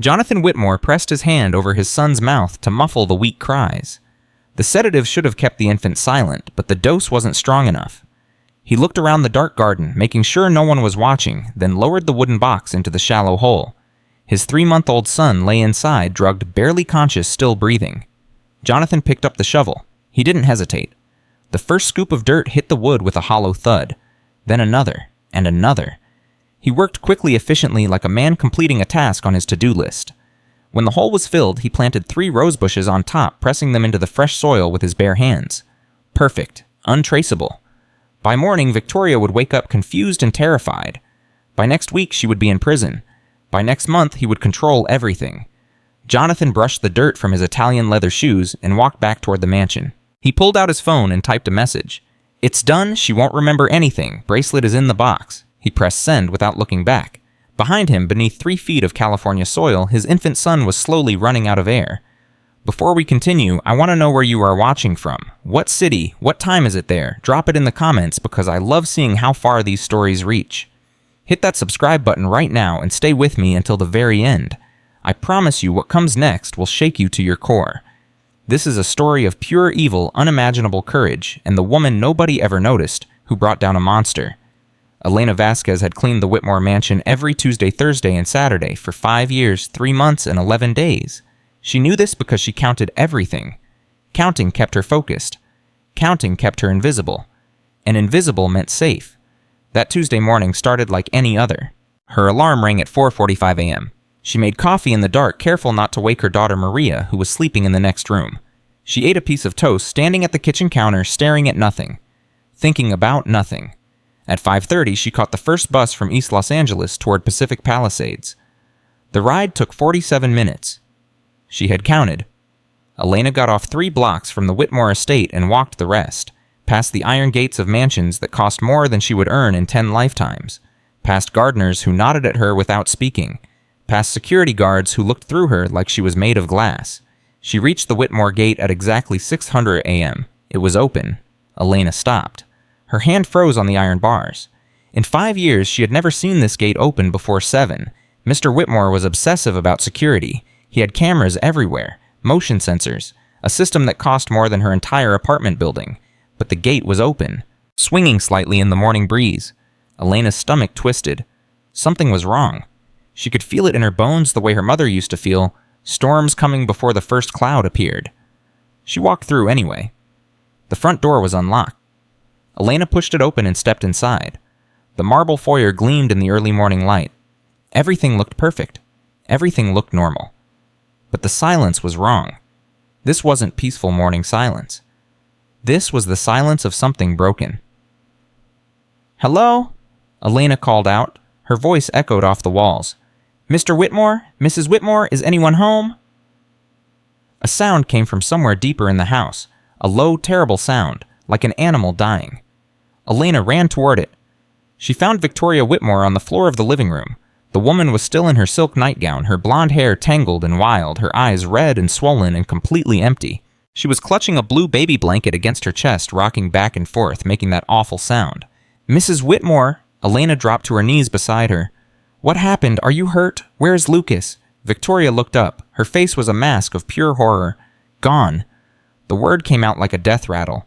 Jonathan Whitmore pressed his hand over his son's mouth to muffle the weak cries. The sedative should have kept the infant silent, but the dose wasn't strong enough. He looked around the dark garden, making sure no one was watching, then lowered the wooden box into the shallow hole. His 3-month-old son lay inside, drugged, barely conscious, still breathing. Jonathan picked up the shovel. He didn't hesitate. The first scoop of dirt hit the wood with a hollow thud. Then another, and another. He worked quickly, efficiently, like a man completing a task on his to-do list. When the hole was filled, he planted 3 rose bushes on top, pressing them into the fresh soil with his bare hands. Perfect. Untraceable. By morning, Victoria would wake up confused and terrified. By next week, she would be in prison. By next month, he would control everything. Jonathan brushed the dirt from his Italian leather shoes and walked back toward the mansion. He pulled out his phone and typed a message. "It's done, she won't remember anything. Bracelet is in the box." He pressed send without looking back. Behind him, beneath 3 feet of California soil, his infant son was slowly running out of air. Before we continue, I want to know where you are watching from. What city? What time is it there? Drop it in the comments because I love seeing how far these stories reach. Hit that subscribe button right now and stay with me until the very end. I promise you what comes next will shake you to your core. This is a story of pure evil, unimaginable courage, and the woman nobody ever noticed who brought down a monster. Elena Vasquez had cleaned the Whitmore mansion every Tuesday, Thursday, and Saturday for 5 years, 3 months, and 11 days. She knew this because she counted everything. Counting kept her focused. Counting kept her invisible. And invisible meant safe. That Tuesday morning started like any other. Her alarm rang at 4:45 a.m. She made coffee in the dark, careful not to wake her daughter Maria, who was sleeping in the next room. She ate a piece of toast, standing at the kitchen counter, staring at nothing. Thinking about nothing. At 5:30, she caught the first bus from East Los Angeles toward Pacific Palisades. The ride took 47 minutes. She had counted. Elena got off 3 blocks from the Whitmore estate and walked the rest, past the iron gates of mansions that cost more than she would earn in 10 lifetimes, past gardeners who nodded at her without speaking, past security guards who looked through her like she was made of glass. She reached the Whitmore gate at exactly 600 a.m. It was open. Elena stopped. Her hand froze on the iron bars. In 5 years, she had never seen this gate open before 7. Mr. Whitmore was obsessive about security. He had cameras everywhere, motion sensors, a system that cost more than her entire apartment building. But the gate was open, swinging slightly in the morning breeze. Elena's stomach twisted. Something was wrong. She could feel it in her bones the way her mother used to feel, storms coming before the first cloud appeared. She walked through anyway. The front door was unlocked. Elena pushed it open and stepped inside. The marble foyer gleamed in the early morning light. Everything looked perfect. Everything looked normal. But the silence was wrong. This wasn't peaceful morning silence. This was the silence of something broken. "Hello?" Elena called out. Her voice echoed off the walls. "Mr. Whitmore? Mrs. Whitmore? Is anyone home?" A sound came from somewhere deeper in the house. A low, terrible sound, like an animal dying. Elena ran toward it. She found Victoria Whitmore on the floor of the living room. The woman was still in her silk nightgown, her blonde hair tangled and wild, her eyes red and swollen and completely empty. She was clutching a blue baby blanket against her chest, rocking back and forth, making that awful sound. "Mrs. Whitmore!" Elena dropped to her knees beside her. "What happened? Are you hurt? Where's Lucas?" Victoria looked up. Her face was a mask of pure horror. "Gone." The word came out like a death rattle.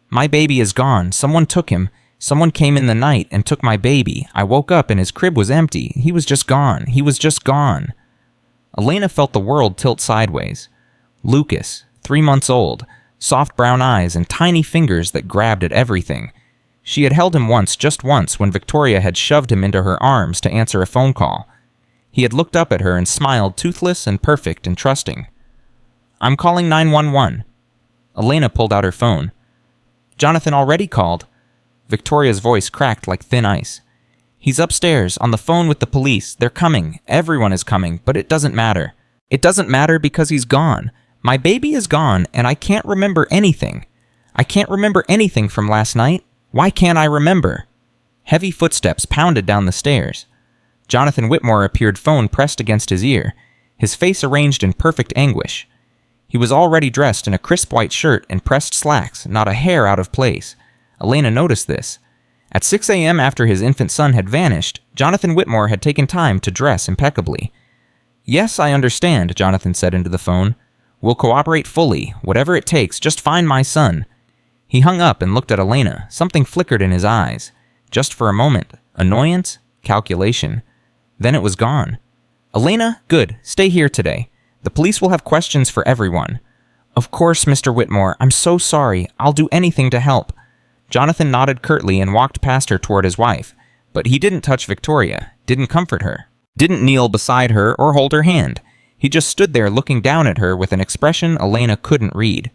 "My baby is gone. Someone took him. Someone came in the night and took my baby. I woke up and his crib was empty. He was just gone. He was just gone." Elena felt the world tilt sideways. Lucas, 3 months old, soft brown eyes and tiny fingers that grabbed at everything. She had held him once, just once, when Victoria had shoved him into her arms to answer a phone call. He had looked up at her and smiled, toothless and perfect and trusting. "I'm calling 911. Elena pulled out her phone. "Jonathan already called." Victoria's voice cracked like thin ice. "He's upstairs, on the phone with the police. They're coming. Everyone is coming, but it doesn't matter. It doesn't matter because he's gone. My baby is gone, and I can't remember anything. I can't remember anything from last night. Why can't I remember?" Heavy footsteps pounded down the stairs. Jonathan Whitmore appeared, phone pressed against his ear, his face arranged in perfect anguish. He was already dressed in a crisp white shirt and pressed slacks, not a hair out of place. Elena noticed this. At 6 a.m. after his infant son had vanished, Jonathan Whitmore had taken time to dress impeccably. Yes, I understand, Jonathan said into the phone. We'll cooperate fully, whatever it takes, just find my son. He hung up and looked at Elena. Something flickered in his eyes. Just for a moment. Annoyance? Calculation. Then it was gone. Elena, good. Stay here today. The police will have questions for everyone. Of course, Mr. Whitmore. I'm so sorry. I'll do anything to help. Jonathan nodded curtly and walked past her toward his wife. But he didn't touch Victoria, didn't comfort her, didn't kneel beside her or hold her hand. He just stood there looking down at her with an expression Elena couldn't read.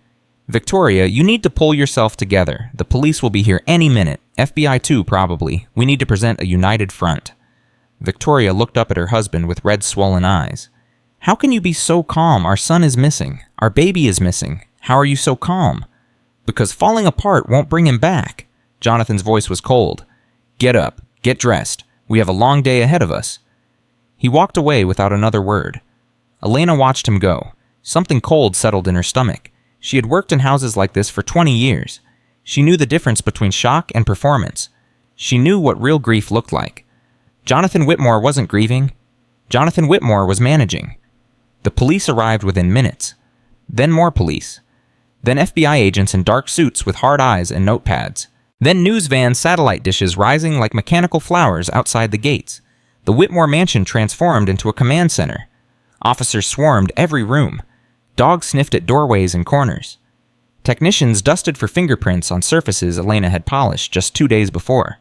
Victoria, you need to pull yourself together. The police will be here any minute. FBI too, probably. We need to present a united front. Victoria looked up at her husband with red, swollen eyes. How can you be so calm? Our son is missing. Our baby is missing. How are you so calm? Because falling apart won't bring him back. Jonathan's voice was cold. Get up. Get dressed. We have a long day ahead of us. He walked away without another word. Elena watched him go. Something cold settled in her stomach. She had worked in houses like this for 20 years. She knew the difference between shock and performance. She knew what real grief looked like. Jonathan Whitmore wasn't grieving. Jonathan Whitmore was managing. The police arrived within minutes. Then more police. Then FBI agents in dark suits with hard eyes and notepads. Then news van satellite dishes rising like mechanical flowers outside the gates. The Whitmore mansion transformed into a command center. Officers swarmed every room. Dogs sniffed at doorways and corners. Technicians dusted for fingerprints on surfaces Elena had polished just 2 days before.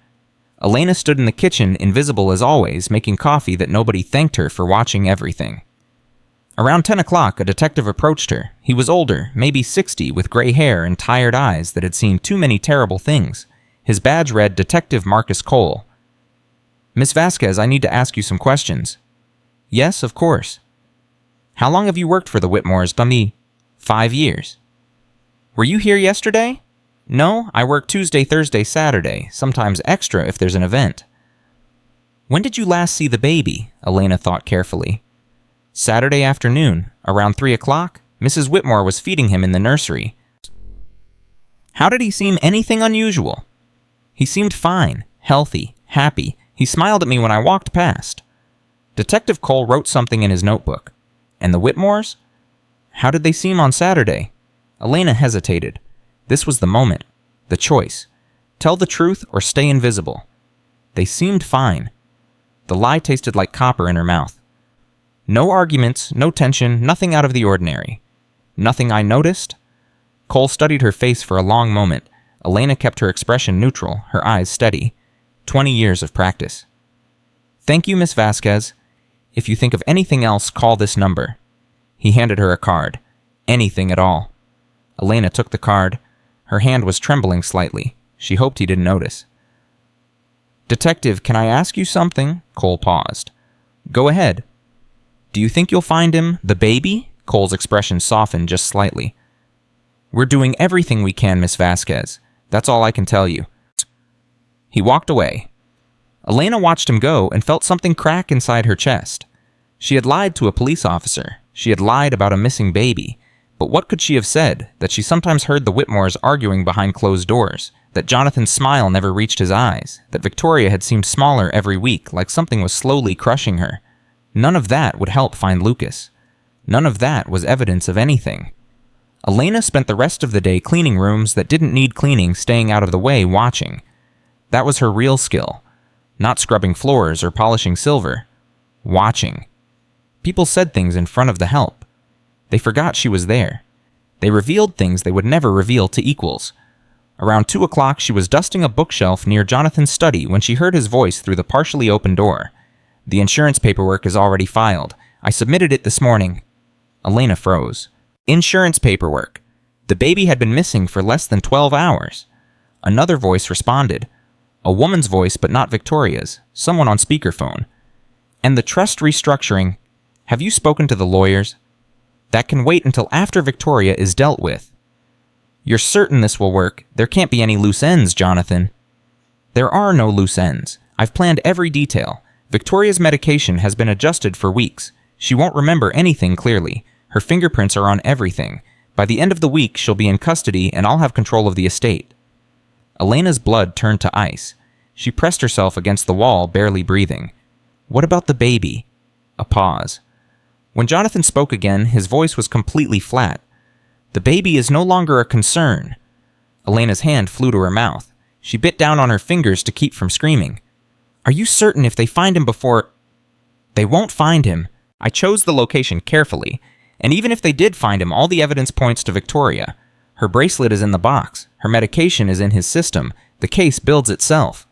Elena stood in the kitchen, invisible as always, making coffee that nobody thanked her for watching everything. Around 10 o'clock, a detective approached her. He was older, maybe 60, with gray hair and tired eyes that had seen too many terrible things. His badge read Detective Marcus Cole. Miss Vasquez, I need to ask you some questions. Yes, of course. How long have you worked for the Whitmores? 5 years. Were you here yesterday? No, I work Tuesday, Thursday, Saturday, sometimes extra if there's an event. When did you last see the baby? Elena thought carefully. Saturday afternoon, around 3 o'clock. Mrs. Whitmore was feeding him in the nursery. How did he seem anything unusual? He seemed fine, healthy, happy. He smiled at me when I walked past. Detective Cole wrote something in his notebook. And the Whitmores? How did they seem on Saturday? Elena hesitated. This was the moment. The choice. Tell the truth or stay invisible. They seemed fine. The lie tasted like copper in her mouth. No arguments, no tension, nothing out of the ordinary. Nothing I noticed? Cole studied her face for a long moment. Elena kept her expression neutral, her eyes steady. 20 years of practice. Thank you, Miss Vasquez. If you think of anything else, call this number. He handed her a card. Anything at all. Elena took the card. Her hand was trembling slightly. She hoped he didn't notice. Detective, can I ask you something? Cole paused. Go ahead. Do you think you'll find him, the baby? Cole's expression softened just slightly. We're doing everything we can, Miss Vasquez. That's all I can tell you. He walked away. Elena watched him go and felt something crack inside her chest. She had lied to a police officer. She had lied about a missing baby. But what could she have said? That she sometimes heard the Whitmores arguing behind closed doors. That Jonathan's smile never reached his eyes. That Victoria had seemed smaller every week, like something was slowly crushing her. None of that would help find Lucas. None of that was evidence of anything. Elena spent the rest of the day cleaning rooms that didn't need cleaning, staying out of the way, watching. That was her real skill. Not scrubbing floors or polishing silver. Watching. People said things in front of the help. They forgot she was there. They revealed things they would never reveal to equals. Around 2 o'clock, she was dusting a bookshelf near Jonathan's study when she heard his voice through the partially open door. The insurance paperwork is already filed. I submitted it this morning. Elena froze. Insurance paperwork. The baby had been missing for less than 12 hours. Another voice responded. A woman's voice, but not Victoria's. Someone on speakerphone. And the trust restructuring. Have you spoken to the lawyers? That can wait until after Victoria is dealt with. You're certain this will work? There can't be any loose ends, Jonathan. There are no loose ends. I've planned every detail. Victoria's medication has been adjusted for weeks. She won't remember anything clearly. Her fingerprints are on everything. By the end of the week, she'll be in custody and I'll have control of the estate. Elena's blood turned to ice. She pressed herself against the wall, barely breathing. What about the baby? A pause. When Jonathan spoke again, his voice was completely flat. "The baby is no longer a concern." Elena's hand flew to her mouth. She bit down on her fingers to keep from screaming. "Are you certain if they find him before—" "They won't find him. I chose the location carefully, and even if they did find him, all the evidence points to Victoria. Her bracelet is in the box. Her medication is in his system. The case builds itself."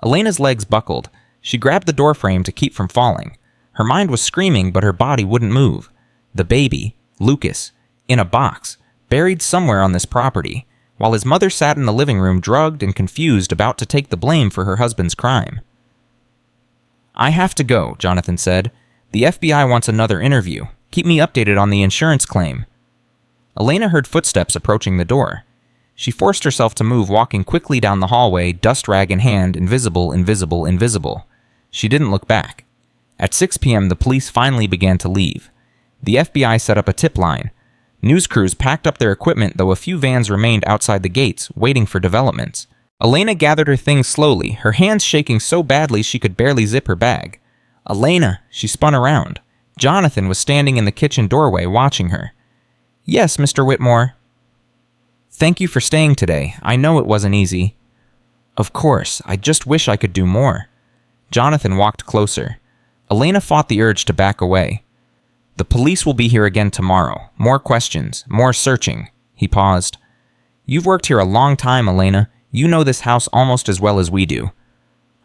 Elena's legs buckled. She grabbed the doorframe to keep from falling. Her mind was screaming, but her body wouldn't move. The baby, Lucas, in a box, buried somewhere on this property, while his mother sat in the living room drugged and confused, about to take the blame for her husband's crime. "I have to go," Jonathan said. "The FBI wants another interview. Keep me updated on the insurance claim." Elena heard footsteps approaching the door. She forced herself to move, walking quickly down the hallway, dust rag in hand, invisible, invisible, invisible. She didn't look back. At 6 p.m., the police finally began to leave. The FBI set up a tip line. News crews packed up their equipment, though a few vans remained outside the gates, waiting for developments. Elena gathered her things slowly, her hands shaking so badly she could barely zip her bag. "Elena!" She spun around. Jonathan was standing in the kitchen doorway, watching her. "Yes, Mr. Whitmore." "Thank you for staying today. I know it wasn't easy." "Of course. I just wish I could do more." Jonathan walked closer. Elena fought the urge to back away. "The police will be here again tomorrow. More questions, more searching." He paused. "You've worked here a long time, Elena. You know this house almost as well as we do."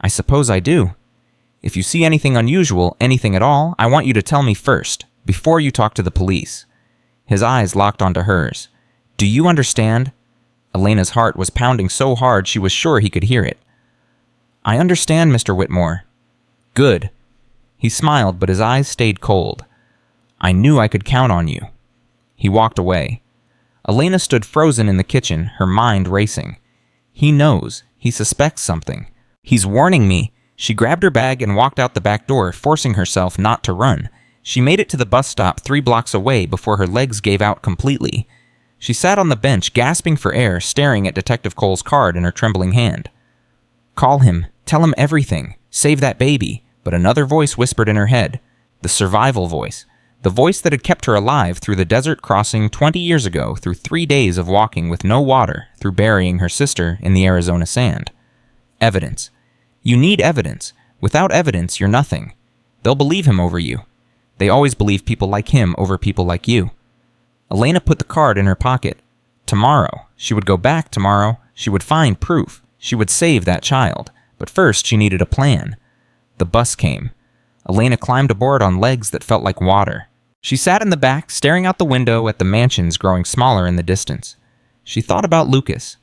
"I suppose I do." "If you see anything unusual, anything at all, I want you to tell me first, before you talk to the police." His eyes locked onto hers. "Do you understand?" Elena's heart was pounding so hard she was sure he could hear it. "I understand, Mr. Whitmore." "Good." He smiled, but his eyes stayed cold. "I knew I could count on you." He walked away. Elena stood frozen in the kitchen, her mind racing. He knows. He suspects something. "He's warning me." She grabbed her bag and walked out the back door, forcing herself not to run. She made it to the bus stop 3 blocks away before her legs gave out completely. She sat on the bench, gasping for air, staring at Detective Cole's card in her trembling hand. "Call him. Tell him everything. Save that baby." But another voice whispered in her head. The survival voice. The voice that had kept her alive through the desert crossing 20 years ago, through 3 days of walking with no water, through burying her sister in the Arizona sand. Evidence. You need evidence. Without evidence, you're nothing. They'll believe him over you. They always believe people like him over people like you. Elena put the card in her pocket. Tomorrow. She would go back tomorrow. She would find proof. She would save that child. But first, she needed a plan. The bus came. Elena climbed aboard on legs that felt like water. She sat in the back, staring out the window at the mansions growing smaller in the distance. She thought about Lucas,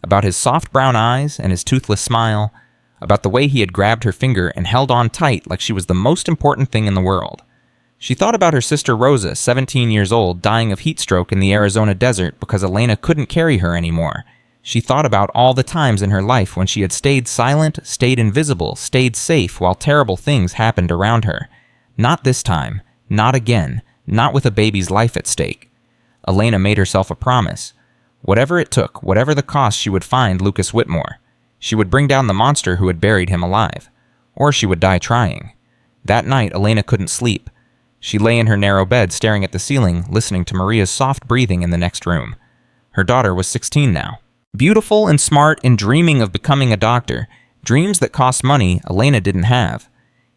about his soft brown eyes and his toothless smile, about the way he had grabbed her finger and held on tight like she was the most important thing in the world. She thought about her sister Rosa, 17 years old, dying of heat stroke in the Arizona desert because Elena couldn't carry her anymore. She thought about all the times in her life when she had stayed silent, stayed invisible, stayed safe while terrible things happened around her. Not this time. Not again. Not with a baby's life at stake. Elena made herself a promise. Whatever it took, whatever the cost, she would find Lucas Whitmore. She would bring down the monster who had buried him alive. Or she would die trying. That night, Elena couldn't sleep. She lay in her narrow bed staring at the ceiling, listening to Maria's soft breathing in the next room. Her daughter was 16 now. Beautiful and smart and dreaming of becoming a doctor, dreams that cost money Elena didn't have.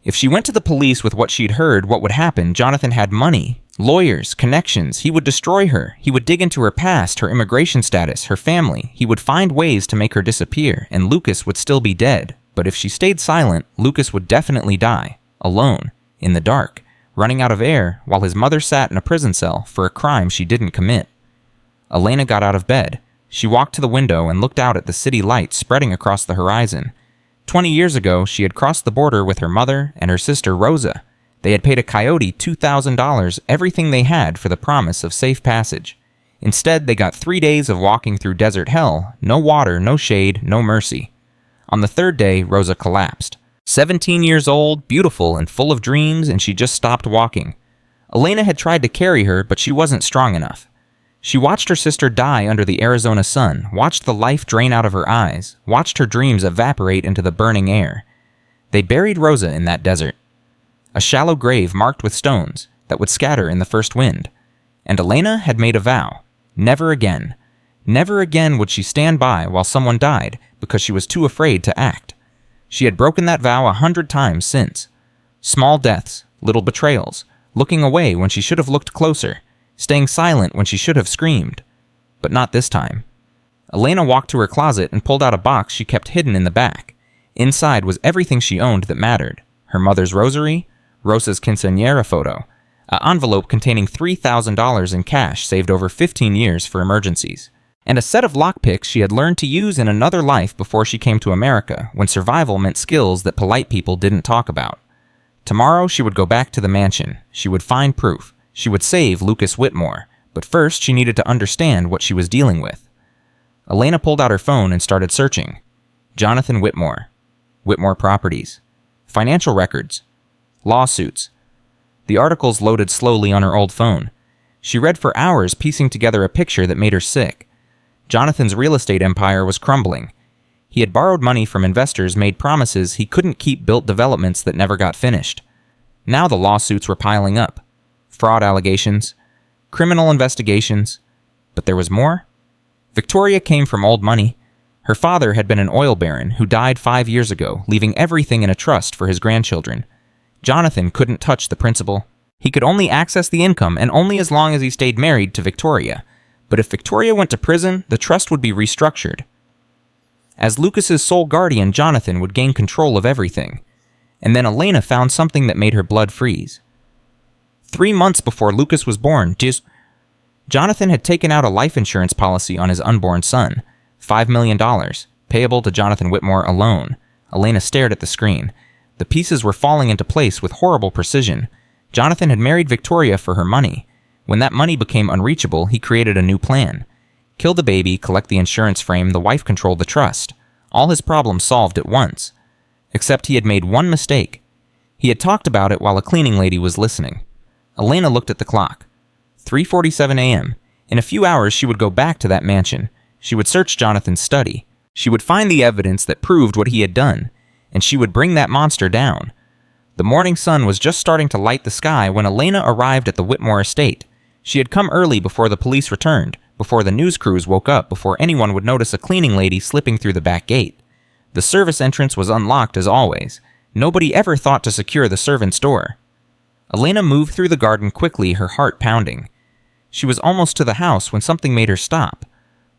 If she went to the police with what she'd heard, what would happen? Jonathan had money, lawyers, connections. He would destroy her. He would dig into her past, her immigration status, her family. He would find ways to make her disappear, and Lucas would still be dead. But if she stayed silent, Lucas would definitely die, alone, in the dark, running out of air while his mother sat in a prison cell for a crime she didn't commit. Elena got out of bed. She walked to the window and looked out at the city lights spreading across the horizon. 20 years ago, she had crossed the border with her mother and her sister Rosa. They had paid a coyote $2,000, everything they had, for the promise of safe passage. Instead, they got 3 days of walking through desert hell, no water, no shade, no mercy. On the 3rd day, Rosa collapsed. 17 years old, beautiful and full of dreams, and she just stopped walking. Elena had tried to carry her, but she wasn't strong enough. She watched her sister die under the Arizona sun, watched the life drain out of her eyes, watched her dreams evaporate into the burning air. They buried Rosa in that desert. A shallow grave marked with stones, that would scatter in the first wind. And Elena had made a vow. Never again. Never again would she stand by while someone died because she was too afraid to act. She had broken that vow 100 times since. Small deaths, little betrayals, looking away when she should have looked closer, staying silent when she should have screamed. But not this time. Elena walked to her closet and pulled out a box she kept hidden in the back. Inside was everything she owned that mattered. Her mother's rosary, Rosa's quinceañera photo, an envelope containing $3,000 in cash saved over 15 years for emergencies, and a set of lockpicks she had learned to use in another life before she came to America, when survival meant skills that polite people didn't talk about. Tomorrow she would go back to the mansion. She would find proof. She would save Lucas Whitmore, but first she needed to understand what she was dealing with. Elena pulled out her phone and started searching. Jonathan Whitmore. Whitmore Properties. Financial records. Lawsuits. The articles loaded slowly on her old phone. She read for hours, piecing together a picture that made her sick. Jonathan's real estate empire was crumbling. He had borrowed money from investors, made promises he couldn't keep, built developments that never got finished. Now the lawsuits were piling up. Fraud allegations, criminal investigations. But there was more. Victoria came from old money. Her father had been an oil baron who died 5 years ago, leaving everything in a trust for his grandchildren. Jonathan couldn't touch the principal. He could only access the income, and only as long as he stayed married to Victoria. But if Victoria went to prison, the trust would be restructured. As Lucas's sole guardian, Jonathan would gain control of everything. And then Elena found something that made her blood freeze. 3 months before Lucas was born, Jonathan had taken out a life insurance policy on his unborn son. $5 million, payable to Jonathan Whitmore alone. Elena stared at the screen. The pieces were falling into place with horrible precision. Jonathan had married Victoria for her money. When that money became unreachable, he created a new plan. Kill the baby, collect the insurance frame, the wife controlled the trust. All his problems solved at once. Except he had made one mistake. He had talked about it while a cleaning lady was listening. Elena looked at the clock. 3:47 a.m. In a few hours she would go back to that mansion. She would search Jonathan's study. She would find the evidence that proved what he had done, and she would bring that monster down. The morning sun was just starting to light the sky when Elena arrived at the Whitmore estate. She had come early before the police returned, before the news crews woke up, before anyone would notice a cleaning lady slipping through the back gate. The service entrance was unlocked as always. Nobody ever thought to secure the servant's door. Elena moved through the garden quickly, her heart pounding. She was almost to the house when something made her stop.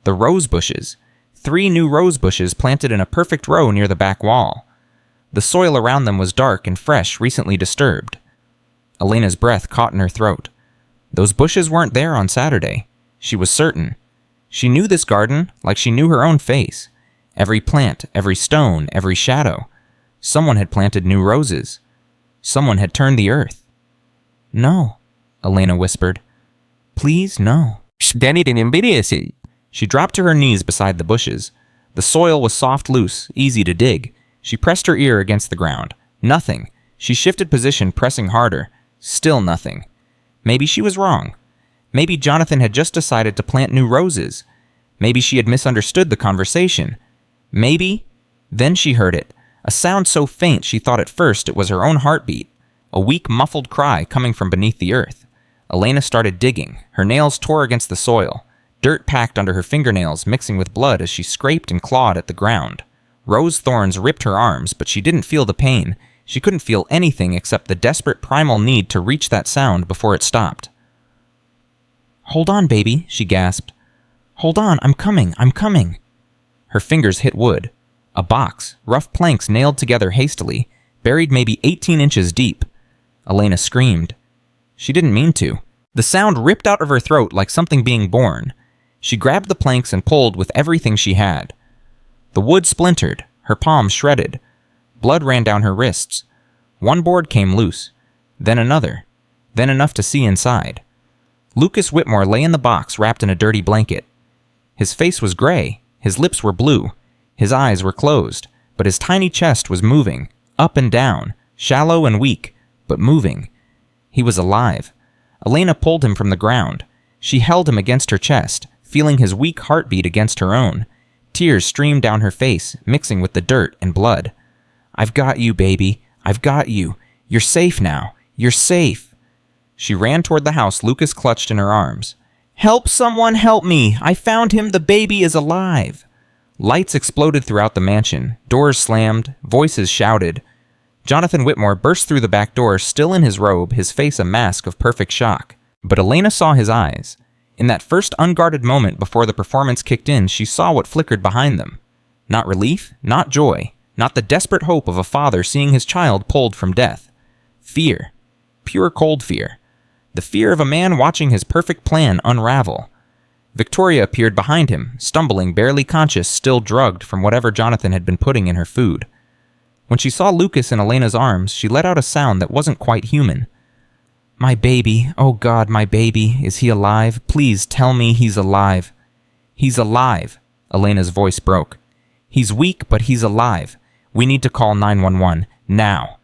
The rose bushes. 3 new rose bushes planted in a perfect row near the back wall. The soil around them was dark and fresh, recently disturbed. Elena's breath caught in her throat. Those bushes weren't there on Saturday. She was certain. She knew this garden like she knew her own face. Every plant, every stone, every shadow. Someone had planted new roses. Someone had turned the earth. No, Elena whispered. Please, no. She dropped to her knees beside the bushes. The soil was soft, loose, easy to dig. She pressed her ear against the ground. Nothing. She shifted position, pressing harder. Still nothing. Maybe she was wrong. Maybe Jonathan had just decided to plant new roses. Maybe she had misunderstood the conversation. Maybe... Then she heard it. A sound so faint she thought at first it was her own heartbeat. A weak, muffled cry coming from beneath the earth. Elena started digging. Her nails tore against the soil. Dirt packed under her fingernails, mixing with blood as she scraped and clawed at the ground. Rose thorns ripped her arms, but she didn't feel the pain. She couldn't feel anything except the desperate primal need to reach that sound before it stopped. "Hold on, baby," she gasped. "Hold on, I'm coming. Her fingers hit wood. A box, rough planks nailed together hastily, buried maybe 18 inches deep. Elena screamed. She didn't mean to. The sound ripped out of her throat like something being born. She grabbed the planks and pulled with everything she had. The wood splintered, her palms shredded. Blood ran down her wrists. One board came loose, then another, then enough to see inside. Lucas Whitmore lay in the box wrapped in a dirty blanket. His face was gray, his lips were blue, his eyes were closed, but his tiny chest was moving, up and down, shallow and weak, but moving. He was alive. Elena pulled him from the ground. She held him against her chest, feeling his weak heartbeat against her own. Tears streamed down her face, mixing with the dirt and blood. "I've got you, baby. I've got you. You're safe now. You're safe." She ran toward the house Lucas clutched in her arms. "Help someone, help me! I found him, the baby is alive!" Lights exploded throughout the mansion, doors slammed, voices shouted. Jonathan Whitmore burst through the back door, still in his robe, his face a mask of perfect shock. But Elena saw his eyes. In that first unguarded moment before the performance kicked in, she saw what flickered behind them. Not relief, not joy, not the desperate hope of a father seeing his child pulled from death. Fear. Pure cold fear. The fear of a man watching his perfect plan unravel. Victoria appeared behind him, stumbling, barely conscious, still drugged from whatever Jonathan had been putting in her food. When she saw Lucas in Elena's arms, she let out a sound that wasn't quite human. "My baby, oh God, my baby, is he alive? Please tell me he's alive." "He's alive," Elena's voice broke. "He's weak, but he's alive. We need to call 911, now."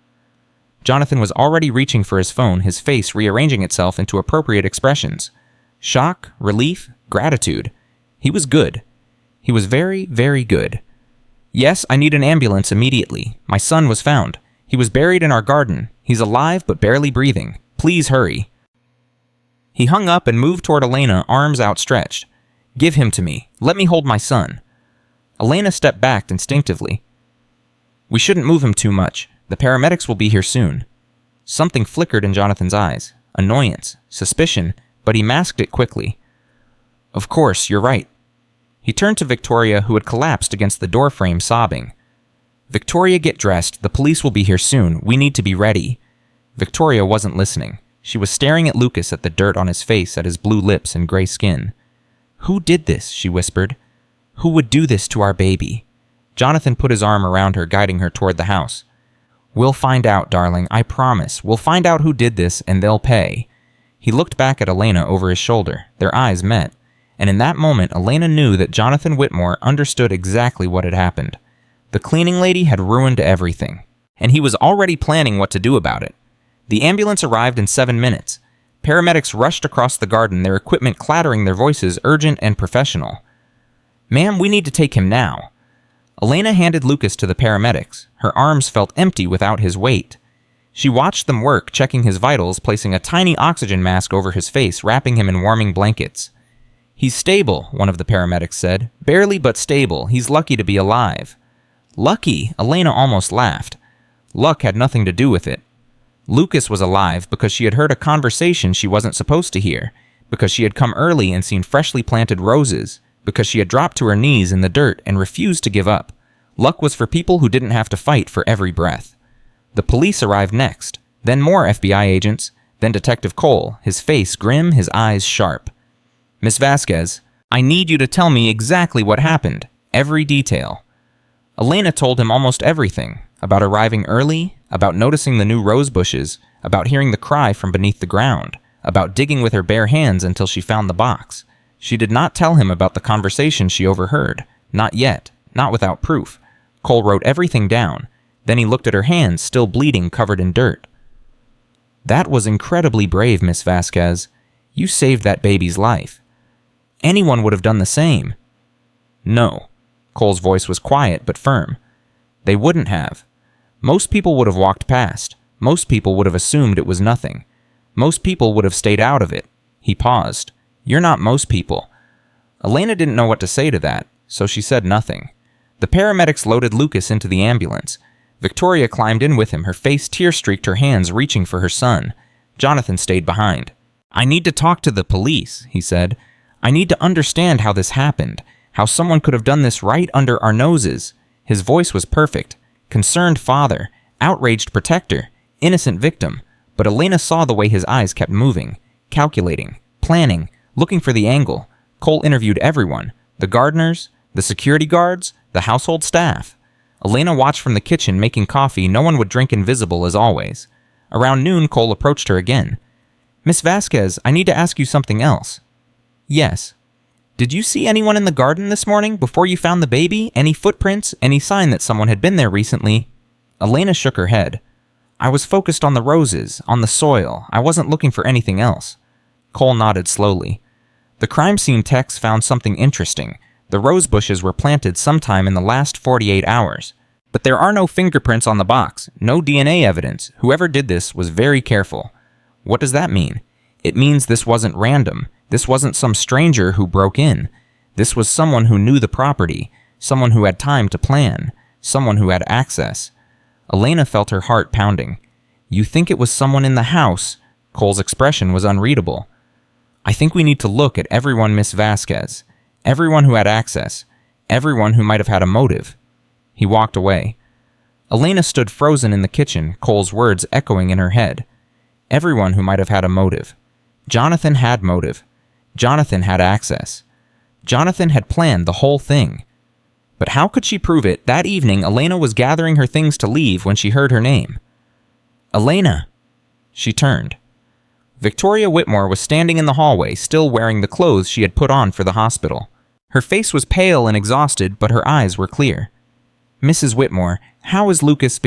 Jonathan was already reaching for his phone, his face rearranging itself into appropriate expressions. Shock, relief, gratitude. He was good. He was very, very good. "Yes, I need an ambulance immediately. My son was found. He was buried in our garden. He's alive but barely breathing. Please hurry." He hung up and moved toward Elena, arms outstretched. "Give him to me. Let me hold my son." Elena stepped back instinctively. "We shouldn't move him too much. The paramedics will be here soon." Something flickered in Jonathan's eyes. Annoyance, suspicion, but he masked it quickly. "Of course, you're right." He turned to Victoria, who had collapsed against the doorframe, sobbing. "Victoria, get dressed. The police will be here soon. We need to be ready." Victoria wasn't listening. She was staring at Lucas, at the dirt on his face, at his blue lips and gray skin. "Who did this?" she whispered. "Who would do this to our baby?" Jonathan put his arm around her, guiding her toward the house. "We'll find out, darling, I promise. We'll find out who did this, and they'll pay." He looked back at Elena over his shoulder. Their eyes met. And in that moment, Elena knew that Jonathan Whitmore understood exactly what had happened. The cleaning lady had ruined everything, and he was already planning what to do about it. The ambulance arrived in 7 minutes. Paramedics rushed across the garden, their equipment clattering, their voices urgent and professional. "Ma'am, we need to take him now." Elena handed Lucas to the paramedics. Her arms felt empty without his weight. She watched them work, checking his vitals, placing a tiny oxygen mask over his face, wrapping him in warming blankets. "He's stable," one of the paramedics said. "Barely, but stable. He's lucky to be alive." Lucky? Elena almost laughed. Luck had nothing to do with it. Lucas was alive because she had heard a conversation she wasn't supposed to hear, because she had come early and seen freshly planted roses, because she had dropped to her knees in the dirt and refused to give up. Luck was for people who didn't have to fight for every breath. The police arrived next, then more FBI agents, then Detective Cole, his face grim, his eyes sharp. "Miss Vasquez, I need you to tell me exactly what happened, every detail." Elena told him almost everything, about arriving early, about noticing the new rose bushes, about hearing the cry from beneath the ground, about digging with her bare hands until she found the box. She did not tell him about the conversation she overheard, not yet, not without proof. Cole wrote everything down. Then he looked at her hands, still bleeding, covered in dirt. "That was incredibly brave, Miss Vasquez. You saved that baby's life. Anyone would have done the same." "No." Cole's voice was quiet but firm. "They wouldn't have. Most people would have walked past. Most people would have assumed it was nothing. Most people would have stayed out of it." He paused. "You're not most people." Elena didn't know what to say to that, so she said nothing. The paramedics loaded Lucas into the ambulance. Victoria climbed in with him, her face tear-streaked, her hands reaching for her son. Jonathan stayed behind. "I need to talk to the police," he said. "I need to understand how this happened, how someone could have done this right under our noses." His voice was perfect. Concerned father, outraged protector, innocent victim. But Elena saw the way his eyes kept moving, calculating, planning, looking for the angle. Cole interviewed everyone, the gardeners, the security guards, the household staff. Elena watched from the kitchen, making coffee no one would drink invisible as always. Around noon, Cole approached her again. "Miss Vasquez, I need to ask you something else." "Yes." "Did you see anyone in the garden this morning before you found the baby? Any footprints? Any sign that someone had been there recently?" Elena shook her head. "I was focused on the roses, on the soil. I wasn't looking for anything else." Cole nodded slowly. "The crime scene techs found something interesting. The rose bushes were planted sometime in the last 48 hours. But there are no fingerprints on the box, no DNA evidence. Whoever did this was very careful." "What does that mean?" It means this wasn't random. This wasn't some stranger who broke in. This was someone who knew the property, someone who had time to plan, someone who had access. Elena felt her heart pounding. You think it was someone in the house? Cole's expression was unreadable. I think we need to look at everyone, Miss Vasquez. Everyone who had access. Everyone who might have had a motive. He walked away. Elena stood frozen in the kitchen, Cole's words echoing in her head. Everyone who might have had a motive. Jonathan had motive. Jonathan had access. Jonathan had planned the whole thing. But how could she prove it? That evening, Elena was gathering her things to leave when she heard her name. Elena! She turned. Victoria Whitmore was standing in the hallway, still wearing the clothes she had put on for the hospital. Her face was pale and exhausted, but her eyes were clear. Mrs. Whitmore, how is Lucas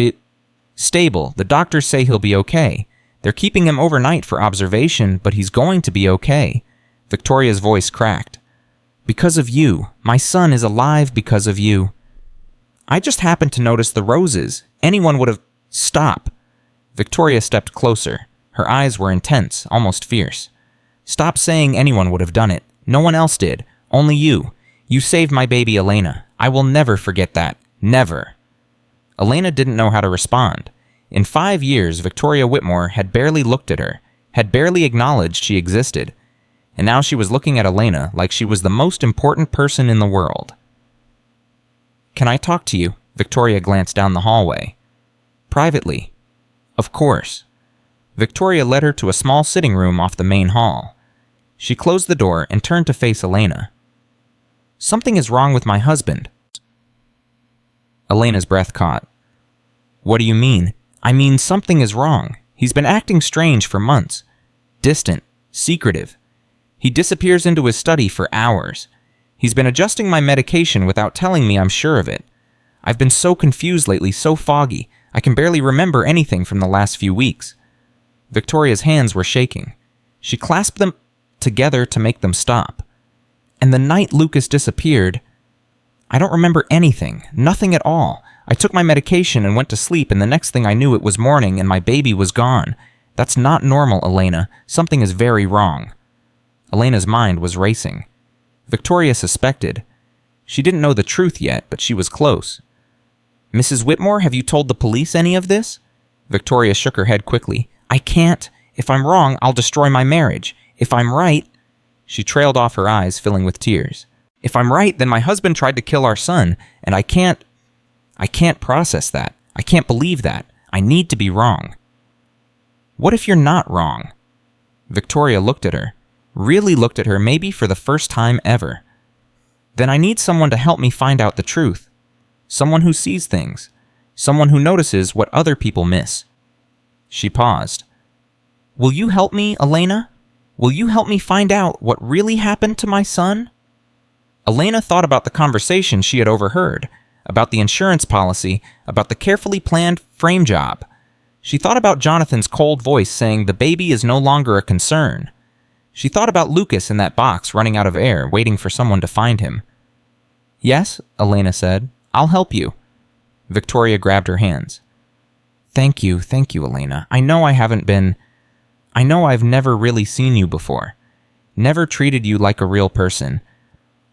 stable? The doctors say he'll be okay. They're keeping him overnight for observation, but he's going to be okay. Victoria's voice cracked. Because of you. My son is alive because of you. I just happened to notice the roses. Anyone would have... Stop. Victoria stepped closer. Her eyes were intense, almost fierce. Stop saying anyone would have done it. No one else did. Only you. You saved my baby Elena. I will never forget that. Never. Elena didn't know how to respond. In 5 years, Victoria Whitmore had barely looked at her, had barely acknowledged she existed, and now she was looking at Elena like she was the most important person in the world. Can I talk to you? Victoria glanced down the hallway. Privately. Of course. Victoria led her to a small sitting room off the main hall. She closed the door and turned to face Elena. Something is wrong with my husband. Elena's breath caught. What do you mean? I mean, something is wrong. He's been acting strange for months. Distant. Secretive. He disappears into his study for hours. He's been adjusting my medication without telling me I'm sure of it. I've been so confused lately, so foggy. I can barely remember anything from the last few weeks. Victoria's hands were shaking. She clasped them together to make them stop. And the night Lucas disappeared, I don't remember anything, nothing at all. I took my medication and went to sleep, and the next thing I knew it was morning and my baby was gone. That's not normal, Elena. Something is very wrong. Elena's mind was racing. Victoria suspected. She didn't know the truth yet, but she was close. Mrs. Whitmore, have you told the police any of this? Victoria shook her head quickly. I can't. If I'm wrong, I'll destroy my marriage. If I'm right... She trailed off, her eyes filling with tears. If I'm right, then my husband tried to kill our son, and I can't process that. I can't believe that. I need to be wrong. What if you're not wrong? Victoria looked at her. Really looked at her, maybe for the first time ever. Then I need someone to help me find out the truth. Someone who sees things. Someone who notices what other people miss. She paused. Will you help me, Elena? Will you help me find out what really happened to my son? Elena thought about the conversation she had overheard, about the insurance policy, about the carefully planned frame job. She thought about Jonathan's cold voice saying the baby is no longer a concern. She thought about Lucas in that box running out of air, waiting for someone to find him. Yes, Elena said. I'll help you. Victoria grabbed her hands. Thank you, Elena. I know I've never really seen you before. Never treated you like a real person.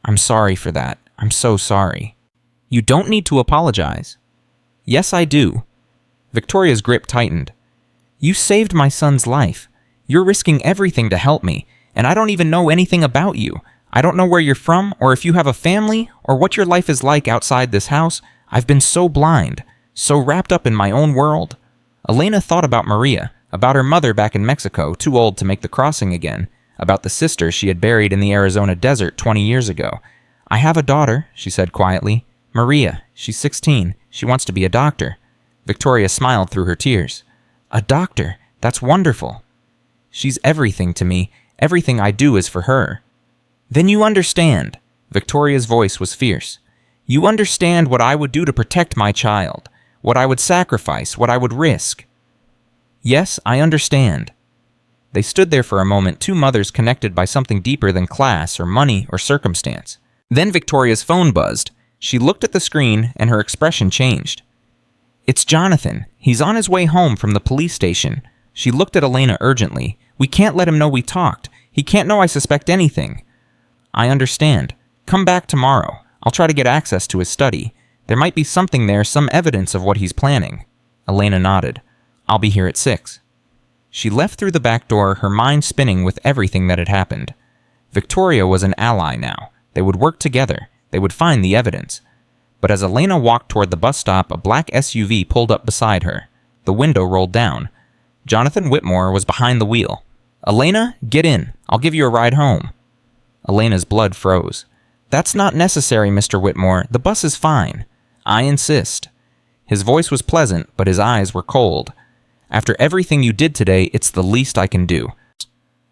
I'm sorry for that. I'm so sorry. You don't need to apologize. Yes, I do. Victoria's grip tightened. You saved my son's life. You're risking everything to help me, and I don't even know anything about you. I don't know where you're from, or if you have a family, or what your life is like outside this house. I've been so blind, so wrapped up in my own world. Elena thought about Maria, about her mother back in Mexico, too old to make the crossing again, about the sister she had buried in the Arizona desert 20 years ago. I have a daughter, she said quietly. Maria, she's 16. She wants to be a doctor. Victoria smiled through her tears. A doctor? That's wonderful. She's everything to me. Everything I do is for her. Then you understand. Victoria's voice was fierce. You understand what I would do to protect my child, what I would sacrifice, what I would risk. Yes, I understand. They stood there for a moment, two mothers connected by something deeper than class or money or circumstance. Then Victoria's phone buzzed. She looked at the screen and her expression changed. It's Jonathan. He's on his way home from the police station. She looked at Elena urgently. We can't let him know we talked. He can't know I suspect anything." "I understand. Come back tomorrow. I'll try to get access to his study. There might be something there, some evidence of what he's planning." Elena nodded. "I'll be here at 6. She left through the back door, her mind spinning with everything that had happened. Victoria was an ally now. They would work together. They would find the evidence. But as Elena walked toward the bus stop, a black SUV pulled up beside her. The window rolled down. Jonathan Whitmore was behind the wheel. "Elena, get in. I'll give you a ride home." Elena's blood froze. "That's not necessary, Mr. Whitmore. The bus is fine." "I insist." His voice was pleasant, but his eyes were cold. "After everything you did today, it's the least I can do."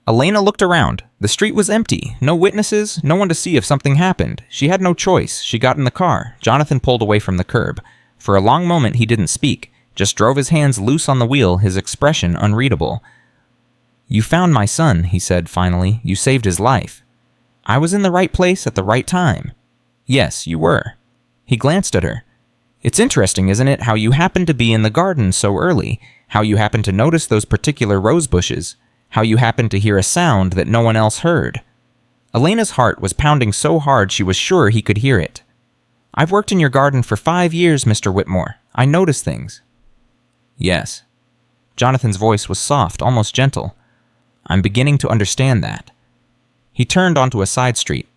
Elena looked around. The street was empty. No witnesses, no one to see if something happened. She had no choice. She got in the car. Jonathan pulled away from the curb. For a long moment he didn't speak, just drove his hands loose on the wheel, his expression unreadable. "You found my son," he said finally. "You saved his life." "I was in the right place at the right time." "Yes, you were." He glanced at her. "It's interesting, isn't it, how you happened to be in the garden so early, how you happened to notice those particular rose bushes, how you happened to hear a sound that no one else heard." Elena's heart was pounding so hard she was sure he could hear it. "I've worked in your garden for 5 years, Mr. Whitmore. I notice things." "Yes." Jonathan's voice was soft, almost gentle. "I'm beginning to understand that." He turned onto a side street.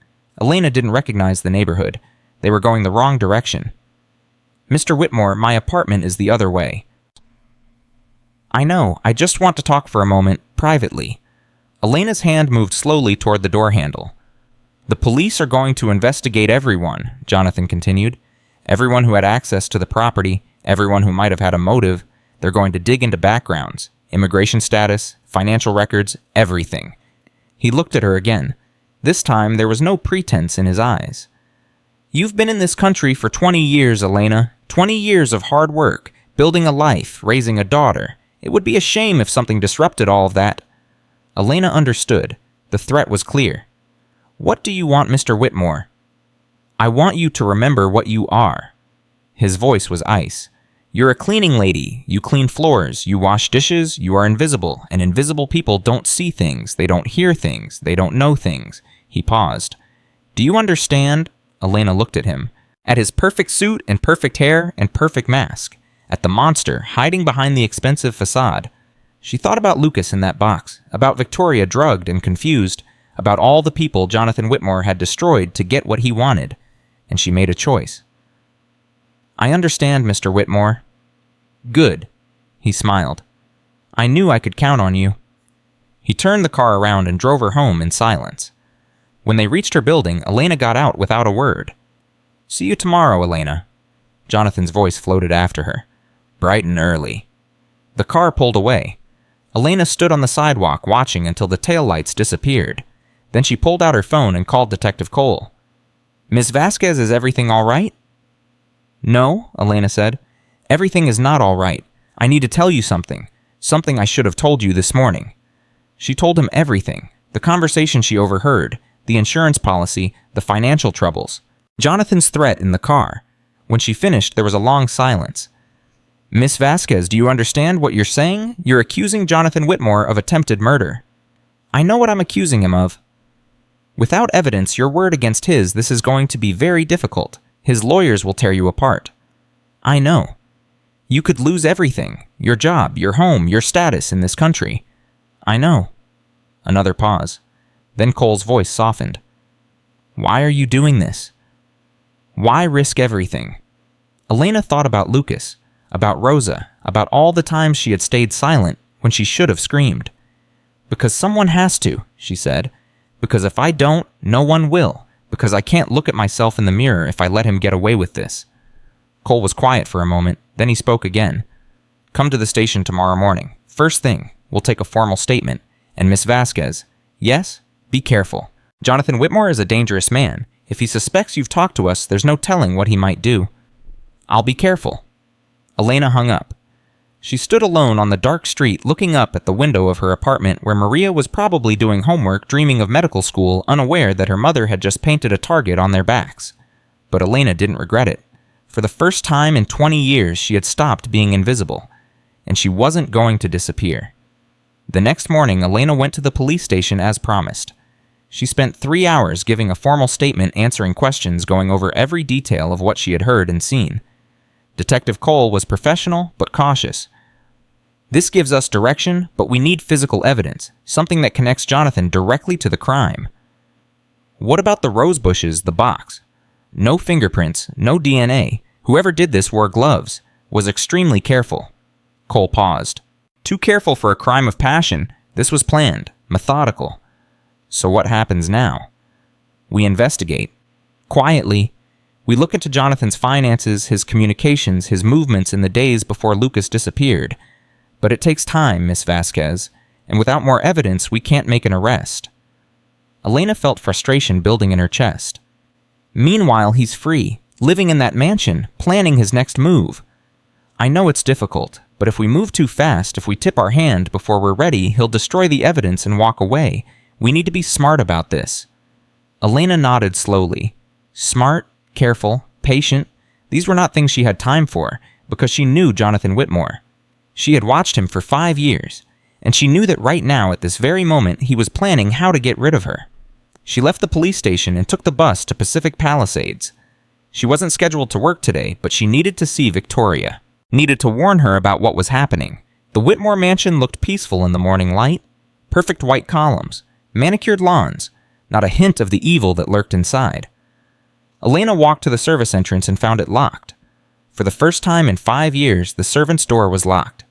Elena didn't recognize the neighborhood. They were going the wrong direction. "Mr. Whitmore, my apartment is the other way." "I know. I just want to talk for a moment, privately." Elena's hand moved slowly toward the door handle. "The police are going to investigate everyone," Jonathan continued. "Everyone who had access to the property, everyone who might have had a motive. They're going to dig into backgrounds, immigration status, financial records, everything." He looked at her again. This time there was no pretense in his eyes. "You've been in this country for 20 years, Elena. 20 years of hard work, building a life, raising a daughter. It would be a shame if something disrupted all of that." Elena understood. The threat was clear. "What do you want, Mr. Whitmore?" "I want you to remember what you are." His voice was ice. "You're a cleaning lady. You clean floors. You wash dishes. You are invisible, and invisible people don't see things. They don't hear things. They don't know things." He paused. "Do you understand?" Elena looked at him. At his perfect suit and perfect hair and perfect mask. At the monster hiding behind the expensive facade. She thought about Lucas in that box, about Victoria drugged and confused, about all the people Jonathan Whitmore had destroyed to get what he wanted, and she made a choice. "I understand, Mr. Whitmore." "Good." He smiled. "I knew I could count on you." He turned the car around and drove her home in silence. When they reached her building, Elena got out without a word. "See you tomorrow, Elena." Jonathan's voice floated after her. "Bright and early." The car pulled away. Elena stood on the sidewalk watching until the taillights disappeared. Then she pulled out her phone and called Detective Cole. "Miss Vasquez, is everything all right?" "No," Elena said. "Everything is not all right. I need to tell you something. Something I should have told you this morning." She told him everything. The conversation she overheard, the insurance policy, the financial troubles, Jonathan's threat in the car. When she finished, there was a long silence. "Miss Vasquez, do you understand what you're saying? You're accusing Jonathan Whitmore of attempted murder." "I know what I'm accusing him of." "Without evidence, your word against his, this is going to be very difficult. His lawyers will tear you apart." "I know." "You could lose everything. Your job, your home, your status in this country." "I know." Another pause. Then Cole's voice softened. "Why are you doing this? Why risk everything?" Elena thought about Lucas, about Rosa, about all the times she had stayed silent when she should have screamed. "Because someone has to," she said. "Because if I don't, no one will. Because I can't look at myself in the mirror if I let him get away with this." Cole was quiet for a moment, then he spoke again. "Come to the station tomorrow morning. First thing, we'll take a formal statement. And Miss Vasquez, yes, be careful. Jonathan Whitmore is a dangerous man. If he suspects you've talked to us, there's no telling what he might do." "I'll be careful." Elena hung up. She stood alone on the dark street looking up at the window of her apartment where Maria was probably doing homework, dreaming of medical school, unaware that her mother had just painted a target on their backs. But Elena didn't regret it. For the first time in 20 years, she had stopped being invisible, and she wasn't going to disappear. The next morning, Elena went to the police station as promised. She spent 3 hours giving a formal statement, answering questions, going over every detail of what she had heard and seen. Detective Cole was professional but cautious. "This gives us direction, but we need physical evidence, something that connects Jonathan directly to the crime." "What about the rose bushes, the box?" "No fingerprints, no DNA. Whoever did this wore gloves, was extremely careful." Cole paused. "Too careful for a crime of passion. This was planned, methodical." "So what happens now?" "We investigate. Quietly. We look into Jonathan's finances, his communications, his movements in the days before Lucas disappeared. But it takes time, Miss Vasquez, and without more evidence, we can't make an arrest." Elena felt frustration building in her chest. "Meanwhile, he's free, living in that mansion, planning his next move. I know it's difficult, but if we move too fast, if we tip our hand before we're ready, he'll destroy the evidence and walk away. We need to be smart about this." Elena nodded slowly. Smart, careful, patient, these were not things she had time for, because she knew Jonathan Whitmore. She had watched him for 5 years, and she knew that right now, at this very moment, he was planning how to get rid of her. She left the police station and took the bus to Pacific Palisades. She wasn't scheduled to work today, but she needed to see Victoria. Needed to warn her about what was happening. The Whitmore mansion looked peaceful in the morning light. Perfect white columns, manicured lawns, not a hint of the evil that lurked inside. Elena walked to the service entrance and found it locked. For the first time in 5 years, the servant's door was locked.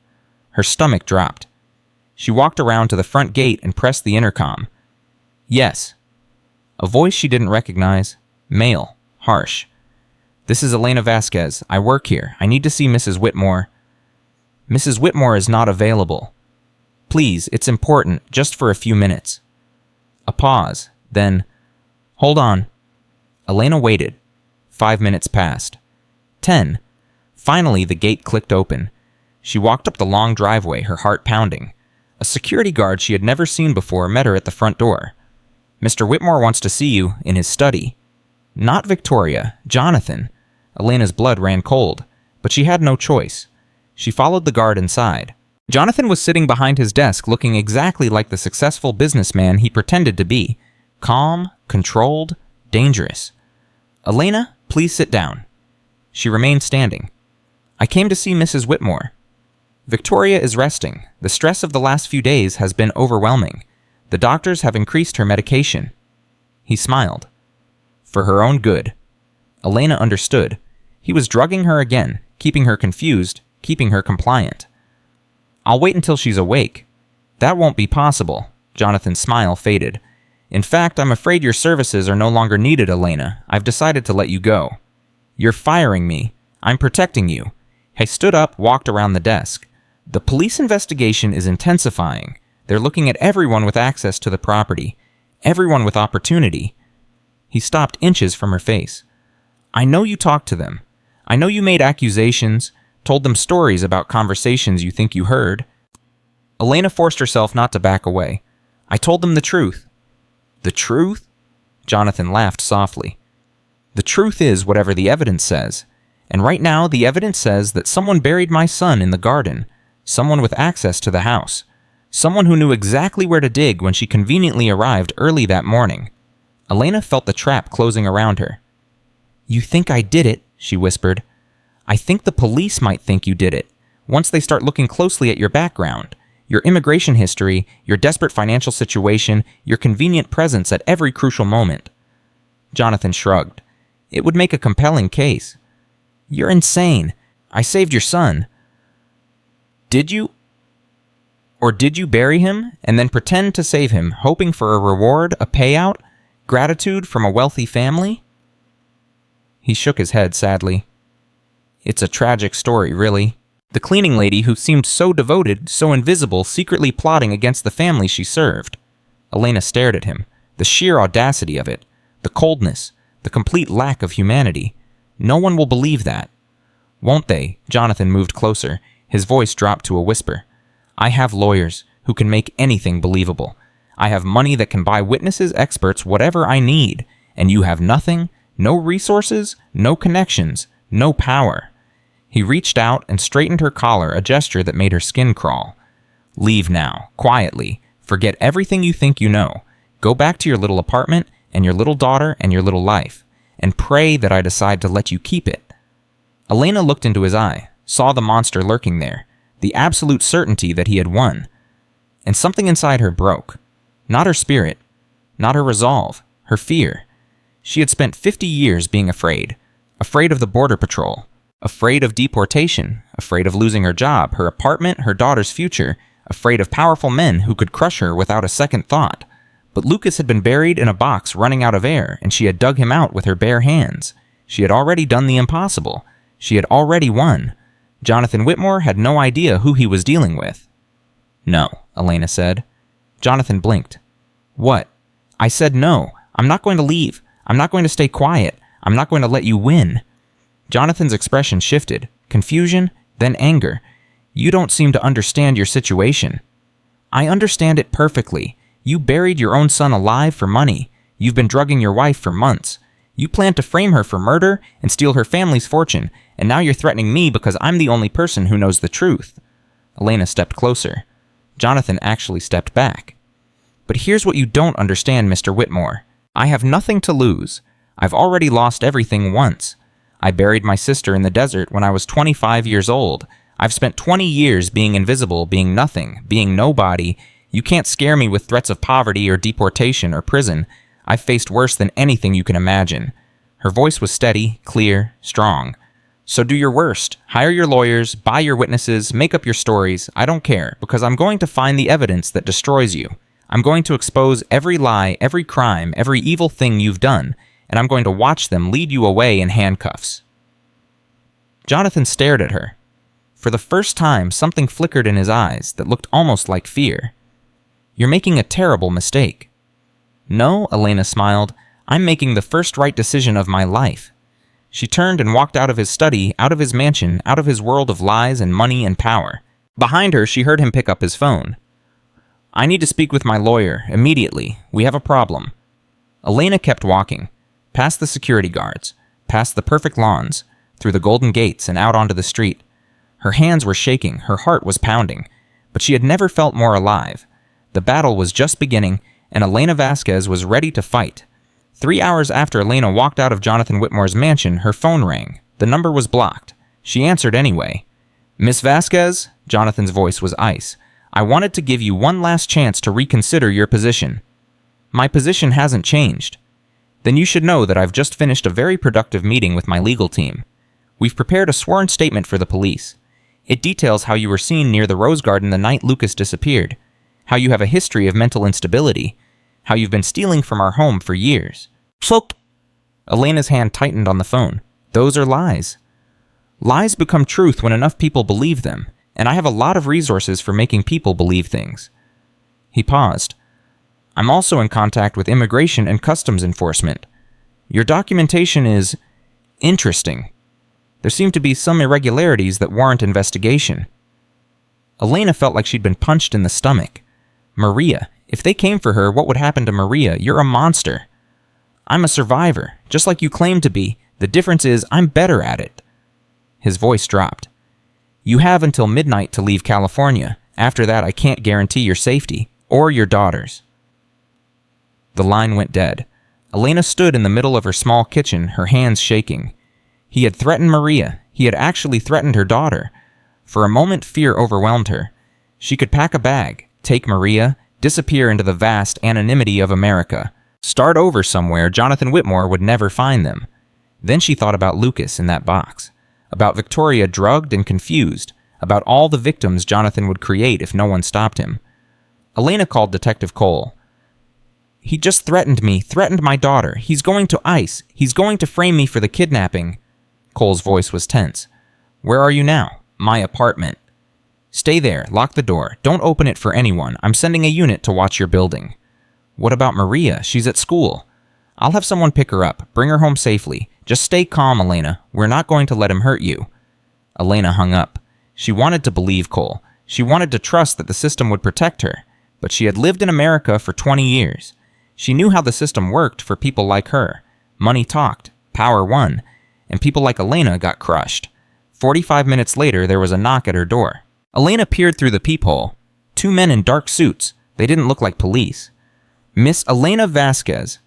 Her stomach dropped. She walked around to the front gate and pressed the intercom. "Yes." A voice she didn't recognize. Male. Harsh. "This is Elena Vasquez. I work here. I need to see Mrs. Whitmore." "Mrs. Whitmore is not available." "Please, it's important, just for a few minutes." A pause. Then, "Hold on." Elena waited. 5 minutes passed. 10. Finally, the gate clicked open. She walked up the long driveway, her heart pounding. A security guard she had never seen before met her at the front door. "Mr. Whitmore wants to see you, in his study." Not Victoria, Jonathan. Elena's blood ran cold, but she had no choice. She followed the guard inside. Jonathan was sitting behind his desk, looking exactly like the successful businessman he pretended to be. Calm, controlled, dangerous. "Elena, please sit down." She remained standing. "I came to see Mrs. Whitmore." "Victoria is resting. The stress of the last few days has been overwhelming. The doctors have increased her medication." He smiled. "For her own good." Elena understood. He was drugging her again, keeping her confused, keeping her compliant. "I'll wait until she's awake." "That won't be possible." Jonathan's smile faded. "In fact, I'm afraid your services are no longer needed, Elena. I've decided to let you go." "You're firing me. I'm protecting you." He stood up, walked around the desk. "The police investigation is intensifying. They're looking at everyone with access to the property. Everyone with opportunity." He stopped inches from her face. "I know you talked to them. I know you made accusations, told them stories about conversations you think you heard." Elena forced herself not to back away. "I told them the truth." "The truth?" Jonathan laughed softly. "The truth is whatever the evidence says. And right now, the evidence says that someone buried my son in the garden. Someone with access to the house. Someone who knew exactly where to dig when she conveniently arrived early that morning." Elena felt the trap closing around her. "You think I did it," she whispered. "I think the police might think you did it, once they start looking closely at your background, your immigration history, your desperate financial situation, your convenient presence at every crucial moment." Jonathan shrugged. "It would make a compelling case." "You're insane. I saved your son." "Did you? Or did you bury him, and then pretend to save him, hoping for a reward, a payout, gratitude from a wealthy family?" He shook his head sadly. "It's a tragic story, really. The cleaning lady who seemed so devoted, so invisible, secretly plotting against the family she served." Elena stared at him. The sheer audacity of it. The coldness. The complete lack of humanity. No one will believe that. "Won't they?" Jonathan moved closer. His voice dropped to a whisper. "I have lawyers who can make anything believable. I have money that can buy witnesses, experts, whatever I need. And you have nothing, no resources, no connections, no power." He reached out and straightened her collar, a gesture that made her skin crawl. Leave now, quietly. Forget everything you think you know. Go back to your little apartment and your little daughter and your little life, and pray that I decide to let you keep it." Elena looked into his eye, saw the monster lurking there, the absolute certainty that he had won. And something inside her broke. Not her spirit, not her resolve, her fear. She had spent 50 years being afraid. Afraid of the border patrol. Afraid of deportation. Afraid of losing her job, her apartment, her daughter's future. Afraid of powerful men who could crush her without a second thought. But Lucas had been buried in a box running out of air, and she had dug him out with her bare hands. She had already done the impossible. She had already won. Jonathan Whitmore had no idea who he was dealing with. "No," Elena said. Jonathan blinked. "What?" "I said no. I'm not going to leave. I'm not going to stay quiet. I'm not going to let you win." Jonathan's expression shifted. Confusion, then anger. "You don't seem to understand your situation." "I understand it perfectly. You buried your own son alive for money. You've been drugging your wife for months. You planned to frame her for murder and steal her family's fortune, and now you're threatening me because I'm the only person who knows the truth." Elena stepped closer. Jonathan actually stepped back. "But here's what you don't understand, Mr. Whitmore. I have nothing to lose. I've already lost everything once. I buried my sister in the desert when I was 25 years old. I've spent 20 years being invisible, being nothing, being nobody. You can't scare me with threats of poverty or deportation or prison. I've faced worse than anything you can imagine." Her voice was steady, clear, strong. "So do your worst. Hire your lawyers, buy your witnesses, make up your stories. I don't care, because I'm going to find the evidence that destroys you. I'm going to expose every lie, every crime, every evil thing you've done, and I'm going to watch them lead you away in handcuffs." Jonathan stared at her. For the first time, something flickered in his eyes that looked almost like fear. "You're making a terrible mistake." "No," Elena smiled. "I'm making the first right decision of my life." She turned and walked out of his study, out of his mansion, out of his world of lies and money and power. Behind her, she heard him pick up his phone. "I need to speak with my lawyer, immediately. We have a problem." Elena kept walking, past the security guards, past the perfect lawns, through the golden gates and out onto the street. Her hands were shaking, her heart was pounding, but she had never felt more alive. The battle was just beginning, and Elena Vasquez was ready to fight. 3 hours after Elena walked out of Jonathan Whitmore's mansion, her phone rang. The number was blocked. She answered anyway. "Miss Vasquez?" Jonathan's voice was ice. "I wanted to give you one last chance to reconsider your position." "My position hasn't changed." "Then you should know that I've just finished a very productive meeting with my legal team. We've prepared a sworn statement for the police. It details how you were seen near the Rose Garden the night Lucas disappeared, how you have a history of mental instability, how you've been stealing from our home for years." "So..." Elena's hand tightened on the phone. "Those are lies. Lies become truth when enough people believe them, and I have a lot of resources for making people believe things." He paused. "I'm also in contact with Immigration and Customs Enforcement. Your documentation is interesting. There seem to be some irregularities that warrant investigation." Elena felt like she'd been punched in the stomach. Maria. If they came for her, what would happen to Maria? You're a monster. "I'm a survivor, just like you claim to be. The difference is I'm better at it." His voice dropped. "You have until midnight to leave California. After that, I can't guarantee your safety, or your daughter's." The line went dead. Elena stood in the middle of her small kitchen, her hands shaking. He had threatened Maria. He had actually threatened her daughter. For a moment, fear overwhelmed her. She could pack a bag, take Maria, disappear into the vast anonymity of America. Start over somewhere Jonathan Whitmore would never find them. Then she thought about Lucas in that box, about Victoria drugged and confused, about all the victims Jonathan would create if no one stopped him. Elena called Detective Cole. "He just threatened me, threatened my daughter. He's going to ICE. He's going to frame me for the kidnapping." Cole's voice was tense. "Where are you now?" "My apartment." "Stay there. Lock the door. Don't open it for anyone. I'm sending a unit to watch your building." "What about Maria? She's at school." "I'll have someone pick her up. Bring her home safely. Just stay calm, Elena. We're not going to let him hurt you." Elena hung up. She wanted to believe Cole. She wanted to trust that the system would protect her. But she had lived in America for 20 years. She knew how the system worked for people like her. Money talked. Power won. And people like Elena got crushed. 45 minutes later, there was a knock at her door. Elena peered through the peephole. 2 men in dark suits. They didn't look like police. Miss Elena Vasquez.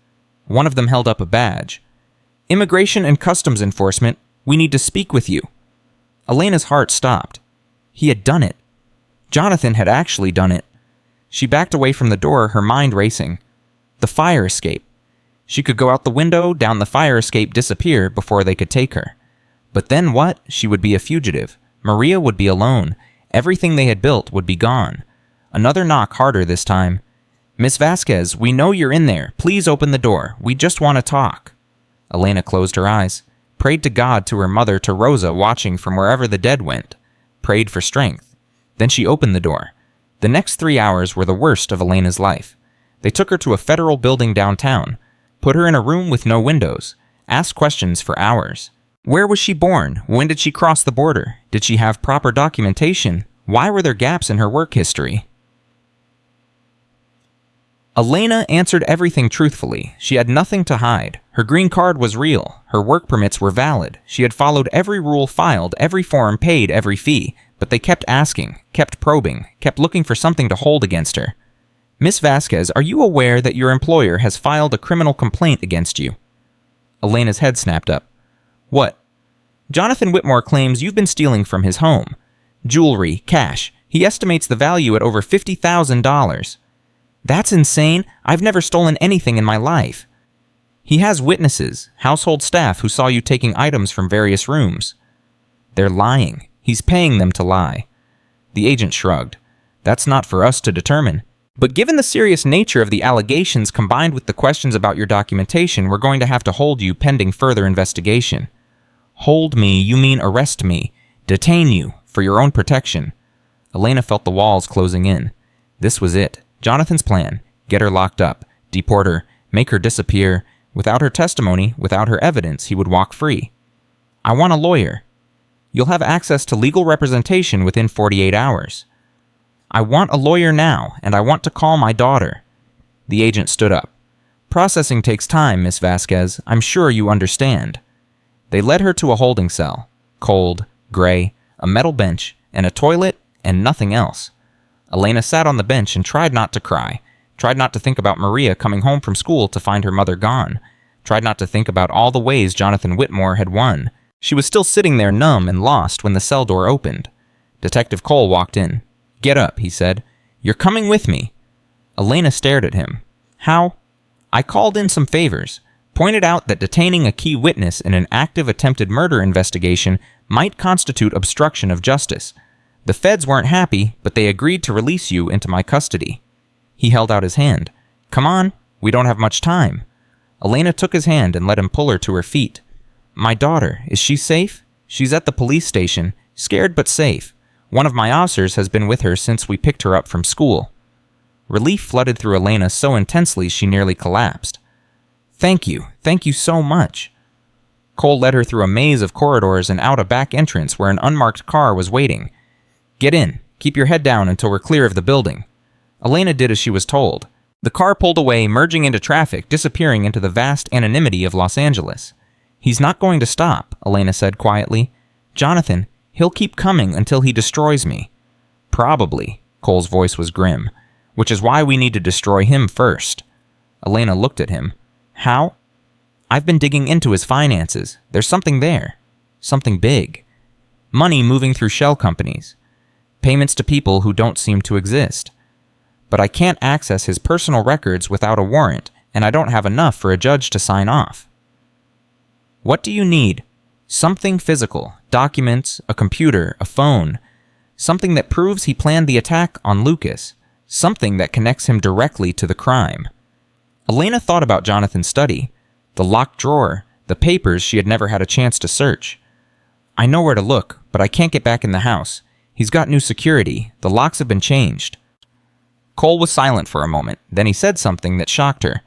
One of them held up a badge. Immigration and Customs Enforcement, we need to speak with you. Elena's heart stopped. He had done it. Jonathan had actually done it. She backed away from the door, her mind racing. The fire escape. She could go out the window, down the fire escape, disappear before they could take her. But then what? She would be a fugitive. Maria would be alone. Everything they had built would be gone. Another knock, harder this time. Miss Vasquez, we know you're in there. Please open the door. We just want to talk. Elena closed her eyes, prayed to God, to her mother, to Rosa watching from wherever the dead went, prayed for strength. Then she opened the door. The next 3 hours were the worst of Elena's life. They took her to a federal building downtown, put her in a room with no windows, asked questions for hours. Where was she born? When did she cross the border? Did she have proper documentation? Why were there gaps in her work history? Elena answered everything truthfully. She had nothing to hide. Her green card was real. Her work permits were valid. She had followed every rule, filed every form, paid every fee. But they kept asking, kept probing, kept looking for something to hold against her. Miss Vasquez, are you aware that your employer has filed a criminal complaint against you? Elena's head snapped up. What? Jonathan Whitmore claims you've been stealing from his home. Jewelry, cash. He estimates the value at over $50,000. That's insane. I've never stolen anything in my life. He has witnesses, household staff who saw you taking items from various rooms. They're lying. He's paying them to lie. The agent shrugged. That's not for us to determine. But given the serious nature of the allegations combined with the questions about your documentation, we're going to have to hold you pending further investigation. Hold me, you mean arrest me. Detain you, for your own protection. Elena felt the walls closing in. This was it. Jonathan's plan. Get her locked up. Deport her. Make her disappear. Without her testimony, without her evidence, he would walk free. I want a lawyer. You'll have access to legal representation within 48 hours. I want a lawyer now, and I want to call my daughter. The agent stood up. Processing takes time, Miss Vasquez. I'm sure you understand. They led her to a holding cell. Cold, gray, a metal bench, and a toilet, and nothing else. Elena sat on the bench and tried not to cry, tried not to think about Maria coming home from school to find her mother gone, tried not to think about all the ways Jonathan Whitmore had won. She was still sitting there numb and lost when the cell door opened. Detective Cole walked in. Get up, he said. You're coming with me. Elena stared at him. How? I called in some favors, pointed out that detaining a key witness in an active attempted murder investigation might constitute obstruction of justice. The feds weren't happy, but they agreed to release you into my custody. He held out his hand. Come on, we don't have much time. Elena took his hand and let him pull her to her feet. My daughter, is she safe? She's at the police station, scared but safe. One of my officers has been with her since we picked her up from school. Relief flooded through Elena so intensely she nearly collapsed. Thank you so much. Cole led her through a maze of corridors and out a back entrance where an unmarked car was waiting. Get in. Keep your head down until we're clear of the building. Elena did as she was told. The car pulled away, merging into traffic, disappearing into the vast anonymity of Los Angeles. He's not going to stop, Elena said quietly. Jonathan, he'll keep coming until he destroys me. Probably, Cole's voice was grim, which is why we need to destroy him first. Elena looked at him. How? I've been digging into his finances. There's something there. Something big. Money moving through shell companies. Payments to people who don't seem to exist. But I can't access his personal records without a warrant, and I don't have enough for a judge to sign off. What do you need? Something physical. Documents, a computer, a phone. Something that proves he planned the attack on Lucas. Something that connects him directly to the crime. Elena thought about Jonathan's study. The locked drawer. The papers she had never had a chance to search. I know where to look, but I can't get back in the house. He's got new security. The locks have been changed. Cole was silent for a moment. Then he said something that shocked her.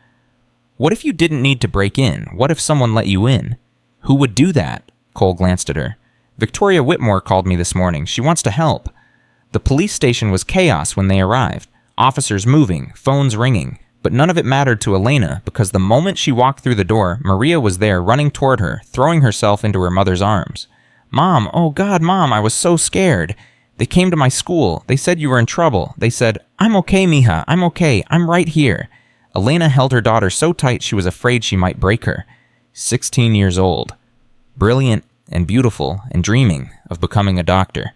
What if you didn't need to break in? What if someone let you in? Who would do that? Cole glanced at her. Victoria Whitmore called me this morning. She wants to help. The police station was chaos when they arrived. Officers moving, phones ringing. But none of it mattered to Elena because the moment she walked through the door, Maria was there running toward her, throwing herself into her mother's arms. Mom, oh God, Mom, I was so scared. They came to my school. They said you were in trouble. They said, I'm okay, mija. I'm okay. I'm right here. Elena held her daughter so tight she was afraid she might break her. 16 years old. Brilliant and beautiful and dreaming of becoming a doctor.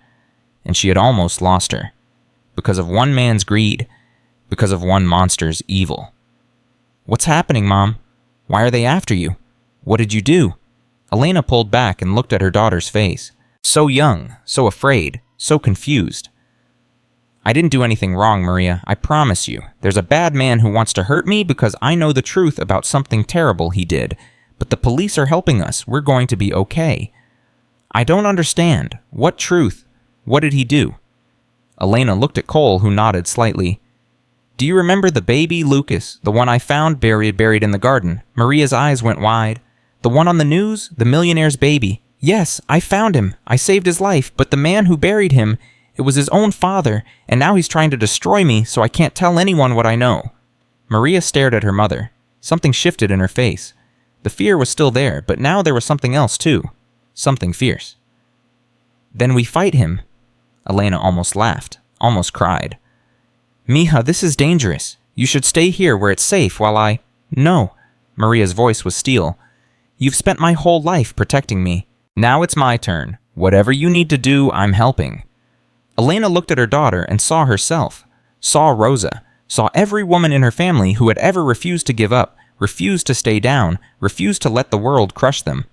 And she had almost lost her. Because of one man's greed. Because of one monster's evil. What's happening, Mom? Why are they after you? What did you do? Elena pulled back and looked at her daughter's face. So young, so afraid, so confused. I didn't do anything wrong, Maria. I promise you. There's a bad man who wants to hurt me because I know the truth about something terrible he did. But the police are helping us. We're going to be okay. I don't understand. What truth? What did he do? Elena looked at Cole, who nodded slightly. Do you remember the baby Lucas, the one I found buried in the garden? Maria's eyes went wide. The one on the news? The millionaire's baby. Yes, I found him. I saved his life, but the man who buried him, it was his own father, and now he's trying to destroy me so I can't tell anyone what I know. Maria stared at her mother. Something shifted in her face. The fear was still there, but now there was something else too. Something fierce. Then we fight him. Elena almost laughed, almost cried. Mija, this is dangerous. You should stay here where it's safe while I... No. Maria's voice was steel. You've spent my whole life protecting me. Now it's my turn. Whatever you need to do, I'm helping. Elena looked at her daughter and saw herself. Saw Rosa. Saw every woman in her family who had ever refused to give up, refused to stay down, refused to let the world crush them.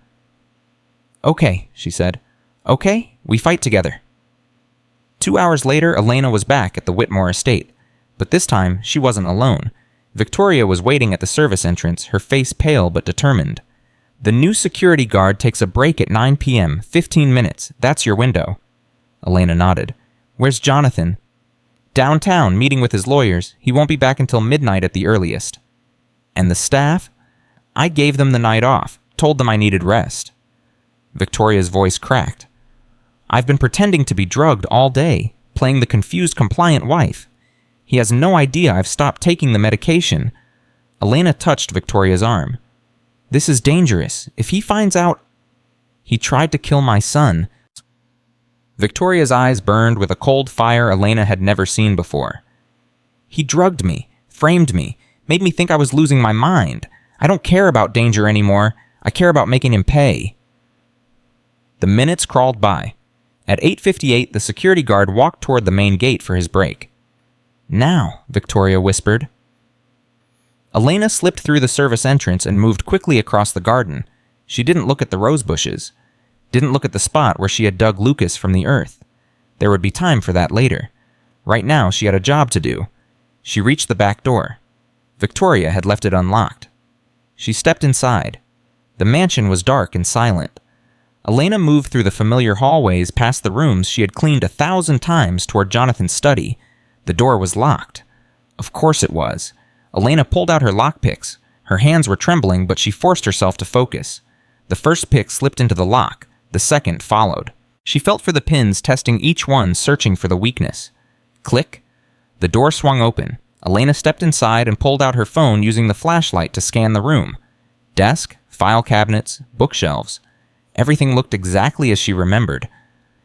Okay, she said. Okay, we fight together. 2 hours later, Elena was back at the Whitmore estate. But this time, she wasn't alone. Victoria was waiting at the service entrance, her face pale but determined. The new security guard takes a break at 9 p.m., 15 minutes. That's your window. Elena nodded. Where's Jonathan? Downtown, meeting with his lawyers. He won't be back until midnight at the earliest. And the staff? I gave them the night off, told them I needed rest. Victoria's voice cracked. I've been pretending to be drugged all day, playing the confused compliant wife. He has no idea I've stopped taking the medication. Elena touched Victoria's arm. This is dangerous. If he finds out... He tried to kill my son. Victoria's eyes burned with a cold fire Elena had never seen before. He drugged me, framed me, made me think I was losing my mind. I don't care about danger anymore. I care about making him pay. The minutes crawled by. At 8:58, the security guard walked toward the main gate for his break. Now, Victoria whispered. Elena slipped through the service entrance and moved quickly across the garden. She didn't look at the rose bushes. Didn't look at the spot where she had dug Lucas from the earth. There would be time for that later. Right now, she had a job to do. She reached the back door. Victoria had left it unlocked. She stepped inside. The mansion was dark and silent. Elena moved through the familiar hallways past the rooms she had cleaned 1,000 times toward Jonathan's study. The door was locked. Of course it was. Elena pulled out her lockpicks. Her hands were trembling, but she forced herself to focus. The first pick slipped into the lock. The second followed. She felt for the pins, testing each one, searching for the weakness. Click. The door swung open. Elena stepped inside and pulled out her phone using the flashlight to scan the room. Desk, file cabinets, bookshelves. Everything looked exactly as she remembered.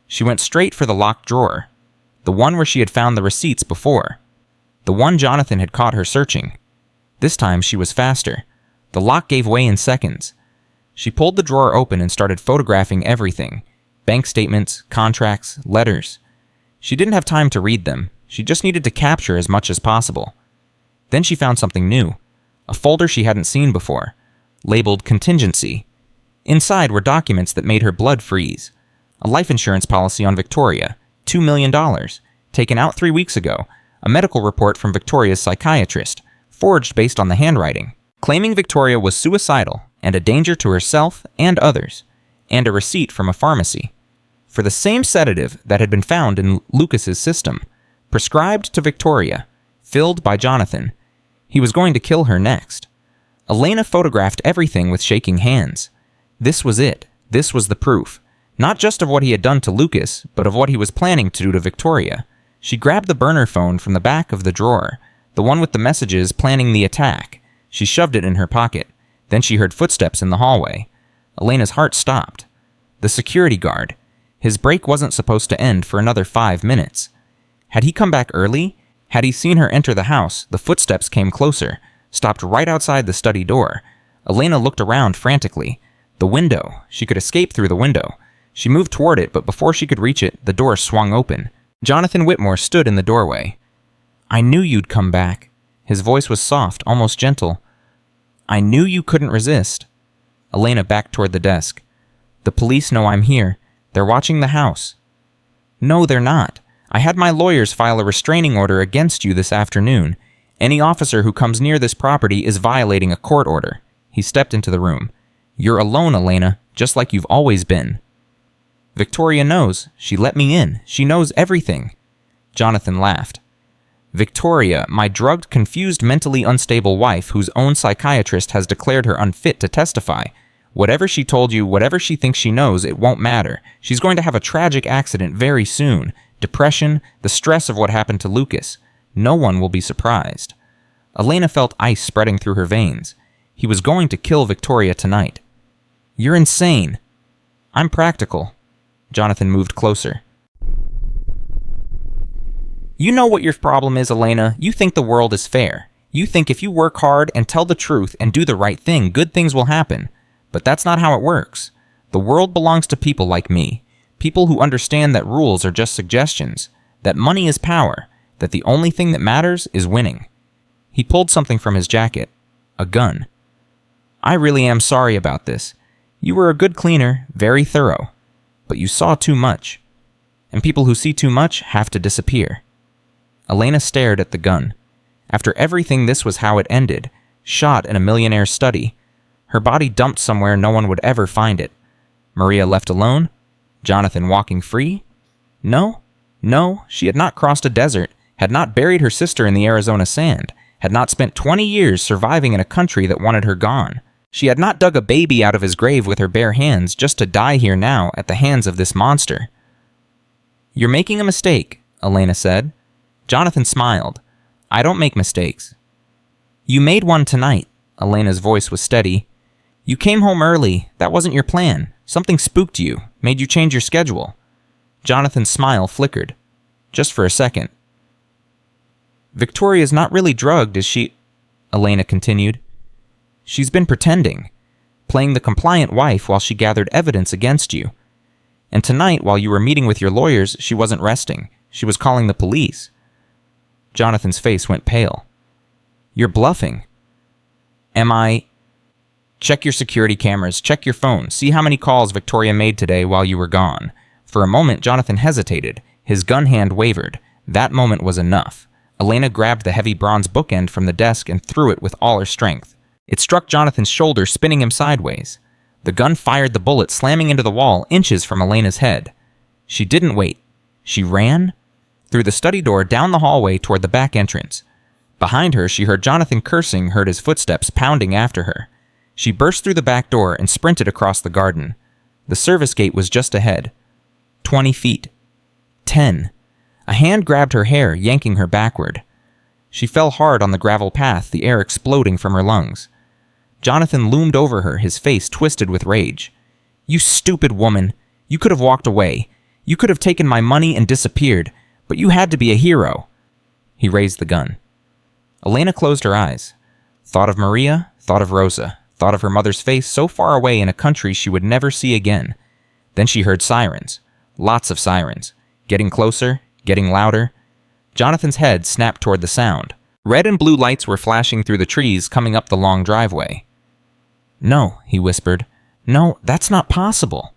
She went straight for the locked drawer. The one where she had found the receipts before. The one Jonathan had caught her searching. This time she was faster. The lock gave way in seconds. She pulled the drawer open and started photographing everything. Bank statements, contracts, letters. She didn't have time to read them. She just needed to capture as much as possible. Then she found something new. A folder she hadn't seen before. Labeled Contingency. Inside were documents that made her blood freeze. A life insurance policy on Victoria. $2 million. Taken out 3 weeks ago. A medical report from Victoria's psychiatrist. Forged based on the handwriting. Claiming Victoria was suicidal and a danger to herself and others. And a receipt from a pharmacy. For the same sedative that had been found in Lucas's system. Prescribed to Victoria. Filled by Jonathan. He was going to kill her next. Elena photographed everything with shaking hands. This was it. This was the proof. Not just of what he had done to Lucas, but of what he was planning to do to Victoria. She grabbed the burner phone from the back of the drawer, the one with the messages planning the attack. She shoved it in her pocket. Then she heard footsteps in the hallway. Elena's heart stopped. The security guard. His break wasn't supposed to end for another 5 minutes. Had he come back early? Had he seen her enter the house, the footsteps came closer, stopped right outside the study door. Elena looked around frantically. The window. She could escape through the window. She moved toward it, but before she could reach it, the door swung open. Jonathan Whitmore stood in the doorway. "I knew you'd come back." His voice was soft, almost gentle. "I knew you couldn't resist." Elena backed toward the desk. "The police know I'm here. They're watching the house." "No, they're not. I had my lawyers file a restraining order against you this afternoon. Any officer who comes near this property is violating a court order." He stepped into the room. "You're alone, Elena, just like you've always been." "Victoria knows. She let me in. She knows everything." Jonathan laughed. "Victoria, my drugged, confused, mentally unstable wife whose own psychiatrist has declared her unfit to testify. Whatever she told you, whatever she thinks she knows, it won't matter. She's going to have a tragic accident very soon. Depression, the stress of what happened to Lucas. No one will be surprised." Elena felt ice spreading through her veins. He was going to kill Victoria tonight. "You're insane." "I'm practical." Jonathan moved closer. "You know what your problem is, Elena. You think the world is fair. You think if you work hard and tell the truth and do the right thing, good things will happen. But that's not how it works. The world belongs to people like me. People who understand that rules are just suggestions, that money is power, that the only thing that matters is winning." He pulled something from his jacket. A gun. "I really am sorry about this. You were a good cleaner, very thorough. But you saw too much. And people who see too much have to disappear." Elena stared at the gun. After everything, this was how it ended. Shot in a millionaire's study. Her body dumped somewhere no one would ever find it. Maria left alone? Jonathan walking free? No, she had not crossed a desert, had not buried her sister in the Arizona sand, had not spent 20 years surviving in a country that wanted her gone. She had not dug a baby out of his grave with her bare hands just to die here now at the hands of this monster. "You're making a mistake," Elena said. Jonathan smiled. "I don't make mistakes." "You made one tonight." Elena's voice was steady. "You came home early. That wasn't your plan. Something spooked you, made you change your schedule." Jonathan's smile flickered. Just for a second. "Victoria's not really drugged, is she?" Elena continued. "She's been pretending, playing the compliant wife while she gathered evidence against you. And tonight, while you were meeting with your lawyers, she wasn't resting. She was calling the police." Jonathan's face went pale. "You're bluffing." "Am I?" "Check your security cameras, check your phone, see how many calls Victoria made today while you were gone." For a moment, Jonathan hesitated. His gun hand wavered. That moment was enough. Elena grabbed the heavy bronze bookend from the desk and threw it with all her strength. It struck Jonathan's shoulder, spinning him sideways. The gun fired the bullet, slamming into the wall, inches from Elena's head. She didn't wait. She ran through the study door, down the hallway toward the back entrance. Behind her, she heard Jonathan cursing, heard his footsteps pounding after her. She burst through the back door and sprinted across the garden. The service gate was just ahead. 20 feet. 10. A hand grabbed her hair, yanking her backward. She fell hard on the gravel path, the air exploding from her lungs. Jonathan loomed over her, his face twisted with rage. "You stupid woman! You could have walked away. You could have taken my money and disappeared, but you had to be a hero." He raised the gun. Elena closed her eyes. Thought of Maria, thought of Rosa, thought of her mother's face so far away in a country she would never see again. Then she heard sirens. Lots of sirens. Getting closer, getting louder. Jonathan's head snapped toward the sound. Red and blue lights were flashing through the trees coming up the long driveway. "No," he whispered. "No, that's not possible."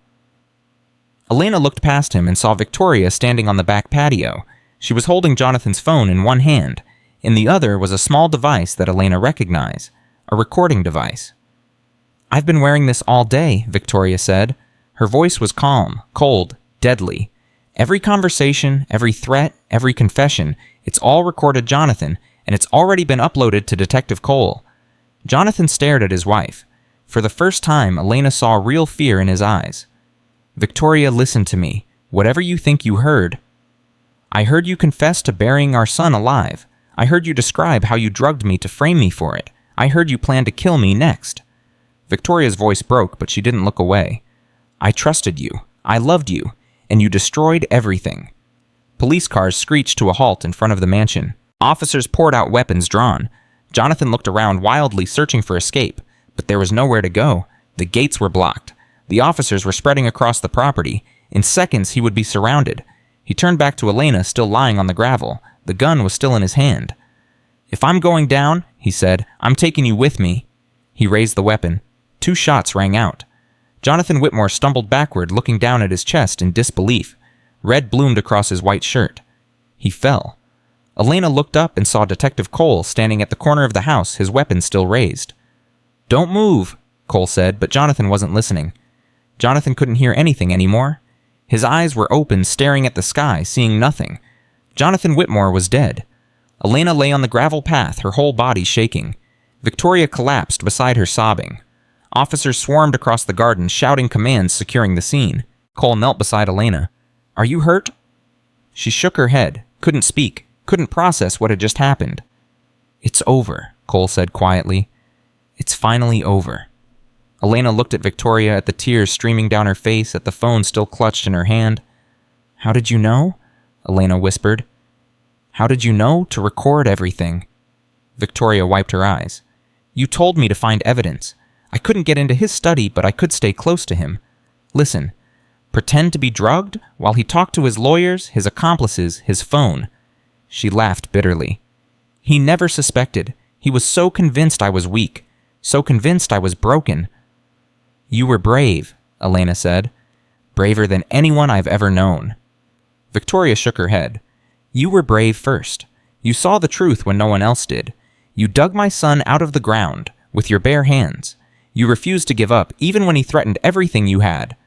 Elena looked past him and saw Victoria standing on the back patio. She was holding Jonathan's phone in one hand. In the other was a small device that Elena recognized, a recording device. "I've been wearing this all day," Victoria said. Her voice was calm, cold, deadly. "Every conversation, every threat, every confession, it's all recorded, Jonathan, and it's already been uploaded to Detective Cole." Jonathan stared at his wife. For the first time, Elena saw real fear in his eyes. "Victoria, listen to me. Whatever you think you heard. I heard you confess to burying our son alive. I heard you describe how you drugged me to frame me for it. I heard you plan to kill me next." Victoria's voice broke, but she didn't look away. "I trusted you. I loved you. and you destroyed everything." Police cars screeched to a halt in front of the mansion. Officers poured out weapons drawn. Jonathan looked around wildly, searching for escape, but there was nowhere to go. The gates were blocked. The officers were spreading across the property. In seconds, he would be surrounded. He turned back to Elena, still lying on the gravel. The gun was still in his hand. "If I'm going down," he said, "I'm taking you with me." He raised the weapon. 2 shots rang out. Jonathan Whitmore stumbled backward, looking down at his chest in disbelief. Red bloomed across his white shirt. He fell. Elena looked up and saw Detective Cole standing at the corner of the house, his weapon still raised. "Don't move," Cole said, but Jonathan wasn't listening. Jonathan couldn't hear anything anymore. His eyes were open, staring at the sky, seeing nothing. Jonathan Whitmore was dead. Elena lay on the gravel path, her whole body shaking. Victoria collapsed beside her, sobbing. Officers swarmed across the garden, shouting commands, securing the scene. Cole knelt beside Elena. "Are you hurt?" She shook her head, couldn't speak, couldn't process what had just happened. "It's over," Cole said quietly. "It's finally over." Elena looked at Victoria, at the tears streaming down her face, at the phone still clutched in her hand. "How did you know?" Elena whispered. "How did you know to record everything?" Victoria wiped her eyes. "You told me to find evidence. I couldn't get into his study, but I could stay close to him. Listen, pretend to be drugged while he talked to his lawyers, his accomplices, his phone." She laughed bitterly. "He never suspected. He was so convinced I was weak, so convinced I was broken." "You were brave," Elena said. "Braver than anyone I've ever known." Victoria shook her head. "You were brave first. You saw the truth when no one else did. You dug my son out of the ground with your bare hands. You refused to give up, even when he threatened everything you had."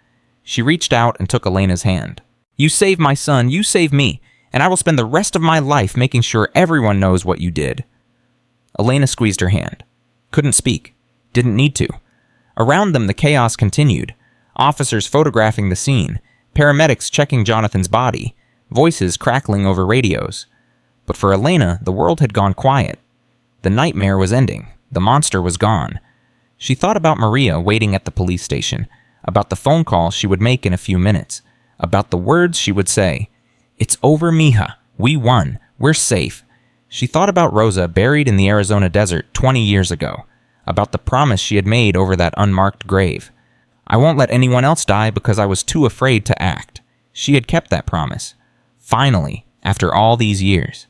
She reached out and took Elena's hand. "You saved my son, you saved me, and I will spend the rest of my life making sure everyone knows what you did." Elena squeezed her hand. Couldn't speak. Didn't need to. Around them, the chaos continued. Officers photographing the scene, paramedics checking Jonathan's body, voices crackling over radios. But for Elena, the world had gone quiet. The nightmare was ending. The monster was gone. She thought about Maria waiting at the police station, about the phone call she would make in a few minutes, about the words she would say. "It's over, mija. We won. We're safe." She thought about Rosa buried in the Arizona desert 20 years ago, about the promise she had made over that unmarked grave. "I won't let anyone else die because I was too afraid to act." She had kept that promise. Finally, after all these years.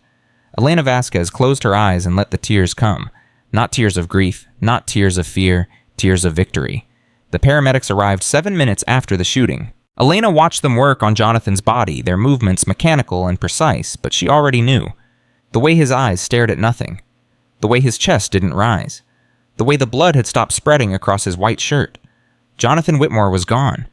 Elena Vasquez closed her eyes and let the tears come. Not tears of grief, not tears of fear, tears of victory. The paramedics arrived 7 minutes after the shooting. Elena watched them work on Jonathan's body, their movements mechanical and precise, but she already knew. The way his eyes stared at nothing. The way his chest didn't rise. The way the blood had stopped spreading across his white shirt. Jonathan Whitmore was gone.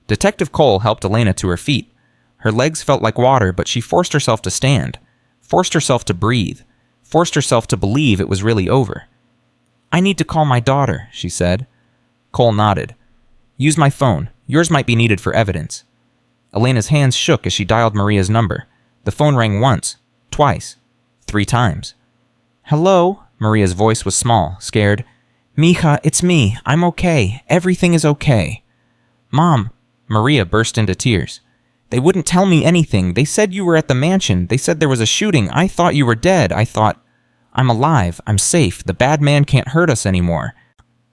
Detective Cole helped Elena to her feet. Her legs felt like water, but she forced herself to stand, forced herself to breathe, forced herself to believe it was really over. "I need to call my daughter," she said. Cole nodded. "Use my phone. Yours might be needed for evidence." Elena's hands shook as she dialed Maria's number. The phone rang once, twice, 3 times. "Hello?" Maria's voice was small, scared. "Mija, it's me. I'm okay. Everything is okay." "Mom." Maria burst into tears. "They wouldn't tell me anything. They said you were at the mansion. They said there was a shooting. I thought you were dead. I thought, I'm alive. I'm safe. The bad man can't hurt us anymore."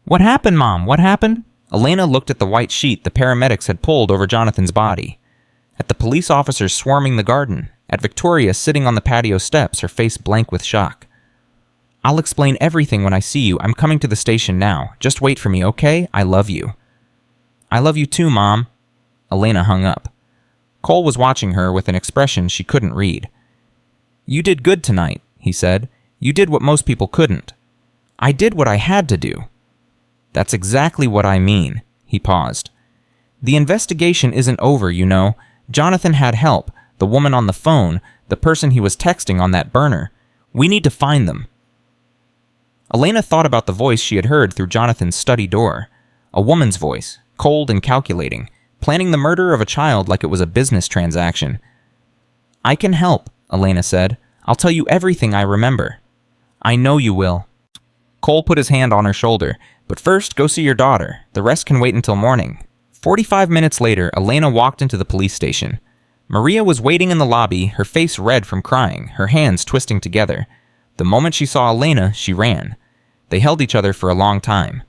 "What happened, Mom? What happened?" Elena looked at the white sheet the paramedics had pulled over Jonathan's body. At the police officers swarming the garden. At Victoria sitting on the patio steps, her face blank with shock. "I'll explain everything when I see you. I'm coming to the station now. Just wait for me, okay? I love you." "I love you too, Mom." Elena hung up. Cole was watching her with an expression she couldn't read. "You did good tonight," he said. "You did what most people couldn't." "I did what I had to do." "That's exactly what I mean." He paused. "The investigation isn't over, you know. Jonathan had help, the woman on the phone, the person he was texting on that burner. We need to find them." Elena thought about the voice she had heard through Jonathan's study door. A woman's voice, cold and calculating, planning the murder of a child like it was a business transaction. "I can help," Elena said. "I'll tell you everything I remember." "I know you will." Cole put his hand on her shoulder. "But first, go see your daughter. The rest can wait until morning." 45 minutes later, Elena walked into the police station. Maria was waiting in the lobby, her face red from crying, her hands twisting together. The moment she saw Elena, she ran. They held each other for a long time.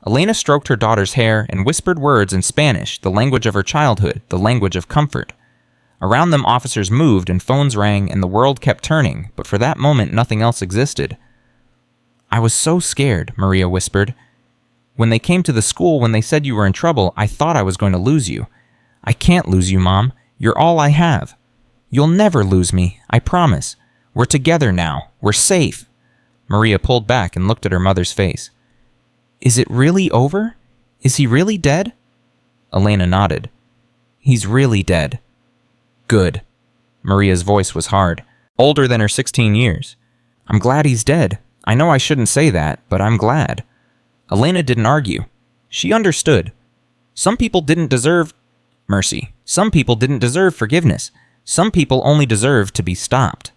Elena stroked her daughter's hair and whispered words in Spanish, the language of her childhood, the language of comfort. Around them, officers moved and phones rang and the world kept turning, but for that moment, nothing else existed. "I was so scared," Maria whispered. "When they came to the school, when they said you were in trouble, I thought I was going to lose you. I can't lose you, Mom. You're all I have. You'll never lose me, I promise. We're together now. We're safe." Maria pulled back and looked at her mother's face. "Is it really over? Is he really dead?" Elena nodded. "He's really dead." "Good." Maria's voice was hard, older than her 16 years. "I'm glad he's dead. I know I shouldn't say that, but I'm glad." Elena didn't argue. She understood. Some people didn't deserve mercy. Some people didn't deserve forgiveness. Some people only deserved to be stopped.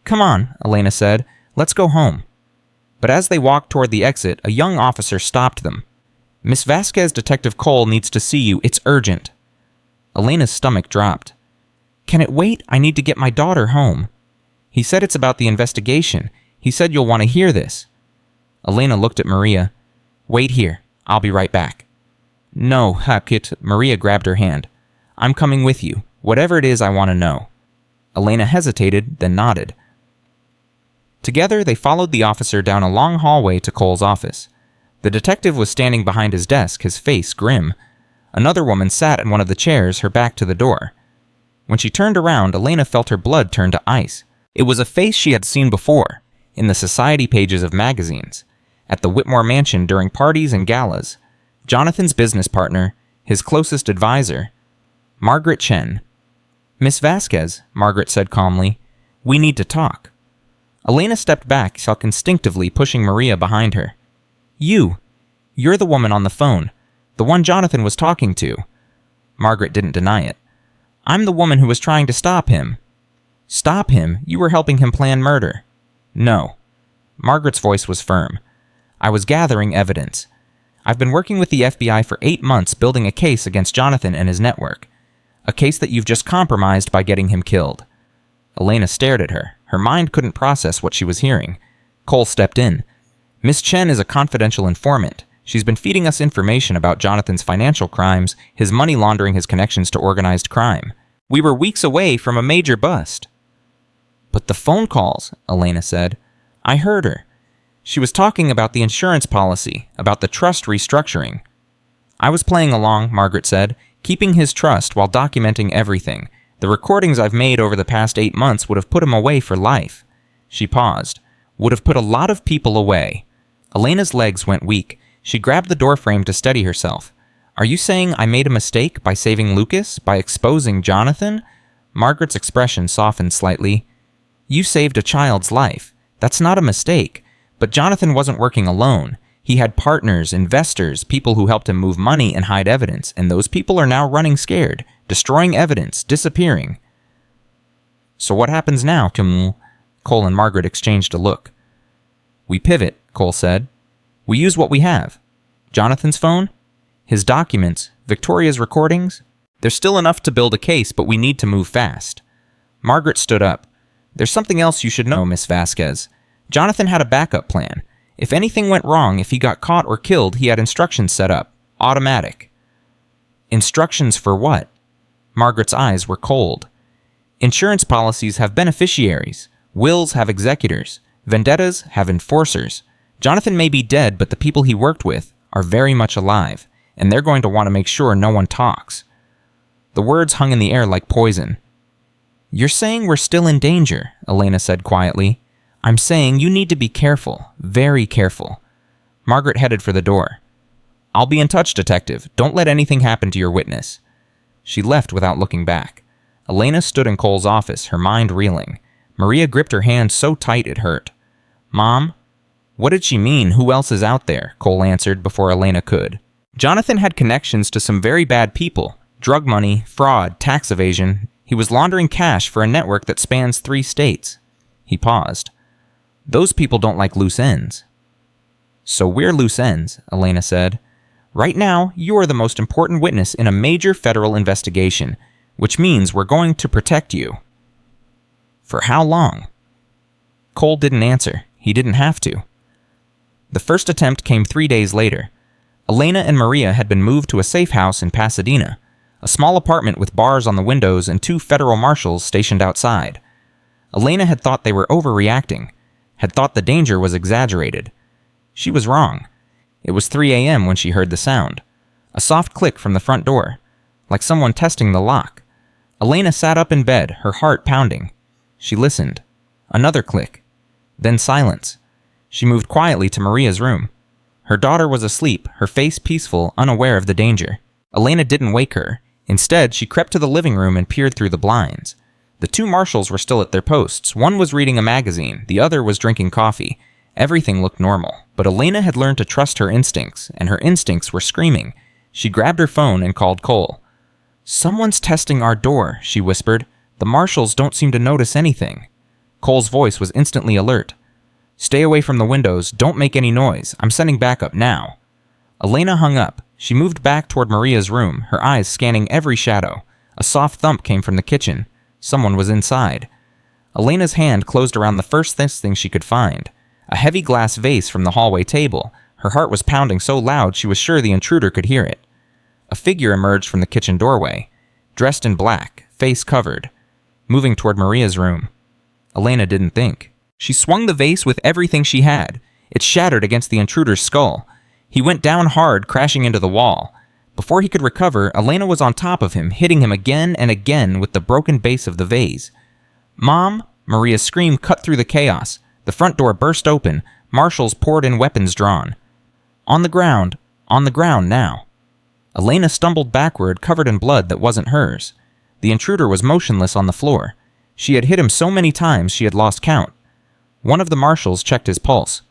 "Come on," Elena said. "Let's go home." But as they walked toward the exit, a young officer stopped them. "Miss Vasquez, Detective Cole needs to see you. It's urgent." Elena's stomach dropped. "Can it wait? I need to get my daughter home." "He said it's about the investigation. He said you'll want to hear this." Elena looked at Maria. "Wait here. I'll be right back." "No, Hakit." Maria grabbed her hand. "I'm coming with you. Whatever it is, I want to know." Elena hesitated, then nodded. Together, they followed the officer down a long hallway to Cole's office. The detective was standing behind his desk, his face grim. Another woman sat in one of the chairs, her back to the door. When she turned around, Elena felt her blood turn to ice. It was a face she had seen before, in the society pages of magazines, at the Whitmore mansion during parties and galas. Jonathan's business partner, his closest advisor, Margaret Chen. "Miss Vasquez," Margaret said calmly, "we need to talk." Elena stepped back, self-instinctively pushing Maria behind her. You're the woman on the phone, the one Jonathan was talking to." Margaret didn't deny it. "I'm the woman who was trying to stop him." "Stop him? You were helping him plan murder." "No." Margaret's voice was firm. "I was gathering evidence. I've been working with the FBI for 8 months building a case against Jonathan and his network. A case that you've just compromised by getting him killed." Elena stared at her. Her mind couldn't process what she was hearing. Cole stepped in. "Miss Chen is a confidential informant. She's been feeding us information about Jonathan's financial crimes, his money laundering, his connections to organized crime. We were weeks away from a major bust." "But the phone calls," Elena said. "I heard her. She was talking about the insurance policy, about the trust restructuring." "I was playing along," Margaret said, "keeping his trust while documenting everything. The recordings I've made over the past 8 months would have put him away for life." She paused. "Would have put a lot of people away." Elena's legs went weak. She grabbed the doorframe to steady herself. "Are you saying I made a mistake by saving Lucas, by exposing Jonathan?" Margaret's expression softened slightly. "You saved a child's life. That's not a mistake. But Jonathan wasn't working alone. He had partners, investors, people who helped him move money and hide evidence, and those people are now running scared, destroying evidence, disappearing." "So what happens now, Timul?" Cole and Margaret exchanged a look. "We pivot," Cole said. "We use what we have. Jonathan's phone, his documents, Victoria's recordings. There's still enough to build a case, but we need to move fast." Margaret stood up. "There's something else you should know, Miss Vasquez. Jonathan had a backup plan. If anything went wrong, if he got caught or killed, he had instructions set up. Automatic." "Instructions for what?" Margaret's eyes were cold. "Insurance policies have beneficiaries. Wills have executors. Vendettas have enforcers. Jonathan may be dead, but the people he worked with are very much alive, and they're going to want to make sure no one talks." The words hung in the air like poison. "You're saying we're still in danger," Elena said quietly. "I'm saying you need to be careful, very careful." Margaret headed for the door. "I'll be in touch, Detective. Don't let anything happen to your witness." She left without looking back. Elena stood in Cole's office, her mind reeling. Maria gripped her hand so tight it hurt. "Mom?" "What did she mean? Who else is out there?" Cole answered before Elena could. "Jonathan had connections to some very bad people. Drug money, fraud, tax evasion. He was laundering cash for a network that spans 3 states. He paused. "Those people don't like loose ends." "So we're loose ends," Elena said. Right now, you are the most important witness in a major federal investigation, which means we're going to protect you. For how long? Cole didn't answer. He didn't have to. The first attempt came 3 days later. Elena and Maria had been moved to a safe house in Pasadena, a small apartment with bars on the windows and 2 federal marshals stationed outside. Elena had thought they were overreacting, had thought the danger was exaggerated. She was wrong. It was 3 a.m. when she heard the sound. A soft click from the front door, like someone testing the lock. Elena sat up in bed, her heart pounding. She listened. Another click. Then silence. She moved quietly to Maria's room. Her daughter was asleep, her face peaceful, unaware of the danger. Elena didn't wake her. Instead, she crept to the living room and peered through the blinds. The 2 marshals were still at their posts. One was reading a magazine, the other was drinking coffee. Everything looked normal, but Elena had learned to trust her instincts, and her instincts were screaming. She grabbed her phone and called Cole. "Someone's testing our door," she whispered. "The marshals don't seem to notice anything." Cole's voice was instantly alert. "Stay away from the windows. Don't make any noise. I'm sending backup now." Elena hung up. She moved back toward Maria's room, her eyes scanning every shadow. A soft thump came from the kitchen. Someone was inside. Elena's hand closed around the first thing she could find. A heavy glass vase from the hallway table. Her heart was pounding so loud she was sure the intruder could hear it. A figure emerged from the kitchen doorway, dressed in black, face covered, moving toward Maria's room. Elena didn't think. She swung the vase with everything she had. It shattered against the intruder's skull. He went down hard, crashing into the wall. Before he could recover, Elena was on top of him, hitting him again and again with the broken base of the vase. "Mom!" Maria's scream cut through the chaos. The front door burst open. Marshals poured in, weapons drawn. On the ground now. Elena stumbled backward, covered in blood that wasn't hers. The intruder was motionless on the floor. She had hit him so many times she had lost count. One of the marshals checked his pulse.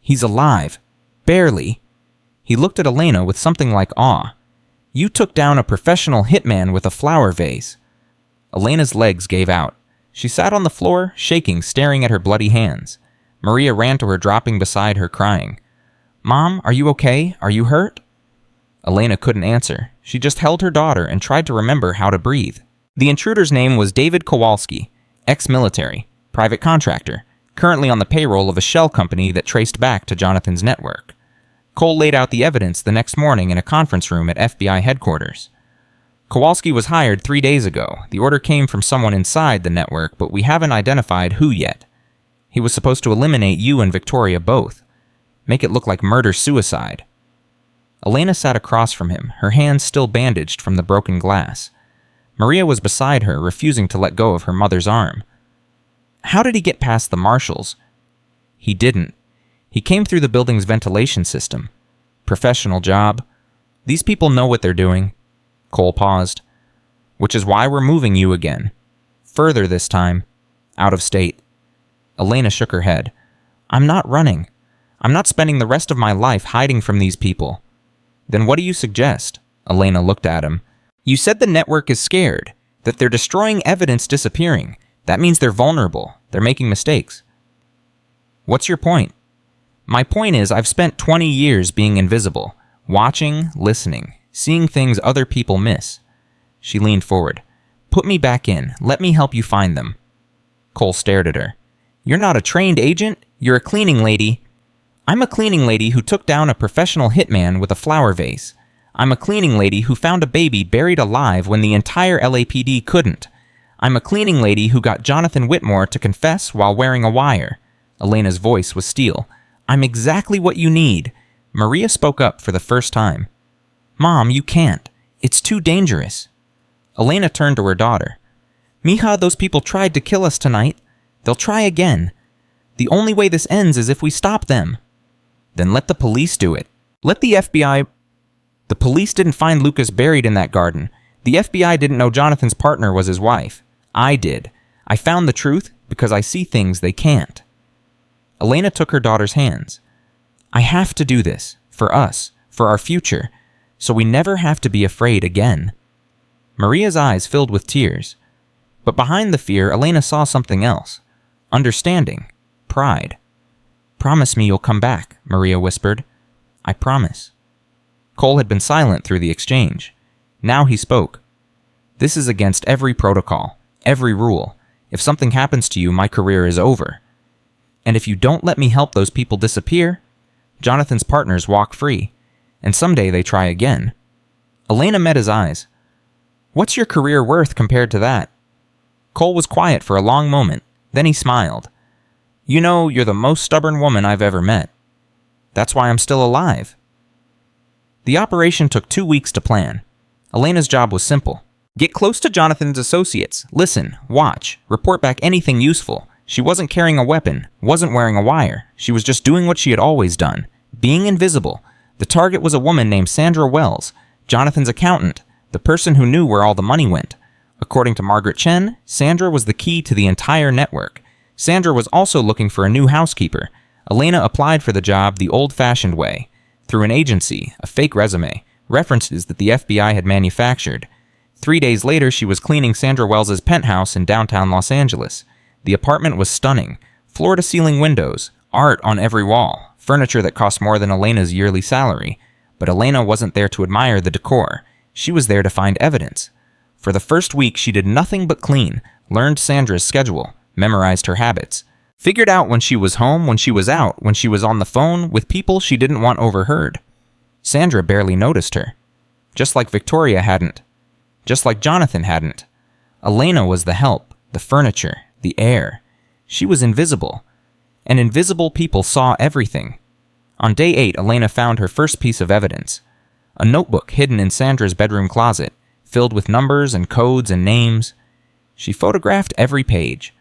"He's alive. Barely." He looked at Elena with something like awe. "You took down a professional hitman with a flower vase." Elena's legs gave out. She sat on the floor, shaking, staring at her bloody hands. Maria ran to her, dropping beside her, crying. "Mom, are you okay? Are you hurt?" Elena couldn't answer. She just held her daughter and tried to remember how to breathe. The intruder's name was David Kowalski, ex-military, private contractor, currently on the payroll of a shell company that traced back to Jonathan's network. Cole laid out the evidence the next morning in a conference room at FBI headquarters. Kowalski was hired 3 days ago. The order came from someone inside the network, but we haven't identified who yet. He was supposed to eliminate you and Victoria both. Make it look like murder-suicide. Elena sat across from him, her hands still bandaged from the broken glass. Maria was beside her, refusing to let go of her mother's arm. "How did he get past the marshals?" "He didn't. He came through the building's ventilation system. Professional job. These people know what they're doing." Cole paused. "Which is why we're moving you again. Further this time. Out of state." Elena shook her head. "I'm not running. I'm not spending the rest of my life hiding from these people." "Then what do you suggest?" Elena looked at him. "You said the network is scared, that they're destroying evidence, disappearing. That means they're vulnerable. They're making mistakes." "What's your point?" "My point is I've spent 20 years being invisible, watching, listening, seeing things other people miss." She leaned forward. "Put me back in. Let me help you find them." Cole stared at her. "You're not a trained agent. You're a cleaning lady." "I'm a cleaning lady who took down a professional hitman with a flower vase. I'm a cleaning lady who found a baby buried alive when the entire LAPD couldn't. I'm a cleaning lady who got Jonathan Whitmore to confess while wearing a wire." Elena's voice was steel. "I'm exactly what you need." Maria spoke up for the first time. "Mom, you can't. It's too dangerous." Elena turned to her daughter. "Mija, those people tried to kill us tonight. They'll try again. The only way this ends is if we stop them." "Then let the police do it. Let the FBI..." "The police didn't find Lucas buried in that garden. The FBI didn't know Jonathan's partner was his wife. I did. I found the truth because I see things they can't." Elena took her daughter's hands. "I have to do this. For us. For our future. So we never have to be afraid again." Maria's eyes filled with tears. But behind the fear, Elena saw something else. Understanding. Pride. "Promise me you'll come back," Maria whispered. "I promise." Cole had been silent through the exchange. Now he spoke. "This is against every protocol, every rule. If something happens to you, my career is over. And if you don't let me help those people disappear, Jonathan's partners walk free, and someday they try again." Elena met his eyes. "What's your career worth compared to that?" Cole was quiet for a long moment, then he smiled. "You know, you're the most stubborn woman I've ever met. That's why I'm still alive." The operation took 2 weeks to plan. Elena's job was simple. Get close to Jonathan's associates, listen, watch, report back anything useful. She wasn't carrying a weapon, wasn't wearing a wire. She was just doing what she had always done, being invisible. The target was a woman named Sandra Wells, Jonathan's accountant, the person who knew where all the money went. According to Margaret Chen, Sandra was the key to the entire network. Sandra was also looking for a new housekeeper. Elena applied for the job the old-fashioned way, through an agency, a fake resume, references that the FBI had manufactured. 3 days later, she was cleaning Sandra Wells's penthouse in downtown Los Angeles. The apartment was stunning. Floor-to-ceiling windows, art on every wall, furniture that cost more than Elena's yearly salary. But Elena wasn't there to admire the decor. She was there to find evidence. For the first week, she did nothing but clean, learned Sandra's schedule, memorized her habits, figured out when she was home, when she was out, when she was on the phone with people she didn't want overheard. Sandra barely noticed her. Just like Victoria hadn't. Just like Jonathan hadn't. Elena was the help, the furniture, the air. She was invisible. And invisible people saw everything. On day 8, Elena found her first piece of evidence. A notebook hidden in Sandra's bedroom closet, filled with numbers and codes and names. She photographed every page.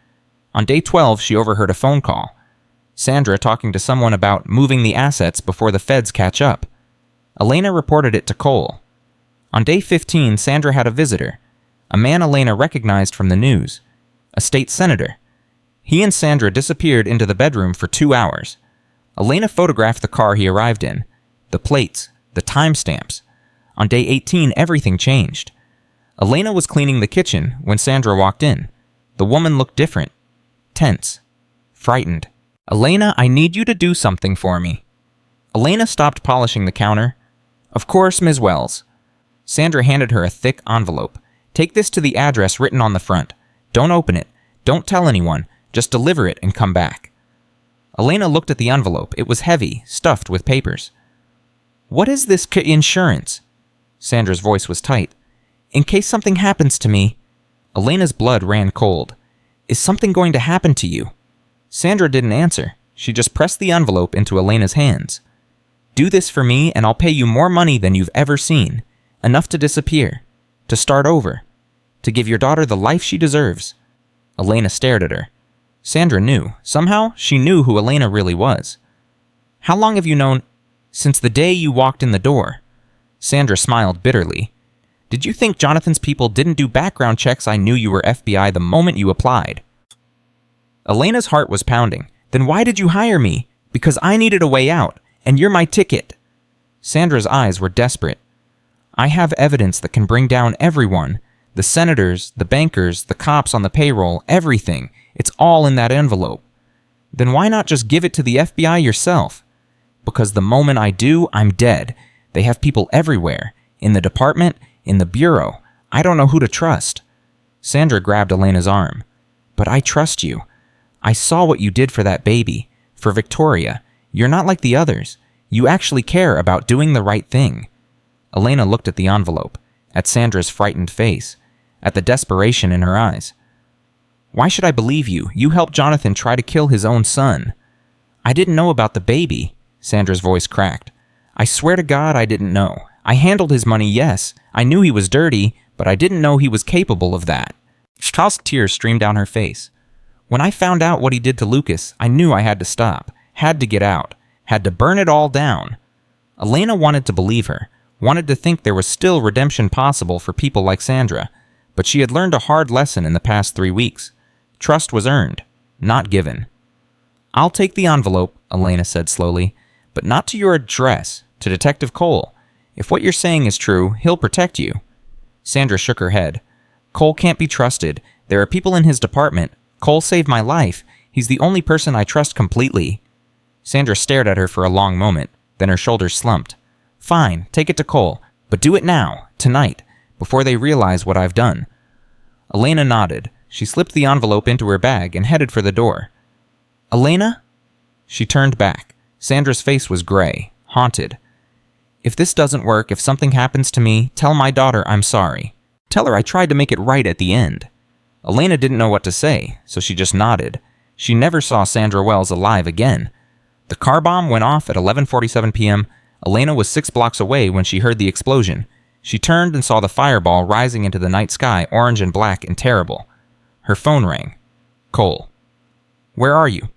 On day 12, she overheard a phone call. Sandra talking to someone about moving the assets before the feds catch up. Elena reported it to Cole. On day 15, Sandra had a visitor, a man Elena recognized from the news, a state senator. He and Sandra disappeared into the bedroom for 2 hours. Elena photographed the car he arrived in, the plates, the timestamps. On day 18, everything changed. Elena was cleaning the kitchen when Sandra walked in. The woman looked different, tense, frightened. "Elena, I need you to do something for me." Elena stopped polishing the counter. "Of course, Ms. Wells." Sandra handed her a thick envelope. "Take this to the address written on the front. Don't open it. Don't tell anyone. Just deliver it and come back." Elena looked at the envelope. It was heavy, stuffed with papers. "What is this insurance?" Sandra's voice was tight. "In case something happens to me." Elena's blood ran cold. "Is something going to happen to you?" Sandra didn't answer. She just pressed the envelope into Elena's hands. "Do this for me and I'll pay you more money than you've ever seen. Enough to disappear. To start over. To give your daughter the life she deserves." Elena stared at her. Sandra knew. Somehow, she knew who Elena really was. "How long have you known?" "Since the day you walked in the door." Sandra smiled bitterly. "Did you think Jonathan's people didn't do background checks? I knew you were FBI the moment you applied." Elena's heart was pounding. "Then why did you hire me?" "Because I needed a way out, and you're my ticket." Sandra's eyes were desperate. "I have evidence that can bring down everyone. The senators, the bankers, the cops on the payroll, everything. It's all in that envelope." "Then why not just give it to the FBI yourself?" "Because the moment I do, I'm dead. They have people everywhere. In the department, in the bureau. I don't know who to trust." Sandra grabbed Elena's arm. "But I trust you. I saw what you did for that baby. For Victoria. You're not like the others. You actually care about doing the right thing." Elena looked at the envelope, at Sandra's frightened face, at the desperation in her eyes. "Why should I believe you? You helped Jonathan try to kill his own son." "I didn't know about the baby." Sandra's voice cracked. "I swear to God I didn't know. I handled his money, yes. I knew he was dirty, but I didn't know he was capable of that." Tears streamed down her face. "When I found out what he did to Lucas, I knew I had to stop, had to get out, had to burn it all down." Elena wanted to believe her, wanted to think there was still redemption possible for people like Sandra, but she had learned a hard lesson in the past 3 weeks. Trust was earned, not given. "I'll take the envelope," Elena said slowly, "but not to your address, to Detective Cole. If what you're saying is true, he'll protect you." Sandra shook her head. "Cole can't be trusted. There are people in his department. Cole saved my life. He's the only person I trust completely." Sandra stared at her for a long moment, then her shoulders slumped. Fine, take it to Cole, but do it now, tonight, before they realize what I've done." Elena nodded. She slipped the envelope into her bag and headed for the door. "Elena?" She turned back. Sandra's face was gray, haunted. "If this doesn't work, if something happens to me, tell my daughter I'm sorry. Tell her I tried to make it right at the end." Elena didn't know what to say, so she just nodded. She never saw Sandra Wells alive again. The car bomb went off at 11:47 p.m. Elena was 6 blocks away when she heard the explosion. She turned and saw the fireball rising into the night sky, orange and black and terrible. Her phone rang. "Cole." "Where are you?"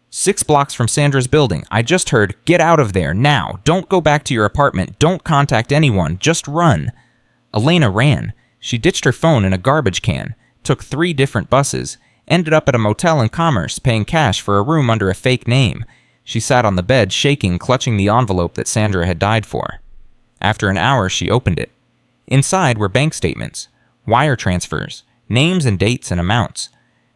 "6 blocks from Sandra's building. I just heard, 'Get out of there, now. Don't go back to your apartment. Don't contact anyone. Just run.'" Elena ran. She ditched her phone in a garbage can, took 3 different buses, ended up at a motel in Commerce, paying cash for a room under a fake name. She sat on the bed, shaking, clutching the envelope that Sandra had died for. After an hour, she opened it. Inside were bank statements, wire transfers, names and dates and amounts,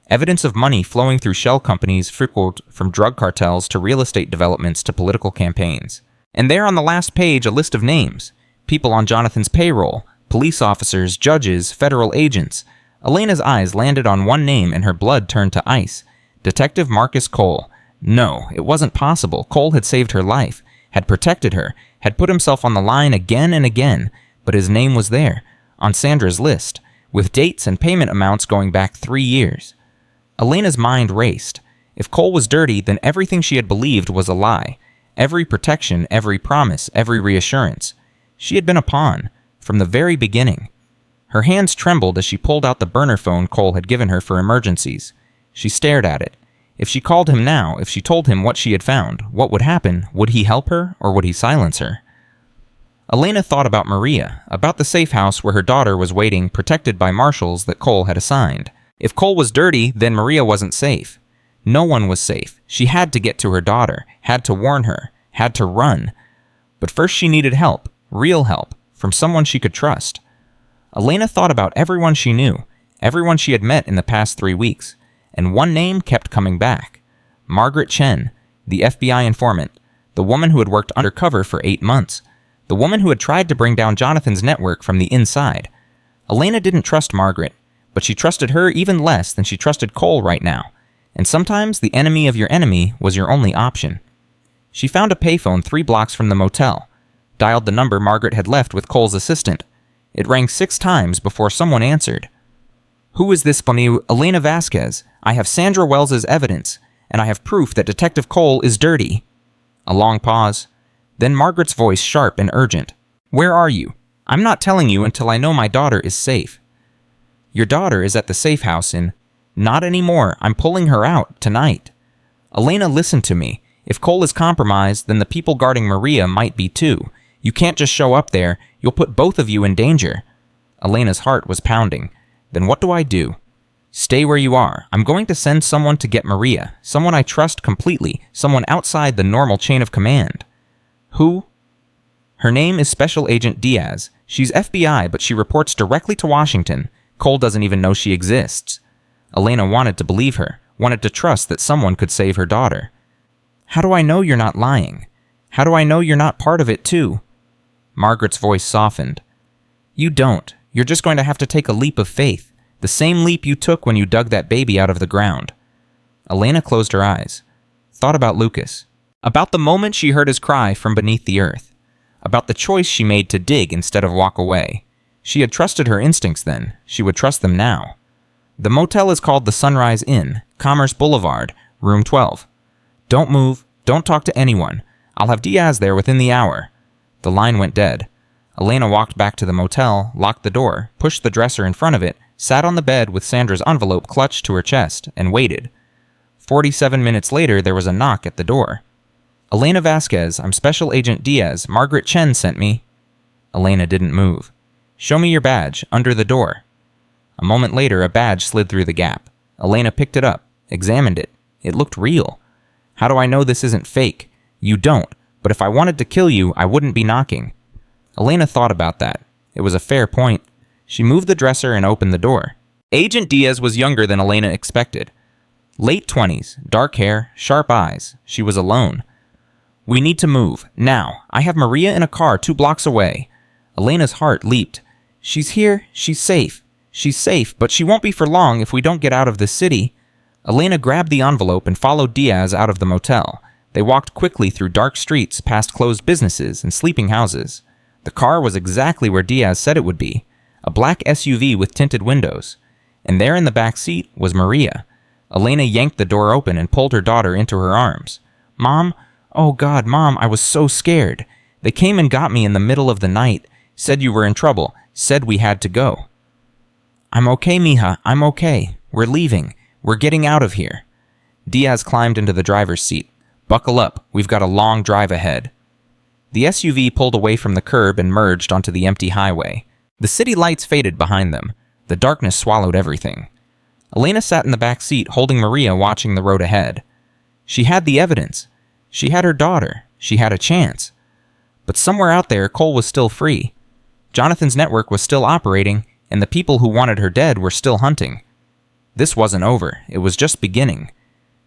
evidence of money flowing through shell companies frickled from drug cartels to real estate developments to political campaigns. And there on the last page, a list of names, people on Jonathan's payroll, police officers, judges, federal agents. Elena's eyes landed on one name and her blood turned to ice. Detective Marcus Cole. No, it wasn't possible. Cole had saved her life, had protected her, had put himself on the line again and again, but his name was there, on Sandra's list, with dates and payment amounts going back 3 years. Elena's mind raced. If Cole was dirty, then everything she had believed was a lie. Every protection, every promise, every reassurance. She had been a pawn, from the very beginning. Her hands trembled as she pulled out the burner phone Cole had given her for emergencies. She stared at it. If she called him now, if she told him what she had found, what would happen? Would he help her, or would he silence her? Elena thought about Maria, about the safe house where her daughter was waiting, protected by marshals that Cole had assigned. If Cole was dirty, then Maria wasn't safe. No one was safe. She had to get to her daughter, had to warn her, had to run. But first she needed help, real help, from someone she could trust. Elena thought about everyone she knew, everyone she had met in the past 3 weeks, and one name kept coming back. Margaret Chen, the FBI informant, the woman who had worked undercover for 8 months, the woman who had tried to bring down Jonathan's network from the inside. Elena didn't trust Margaret, but she trusted her even less than she trusted Cole right now, and sometimes the enemy of your enemy was your only option. She found a payphone 3 blocks from the motel, dialed the number Margaret had left with Cole's assistant. It rang 6 times before someone answered. "Who is this for me? Elena Vasquez. I have Sandra Wells's evidence, and I have proof that Detective Cole is dirty." A long pause. Then Margaret's voice sharp and urgent. "Where are you? I'm not telling you until I know my daughter is safe." "Your daughter is at the safe house in—" "Not anymore. I'm pulling her out, tonight." "Elena, listen to me. If Cole is compromised, then the people guarding Maria might be too. You can't just show up there. You'll put both of you in danger." Elena's heart was pounding. "Then what do I do?" "Stay where you are. I'm going to send someone to get Maria, someone I trust completely, someone outside the normal chain of command." "Who?" "Her name is Special Agent Diaz. She's FBI, but she reports directly to Washington. Cole doesn't even know she exists." Elena wanted to believe her, wanted to trust that someone could save her daughter. "How do I know you're not lying? How do I know you're not part of it too?" Margaret's voice softened. "You don't. You're just going to have to take a leap of faith. The same leap you took when you dug that baby out of the ground." Elena closed her eyes. Thought about Lucas. About the moment she heard his cry from beneath the earth. About the choice she made to dig instead of walk away. She had trusted her instincts then. She would trust them now. The motel is called the Sunrise Inn, Commerce Boulevard, room 12. "Don't move. Don't talk to anyone. I'll have Diaz there within the hour." The line went dead. Elena walked back to the motel, locked the door, pushed the dresser in front of it, sat on the bed with Sandra's envelope clutched to her chest, and waited. 47 minutes later, there was a knock at the door. "Elena Vasquez, I'm Special Agent Diaz. Margaret Chen sent me." Elena didn't move. "Show me your badge, under the door." A moment later, a badge slid through the gap. Elena picked it up, examined it. It looked real. "How do I know this isn't fake?" "You don't, but if I wanted to kill you, I wouldn't be knocking." Elena thought about that. It was a fair point. She moved the dresser and opened the door. Agent Diaz was younger than Elena expected. Late 20s, dark hair, sharp eyes. She was alone. We need to move. Now. I have Maria in a car 2 blocks away. Elena's heart leaped. She's here. She's safe. She's safe, but she won't be for long if we don't get out of this city. Elena grabbed the envelope and followed Diaz out of the motel. They walked quickly through dark streets, past closed businesses and sleeping houses. The car was exactly where Diaz said it would be, a black SUV with tinted windows. And there in the back seat was Maria. Elena yanked the door open and pulled her daughter into her arms. Mom, oh God, Mom, I was so scared. They came and got me in the middle of the night, said you were in trouble, said we had to go. I'm okay, mija, I'm okay. We're leaving. We're getting out of here. Diaz climbed into the driver's seat. Buckle up, we've got a long drive ahead. The SUV pulled away from the curb and merged onto the empty highway. The city lights faded behind them. The darkness swallowed everything. Elena sat in the back seat holding Maria, watching the road ahead. She had the evidence. She had her daughter. She had a chance. But somewhere out there, Cole was still free. Jonathan's network was still operating, and the people who wanted her dead were still hunting. This wasn't over. It was just beginning.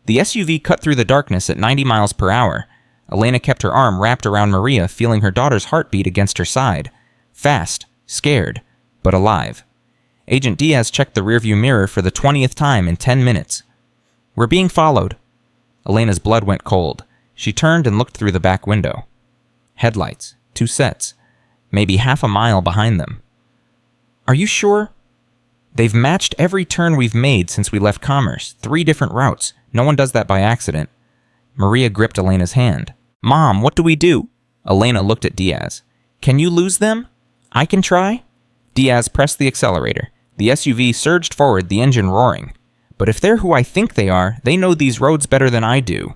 The SUV cut through the darkness at 90 miles per hour. Elena kept her arm wrapped around Maria, feeling her daughter's heartbeat against her side. Fast, scared, but alive. Agent Diaz checked the rearview mirror for the 20th time in 10 minutes. We're being followed. Elena's blood went cold. She turned and looked through the back window. Headlights, 2 sets, maybe half a mile behind them. Are you sure? They've matched every turn we've made since we left Commerce, 3 different routes. No one does that by accident. Maria gripped Elena's hand. Mom, what do we do? Elena looked at Diaz. Can you lose them? I can try. Diaz pressed the accelerator. The SUV surged forward, the engine roaring. But if they're who I think they are, they know these roads better than I do.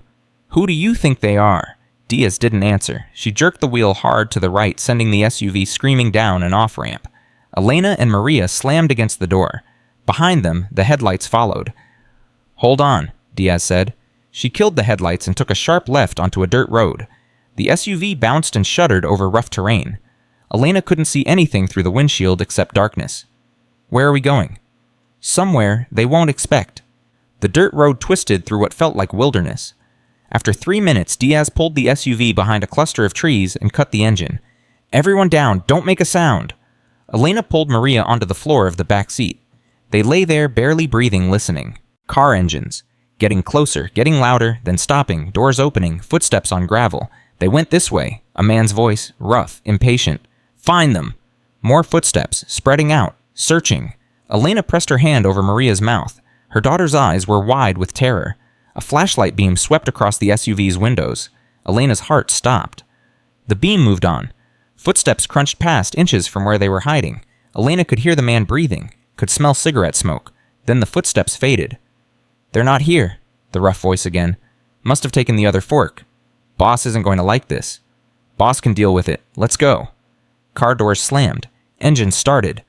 Who do you think they are? Diaz didn't answer. She jerked the wheel hard to the right, sending the SUV screaming down an off-ramp. Elena and Maria slammed against the door. Behind them, the headlights followed. Hold on, Diaz said. She killed the headlights and took a sharp left onto a dirt road. The SUV bounced and shuddered over rough terrain. Elena couldn't see anything through the windshield except darkness. Where are we going? Somewhere they won't expect. The dirt road twisted through what felt like wilderness. After 3 minutes, Diaz pulled the SUV behind a cluster of trees and cut the engine. Everyone down, don't make a sound. Elena pulled Maria onto the floor of the back seat. They lay there, barely breathing, listening. Car engines. Getting closer, getting louder, then stopping, doors opening, footsteps on gravel. They went this way. A man's voice, rough, impatient. Find them. More footsteps, spreading out, searching. Elena pressed her hand over Maria's mouth. Her daughter's eyes were wide with terror. A flashlight beam swept across the SUV's windows. Elena's heart stopped. The beam moved on. Footsteps crunched past inches from where they were hiding. Elena could hear the man breathing, could smell cigarette smoke. Then the footsteps faded. They're not here, the rough voice again. Must have taken the other fork. Boss isn't going to like this. Boss can deal with it. Let's go. Car doors slammed. Engine started.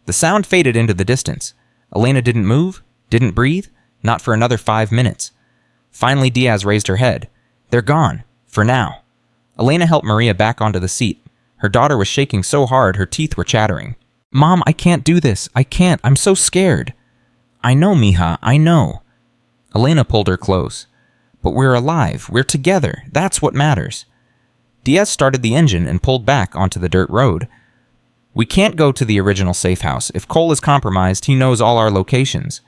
The sound faded into the distance. Elena didn't move, didn't breathe, not for another 5 minutes. Finally, Diaz raised her head. They're gone. For now. Elena helped Maria back onto the seat. Her daughter was shaking so hard her teeth were chattering. Mom, I can't do this. I can't. I'm so scared. I know, mija. I know. Elena pulled her close. But we're alive. We're together. That's what matters. Diaz started the engine and pulled back onto the dirt road. We can't go to the original safe house. If Cole is compromised, he knows all our locations.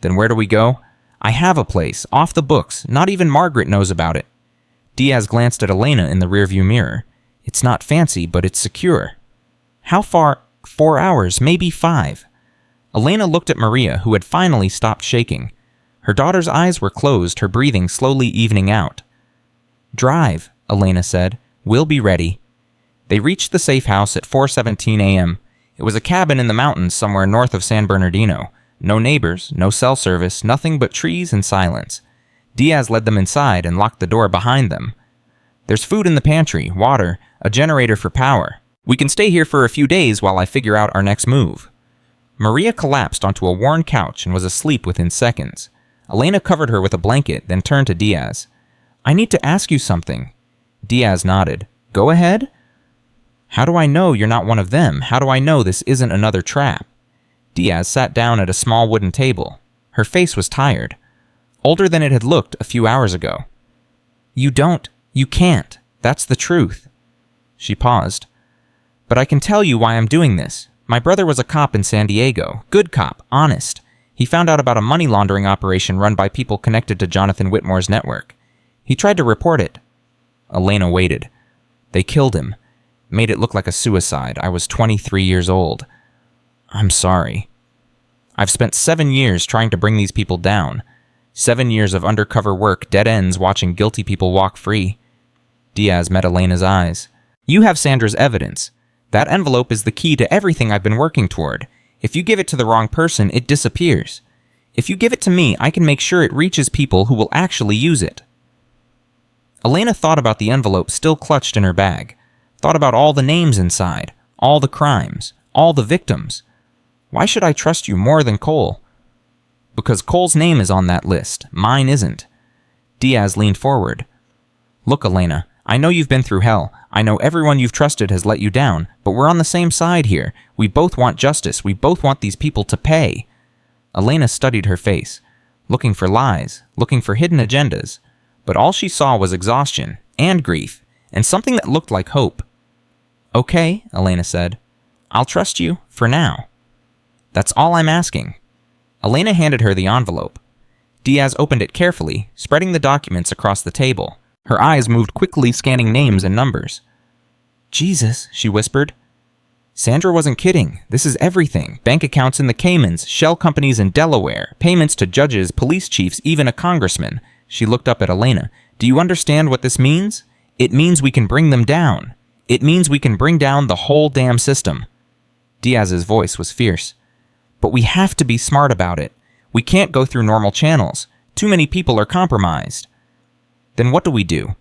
Then where do we go? I have a place, off the books. Not even Margaret knows about it. Diaz glanced at Elena in the rearview mirror. It's not fancy, but it's secure. How far? 4 hours, maybe 5. Elena looked at Maria, who had finally stopped shaking. Her daughter's eyes were closed, her breathing slowly evening out. Drive, Elena said. We'll be ready. They reached the safe house at 4:17 a.m. It was a cabin in the mountains somewhere north of San Bernardino. No neighbors, no cell service, nothing but trees and silence. Diaz led them inside and locked the door behind them. There's food in the pantry, water, a generator for power. We can stay here for a few days while I figure out our next move. Maria collapsed onto a worn couch and was asleep within seconds. Elena covered her with a blanket, then turned to Diaz. I need to ask you something. Diaz nodded. Go ahead. How do I know you're not one of them? How do I know this isn't another trap? Diaz sat down at a small wooden table. Her face was tired, older than it had looked a few hours ago. You don't, You can't. That's the truth. She paused. But I can tell you why I'm doing this. My brother was a cop in San Diego. Good cop, honest. He found out about a money laundering operation run by people connected to Jonathan Whitmore's network. He tried to report it. Elena waited. They killed him. Made it look like a suicide. I was 23 years old. I'm sorry. I've spent 7 years trying to bring these people down. 7 years of undercover work, dead ends, watching guilty people walk free. Diaz met Elena's eyes. You have Sandra's evidence. That envelope is the key to everything I've been working toward. If you give it to the wrong person, it disappears. If you give it to me, I can make sure it reaches people who will actually use it. Elena thought about the envelope still clutched in her bag. Thought about all the names inside, all the crimes, all the victims. Why should I trust you more than Cole? Because Cole's name is on that list. Mine isn't. Diaz leaned forward. Look, Elena, I know you've been through hell. I know everyone you've trusted has let you down, but we're on the same side here. We both want justice. We both want these people to pay. Elena studied her face, looking for lies, looking for hidden agendas, but all she saw was exhaustion and grief, and something that looked like hope. Okay, Elena said. I'll trust you for now. That's all I'm asking. Elena handed her the envelope. Diaz opened it carefully, spreading the documents across the table. Her eyes moved quickly, scanning names and numbers. Jesus, she whispered. Sandra wasn't kidding. This is everything. Bank accounts in the Caymans, shell companies in Delaware, payments to judges, police chiefs, even a congressman. She looked up at Elena. Do you understand what this means? It means we can bring them down. It means we can bring down the whole damn system. Diaz's voice was fierce. But we have to be smart about it. We can't go through normal channels. Too many people are compromised. Then what do?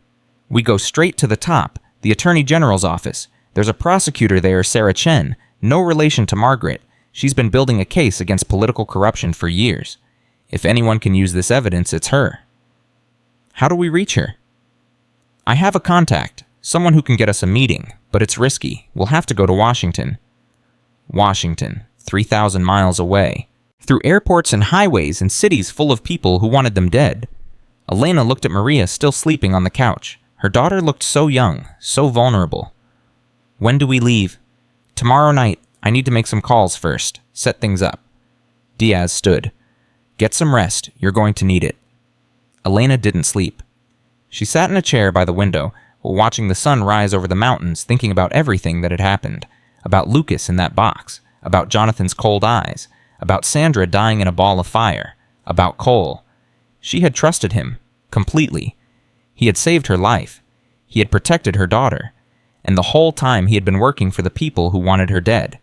We go straight to the top, the Attorney General's office. There's a prosecutor there, Sarah Chen, no relation to Margaret. She's been building a case against political corruption for years. If anyone can use this evidence, it's her. How do we reach her? I have a contact, someone who can get us a meeting, but it's risky. We'll have to go to Washington. Washington, 3,000 miles away. Through airports and highways and cities full of people who wanted them dead. Elena looked at Maria still sleeping on the couch. Her daughter looked so young, so vulnerable. When do we leave? Tomorrow night. I need to make some calls first. Set things up. Diaz stood. Get some rest. You're going to need it. Elena didn't sleep. She sat in a chair by the window, watching the sun rise over the mountains, thinking about everything that had happened. About Lucas in that box. About Jonathan's cold eyes. About Sandra dying in a ball of fire. About Cole. She had trusted him. Completely. He had saved her life. He had protected her daughter. And the whole time he had been working for the people who wanted her dead.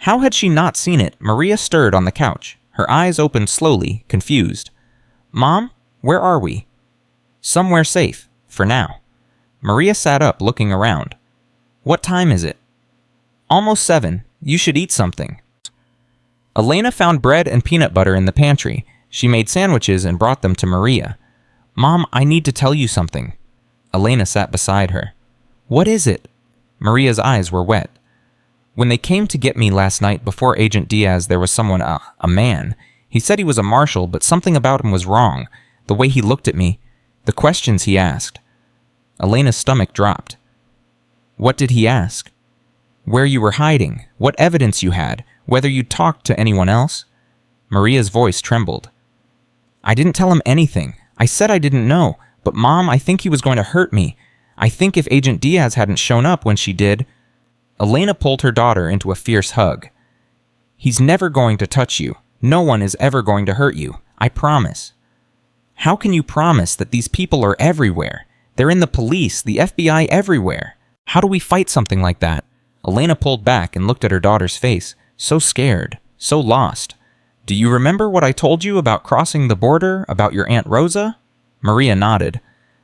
How had she not seen it? Maria stirred on the couch. Her eyes opened slowly, confused. Mom, where are we? Somewhere safe, for now. Maria sat up, looking around. What time is it? Almost 7. You should eat something. Elena found bread and peanut butter in the pantry. She made sandwiches and brought them to Maria. Mom, I need to tell you something. Elena sat beside her. What is it? Maria's eyes were wet. When they came to get me last night before Agent Diaz, there was someone, a man. He said he was a marshal, but something about him was wrong. The way he looked at me. The questions he asked. Elena's stomach dropped. What did he ask? Where you were hiding, what evidence you had, whether you talked to anyone else? Maria's voice trembled. I didn't tell him anything. I said I didn't know, but Mom, I think he was going to hurt me. I think if Agent Diaz hadn't shown up when she did... Elena pulled her daughter into a fierce hug. He's never going to touch you. No one is ever going to hurt you. I promise. How can you promise that these people are everywhere? They're in the police, the FBI, everywhere. How do we fight something like that? Elena pulled back and looked at her daughter's face, so scared, so lost. Do you remember what I told you about crossing the border, about your Aunt Rosa? Maria nodded.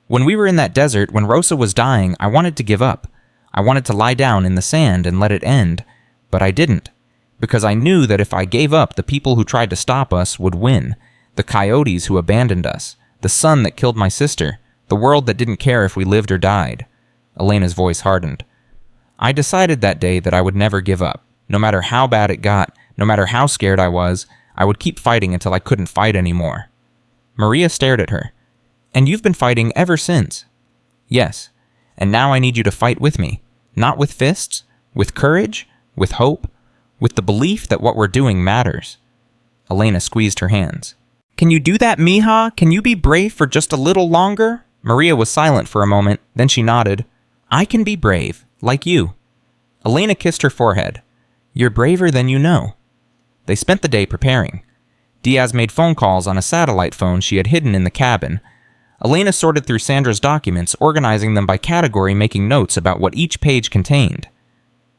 When we were in that desert, when Rosa was dying, I wanted to give up. I wanted to lie down in the sand and let it end, but I didn't. Because I knew that if I gave up, the people who tried to stop us would win. The coyotes who abandoned us. The sun that killed my sister. The world that didn't care if we lived or died. Elena's voice hardened. I decided that day that I would never give up. No matter how bad it got, no matter how scared I was, I would keep fighting until I couldn't fight anymore. Maria stared at her. And you've been fighting ever since. Yes. And now I need you to fight with me. Not with fists, with courage, with hope, with the belief that what we're doing matters. Elena squeezed her hands. Can you do that, mija? Can you be brave for just a little longer? Maria was silent for a moment, then she nodded. I can be brave, like you. Elena kissed her forehead. You're braver than you know. They spent the day preparing. Diaz made phone calls on a satellite phone she had hidden in the cabin. Elena sorted through Sandra's documents, organizing them by category, making notes about what each page contained.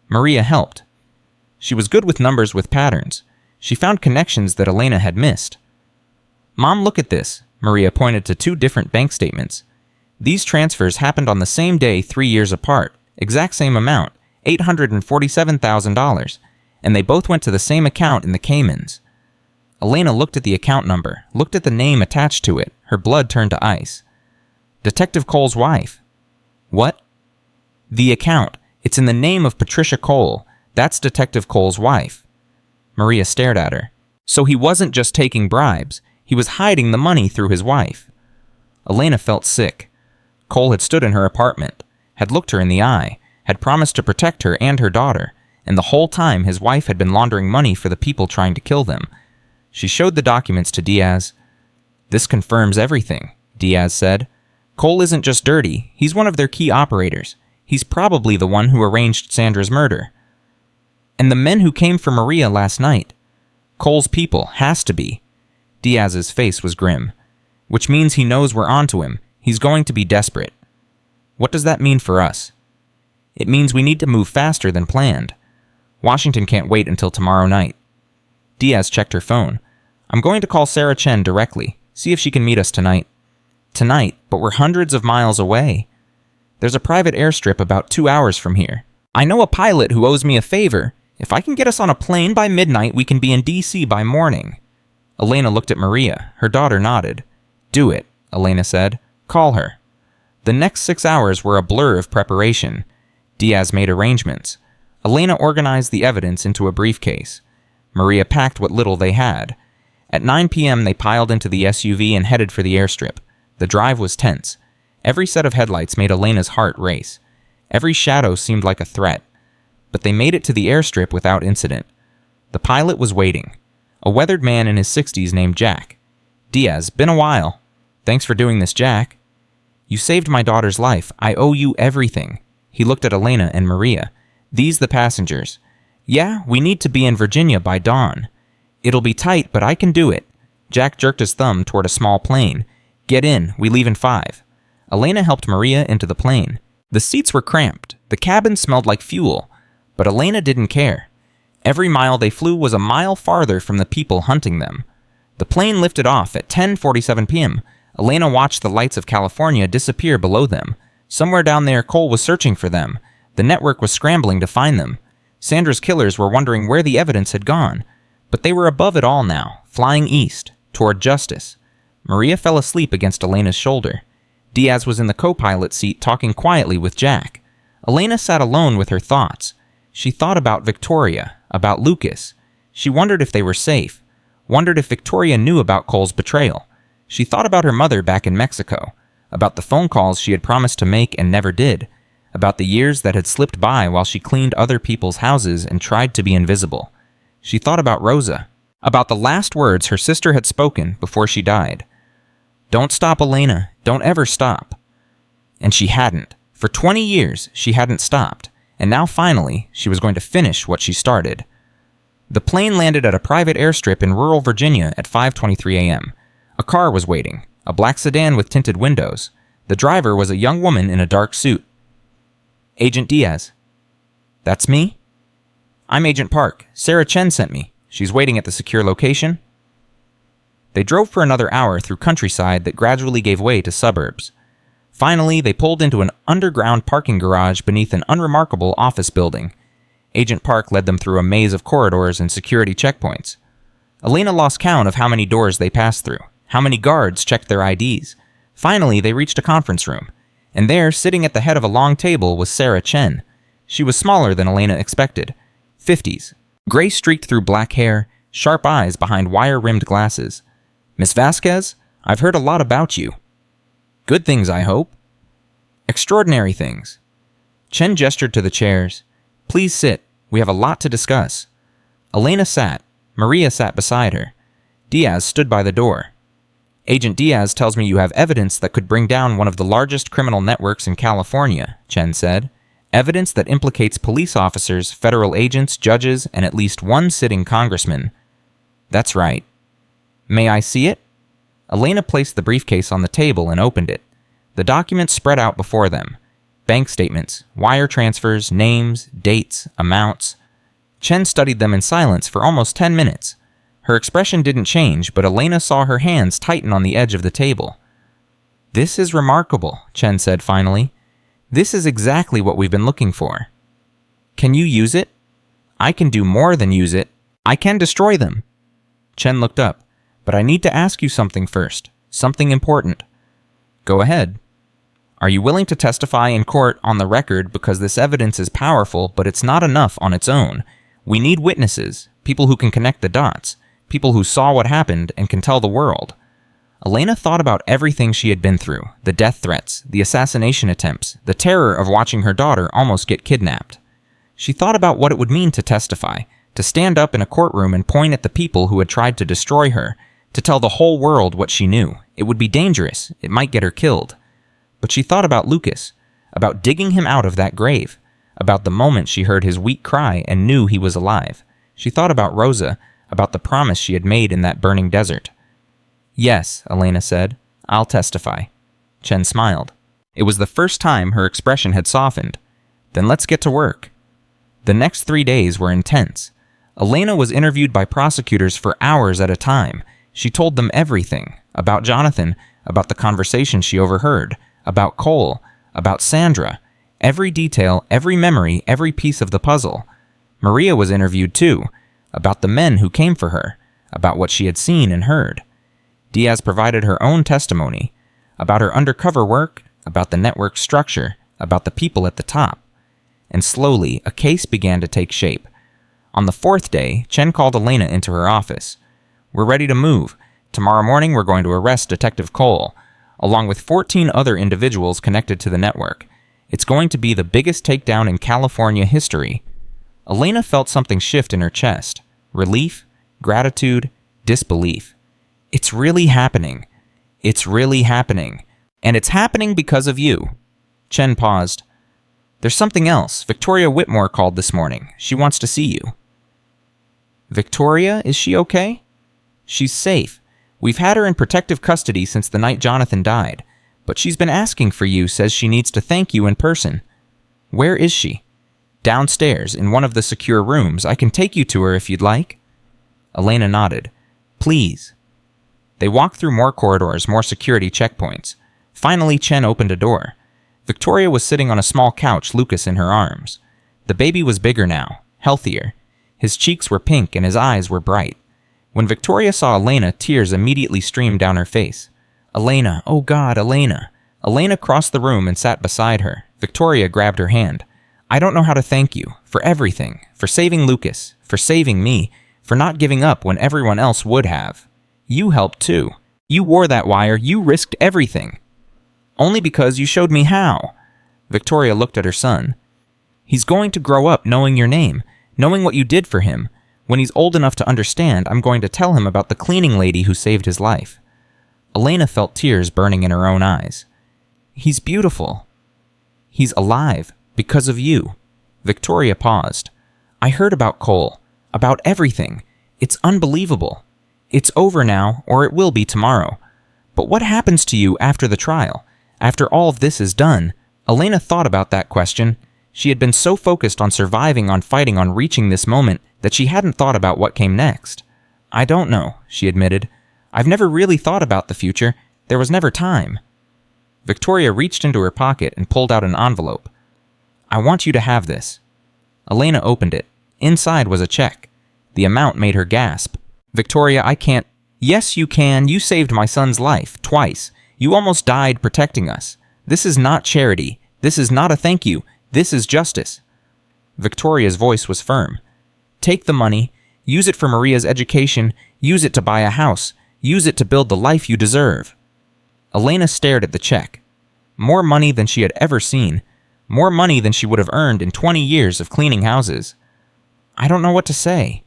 Maria helped. She was good with numbers with patterns. She found connections that Elena had missed. Mom, look at this. Maria pointed to 2 different bank statements. These transfers happened on the same day 3 years apart, exact same amount, $847,000, and they both went to the same account in the Caymans. Elena looked at the account number, looked at the name attached to it. Her blood turned to ice. Detective Cole's wife. What? The account. It's in the name of Patricia Cole. That's Detective Cole's wife. Maria stared at her. So he wasn't just taking bribes. He was hiding the money through his wife. Elena felt sick. Cole had stood in her apartment, had looked her in the eye, had promised to protect her and her daughter, and the whole time his wife had been laundering money for the people trying to kill them. She showed the documents to Diaz. This confirms everything, Diaz said. Cole isn't just dirty. He's one of their key operators. He's probably the one who arranged Sandra's murder. And the men who came for Maria last night. Cole's people, has to be. Diaz's face was grim. Which means he knows we're onto him. He's going to be desperate. What does that mean for us? It means we need to move faster than planned. Washington can't wait until tomorrow night. Diaz checked her phone. I'm going to call Sarah Chen directly, see if she can meet us tonight. Tonight, but we're hundreds of miles away. There's a private airstrip about 2 hours from here. I know a pilot who owes me a favor. If I can get us on a plane by midnight, we can be in D.C. by morning. Elena looked at Maria. Her daughter nodded. Do it, Elena said. Call her. The next 6 hours were a blur of preparation. Diaz made arrangements. Elena organized the evidence into a briefcase. Maria packed what little they had. At 9 p.m. they piled into the SUV and headed for the airstrip. The drive was tense. Every set of headlights made Elena's heart race. Every shadow seemed like a threat. But they made it to the airstrip without incident. The pilot was waiting. A weathered man in his 60s named Jack. Diaz, been a while. Thanks for doing this, Jack. You saved my daughter's life. I owe you everything. He looked at Elena and Maria. These the passengers. Yeah, we need to be in Virginia by dawn. It'll be tight, but I can do it. Jack jerked his thumb toward a small plane. Get in, we leave in 5. Elena helped Maria into the plane. The seats were cramped. The cabin smelled like fuel. But Elena didn't care. Every mile they flew was a mile farther from the people hunting them. The plane lifted off at 10:47 p.m. Elena watched the lights of California disappear below them. Somewhere down there, Cole was searching for them. The network was scrambling to find them. Sandra's killers were wondering where the evidence had gone. But they were above it all now, flying east, toward justice. Maria fell asleep against Elena's shoulder. Diaz was in the co-pilot seat talking quietly with Jack. Elena sat alone with her thoughts. She thought about Victoria, about Lucas. She wondered if they were safe. Wondered if Victoria knew about Cole's betrayal. She thought about her mother back in Mexico. About the phone calls she had promised to make and never did. About the years that had slipped by while she cleaned other people's houses and tried to be invisible. She thought about Rosa. About the last words her sister had spoken before she died. Don't stop, Elena. Don't ever stop. And she hadn't. For 20 years, she hadn't stopped. And now finally, she was going to finish what she started. The plane landed at a private airstrip in rural Virginia at 5:23 a.m. A car was waiting, a black sedan with tinted windows. The driver was a young woman in a dark suit. Agent Diaz. That's me? I'm Agent Park. Sarah Chen sent me. She's waiting at the secure location. They drove for another hour through countryside that gradually gave way to suburbs. Finally, they pulled into an underground parking garage beneath an unremarkable office building. Agent Park led them through a maze of corridors and security checkpoints. Elena lost count of how many doors they passed through, how many guards checked their IDs. Finally, they reached a conference room, and there, sitting at the head of a long table, was Sarah Chen. She was smaller than Elena expected. 50s. Gray streaked through black hair, sharp eyes behind wire-rimmed glasses. Miss Vasquez, I've heard a lot about you. Good things, I hope. Extraordinary things. Chen gestured to the chairs. Please sit. We have a lot to discuss. Elena sat. Maria sat beside her. Diaz stood by the door. Agent Diaz tells me you have evidence that could bring down one of the largest criminal networks in California, Chen said. Evidence that implicates police officers, federal agents, judges, and at least one sitting congressman. That's right. May I see it? Elena placed the briefcase on the table and opened it. The documents spread out before them. Bank statements, wire transfers, names, dates, amounts. Chen studied them in silence for almost 10 minutes. Her expression didn't change, but Elena saw her hands tighten on the edge of the table. This is remarkable, Chen said finally. This is exactly what we've been looking for. Can you use it? I can do more than use it. I can destroy them. Chen looked up. But I need to ask you something first. Something important. Go ahead. Are you willing to testify in court on the record because this evidence is powerful, but it's not enough on its own? We need witnesses, people who can connect the dots, people who saw what happened and can tell the world. Elena thought about everything she had been through, the death threats, the assassination attempts, the terror of watching her daughter almost get kidnapped. She thought about what it would mean to testify, to stand up in a courtroom and point at the people who had tried to destroy her, to tell the whole world what she knew. It would be dangerous. It might get her killed. But she thought about Lucas, about digging him out of that grave, about the moment she heard his weak cry and knew he was alive. She thought about Rosa, about the promise she had made in that burning desert. Yes, Elena said. I'll testify. Chen smiled. It was the first time her expression had softened. Then let's get to work. The next 3 days were intense. Elena was interviewed by prosecutors for hours at a time. She told them everything, about Jonathan, about the conversation she overheard, about Cole, about Sandra, every detail, every memory, every piece of the puzzle. Maria was interviewed too, about the men who came for her, about what she had seen and heard. Diaz provided her own testimony, about her undercover work, about the network structure, about the people at the top. And slowly, a case began to take shape. On the 4th day, Chen called Elena into her office. We're ready to move. Tomorrow morning we're going to arrest Detective Cole, along with 14 other individuals connected to the network. It's going to be the biggest takedown in California history. Elena felt something shift in her chest. Relief, gratitude, disbelief. It's really happening. It's really happening. And it's happening because of you. Chen paused. There's something else. Victoria Whitmore called this morning. She wants to see you. Victoria? Is she okay? She's safe. We've had her in protective custody since the night Jonathan died, but she's been asking for you, says she needs to thank you in person. Where is she? Downstairs, in one of the secure rooms. I can take you to her if you'd like. Elena nodded. Please. They walked through more corridors, more security checkpoints. Finally, Chen opened a door. Victoria was sitting on a small couch, Lucas in her arms. The baby was bigger now, healthier. His cheeks were pink and his eyes were bright. When Victoria saw Elena, tears immediately streamed down her face. Elena, oh God, Elena. Elena crossed the room and sat beside her. Victoria grabbed her hand. I don't know how to thank you, for everything, for saving Lucas, for saving me, for not giving up when everyone else would have. You helped too. You wore that wire, you risked everything. Only because you showed me how. Victoria looked at her son. He's going to grow up knowing your name, knowing what you did for him. When he's old enough to understand, I'm going to tell him about the cleaning lady who saved his life. Elena felt tears burning in her own eyes. He's beautiful. He's alive, because of you. Victoria paused. I heard about Cole, about everything. It's unbelievable. It's over now, or it will be tomorrow. But what happens to you after the trial? After all of this is done? Elena thought about that question. She had been so focused on surviving, on fighting, on reaching this moment, that she hadn't thought about what came next. I don't know, she admitted. I've never really thought about the future. There was never time. Victoria reached into her pocket and pulled out an envelope. I want you to have this. Elena opened it. Inside was a check. The amount made her gasp. Victoria, I can't. Yes, you can. You saved my son's life, twice. You almost died protecting us. This is not charity. This is not a thank you. This is justice. Victoria's voice was firm. Take the money. Use it for Maria's education. Use it to buy a house. Use it to build the life you deserve. Elena stared at the check. More money than she had ever seen. More money than she would have earned in 20 years of cleaning houses. I don't know what to say.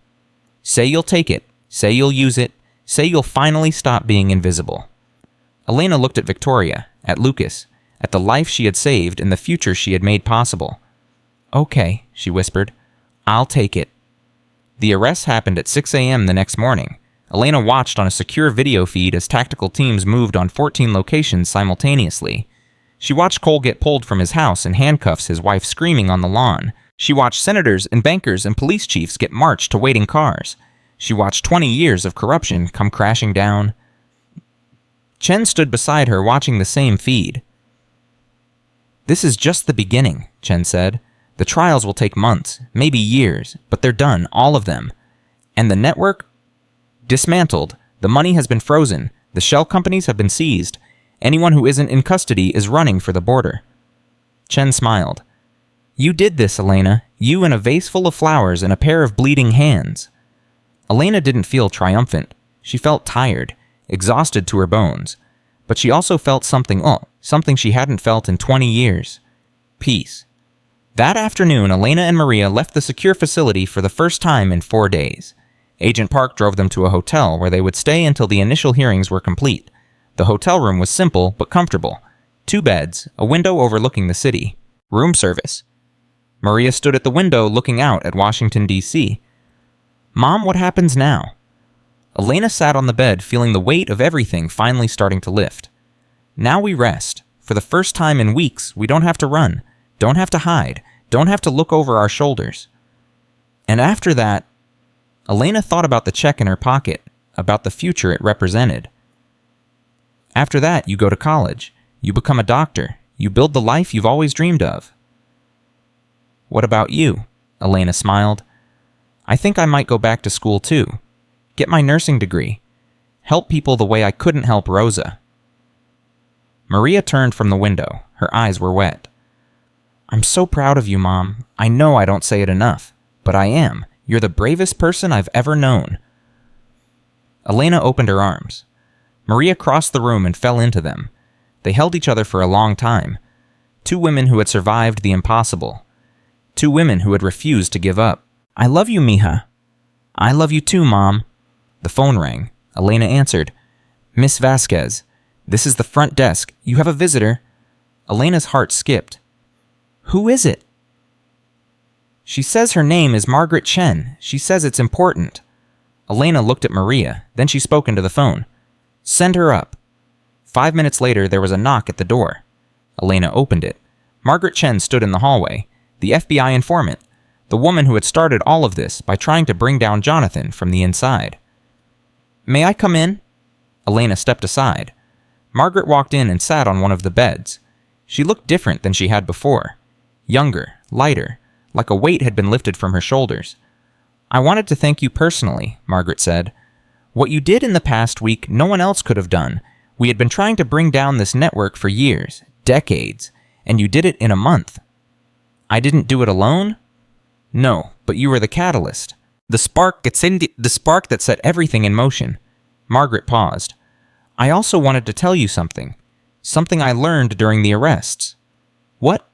Say you'll take it. Say you'll use it. Say you'll finally stop being invisible. Elena looked at Victoria, at Lucas, at the life she had saved and the future she had made possible. Okay, she whispered. I'll take it. The arrest happened at 6 a.m. the next morning. Elena watched on a secure video feed as tactical teams moved on 14 locations simultaneously. She watched Cole get pulled from his house in handcuffs, his wife screaming on the lawn. She watched senators and bankers and police chiefs get marched to waiting cars. She watched 20 years of corruption come crashing down. Chen stood beside her watching the same feed. This is just the beginning, Chen said. The trials will take months, maybe years, but they're done, all of them. And the network? Dismantled. The money has been frozen. The shell companies have been seized. Anyone who isn't in custody is running for the border. Chen smiled. You did this, Elena. You in a vase full of flowers and a pair of bleeding hands. Elena didn't feel triumphant. She felt tired, exhausted to her bones. But she also felt something she hadn't felt in 20 years. Peace. That afternoon, Elena and Maria left the secure facility for the first time in 4 days. Agent Park drove them to a hotel where they would stay until the initial hearings were complete. The hotel room was simple but comfortable. 2 beds, a window overlooking the city. Room service. Maria stood at the window looking out at Washington, D.C. Mom, what happens now? Elena sat on the bed feeling the weight of everything finally starting to lift. Now we rest. For the first time in weeks, we don't have to run. Don't have to hide. Don't have to look over our shoulders. And after that, Elena thought about the check in her pocket, about the future it represented. After that, you go to college. You become a doctor. You build the life you've always dreamed of. What about you? Elena smiled. I think I might go back to school too. Get my nursing degree. Help people the way I couldn't help Rosa. Maria turned from the window. Her eyes were wet. I'm so proud of you, Mom. I know I don't say it enough, but I am. You're the bravest person I've ever known. Elena opened her arms. Maria crossed the room and fell into them. They held each other for a long time. 2 women who had survived the impossible. 2 women who had refused to give up. I love you, mija. I love you too, Mom. The phone rang. Elena answered. Miss Vasquez, this is the front desk. You have a visitor. Elena's heart skipped. Who is it? She says her name is Margaret Chen. She says it's important. Elena looked at Maria, then she spoke into the phone. Send her up. 5 minutes later, there was a knock at the door. Elena opened it. Margaret Chen stood in the hallway, the FBI informant, the woman who had started all of this by trying to bring down Jonathan from the inside. May I come in? Elena stepped aside. Margaret walked in and sat on one of the beds. She looked different than she had before. Younger, lighter, like a weight had been lifted from her shoulders. I wanted to thank you personally, Margaret said. What you did in the past week, no one else could have done. We had been trying to bring down this network for years, decades, and you did it in a month. I didn't do it alone? No, but you were the catalyst. The spark that set everything in motion. Margaret paused. I also wanted to tell you something. Something I learned during the arrests. What?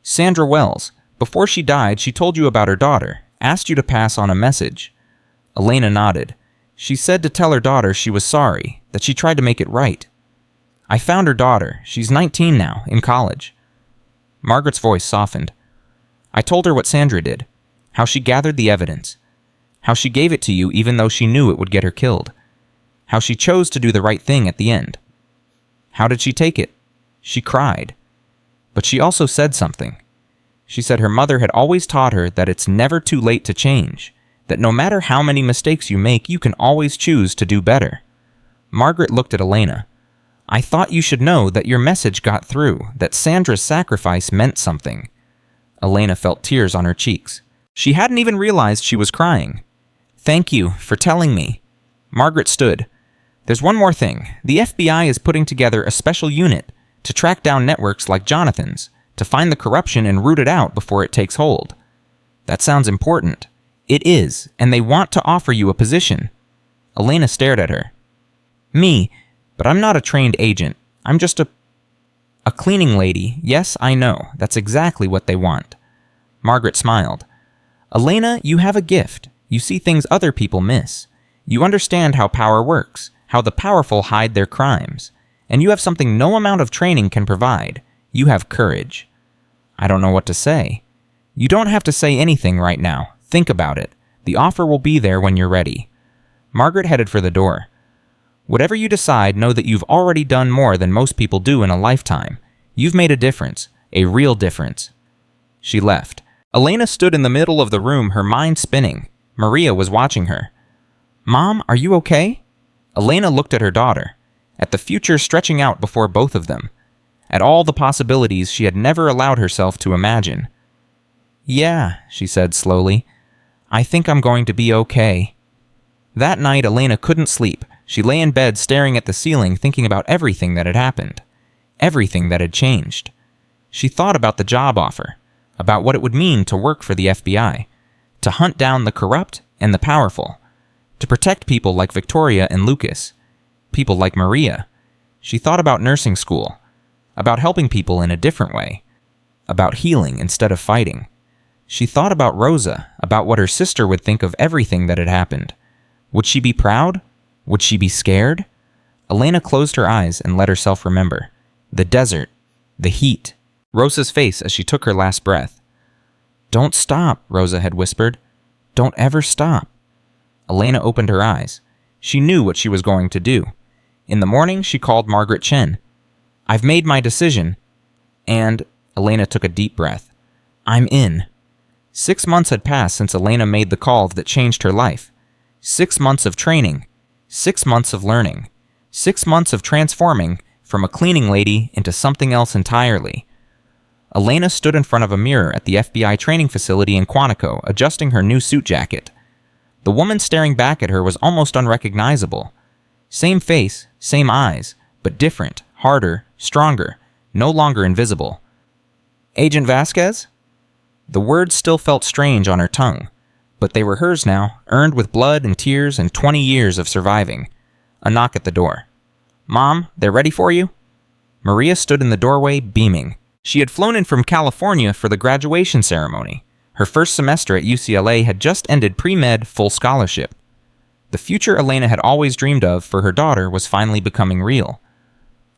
Sandra Wells. Before she died, she told you about her daughter, asked you to pass on a message. Elena nodded. She said to tell her daughter she was sorry, that she tried to make it right. I found her daughter. She's 19 now, in college. Margaret's voice softened. I told her what Sandra did, how she gathered the evidence, how she gave it to you even though she knew it would get her killed, how she chose to do the right thing at the end. How did she take it? She cried. But she also said something. She said her mother had always taught her that it's never too late to change, that no matter how many mistakes you make, you can always choose to do better. Margaret looked at Elena. I thought you should know that your message got through, that Sandra's sacrifice meant something. Elena felt tears on her cheeks. She hadn't even realized she was crying. Thank you for telling me. Margaret stood. There's one more thing. The FBI is putting together a special unit to track down networks like Jonathan's, to find the corruption and root it out before it takes hold. That sounds important. It is, and they want to offer you a position. Elena stared at her. Me, but I'm not a trained agent. I'm just a... A cleaning lady, yes, I know. That's exactly what they want. Margaret smiled. Elena, you have a gift. You see things other people miss. You understand how power works, how the powerful hide their crimes. And you have something no amount of training can provide. You have courage. I don't know what to say. You don't have to say anything right now. Think about it. The offer will be there when you're ready. Margaret headed for the door. Whatever you decide, know that you've already done more than most people do in a lifetime. You've made a difference, a real difference. She left. Elena stood in the middle of the room, her mind spinning. Maria was watching her. Mom, are you okay? Elena looked at her daughter, at the future stretching out before both of them, at all the possibilities she had never allowed herself to imagine. Yeah, she said slowly. I think I'm going to be okay. That night, Elena couldn't sleep. She lay in bed staring at the ceiling, thinking about everything that had happened, everything that had changed. She thought about the job offer, about what it would mean to work for the FBI, to hunt down the corrupt and the powerful, to protect people like Victoria and Lucas, people like Maria. She thought about nursing school, about helping people in a different way, about healing instead of fighting. She thought about Rosa, about what her sister would think of everything that had happened. Would she be proud? Would she be scared? Elena closed her eyes and let herself remember. The desert, the heat, Rosa's face as she took her last breath. Don't stop, Rosa had whispered. Don't ever stop. Elena opened her eyes. She knew what she was going to do. In the morning, she called Margaret Chen. I've made my decision. And, Elena took a deep breath, I'm in. 6 months had passed since Elena made the call that changed her life. 6 months of training. 6 months of learning. 6 months of transforming from a cleaning lady into something else entirely. Elena stood in front of a mirror at the FBI training facility in Quantico, adjusting her new suit jacket. The woman staring back at her was almost unrecognizable. Same face, same eyes, but different, harder, stronger, no longer invisible. Agent Vasquez? The words still felt strange on her tongue, but they were hers now, earned with blood and tears and 20 years of surviving. A knock at the door. Mom, they're ready for you? Maria stood in the doorway, beaming. She had flown in from California for the graduation ceremony. Her first semester at UCLA had just ended pre-med full scholarship. The future Elena had always dreamed of for her daughter was finally becoming real.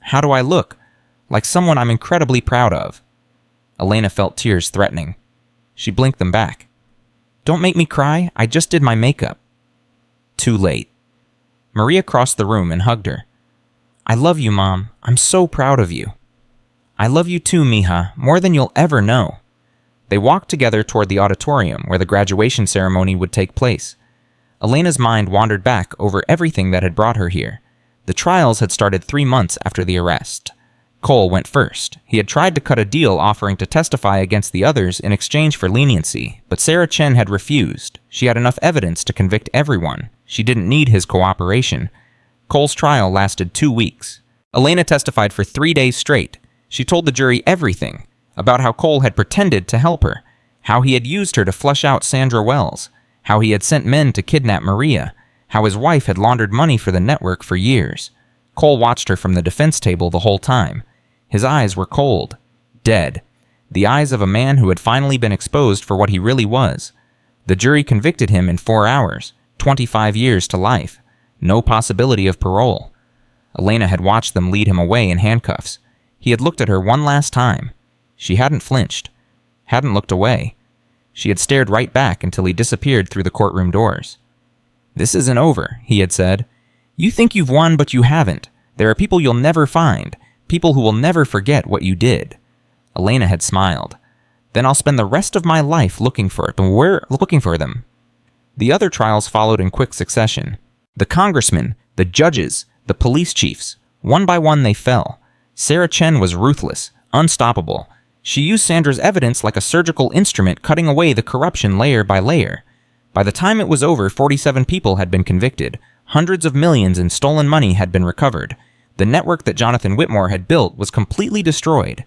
How do I look? Like someone I'm incredibly proud of. Elena felt tears threatening. She blinked them back. Don't make me cry, I just did my makeup. Too late. Maria crossed the room and hugged her. I love you, Mom. I'm so proud of you. I love you too, Mija, more than you'll ever know. They walked together toward the auditorium where the graduation ceremony would take place. Elena's mind wandered back over everything that had brought her here. The trials had started 3 months after the arrest. Cole went first. He had tried to cut a deal offering to testify against the others in exchange for leniency, but Sarah Chen had refused. She had enough evidence to convict everyone. She didn't need his cooperation. Cole's trial lasted 2 weeks. Elena testified for 3 days straight. She told the jury everything about how Cole had pretended to help her, how he had used her to flush out Sandra Wells, how he had sent men to kidnap Maria, how his wife had laundered money for the network for years. Cole watched her from the defense table the whole time. His eyes were cold, dead, the eyes of a man who had finally been exposed for what he really was. The jury convicted him in 4 hours, 25 years to life, no possibility of parole. Elena had watched them lead him away in handcuffs. He had looked at her one last time. She hadn't flinched, hadn't looked away. She had stared right back until he disappeared through the courtroom doors. This isn't over, he had said. You think you've won, but you haven't. There are people you'll never find. People who will never forget what you did. Elena had smiled. Then I'll spend the rest of my life looking for them. The other trials followed in quick succession. The congressmen, the judges, the police chiefs. One by one they fell. Sarah Chen was ruthless, unstoppable. She used Sandra's evidence like a surgical instrument, cutting away the corruption layer by layer. By the time it was over, 47 people had been convicted. Hundreds of millions in stolen money had been recovered. The network that Jonathan Whitmore had built was completely destroyed.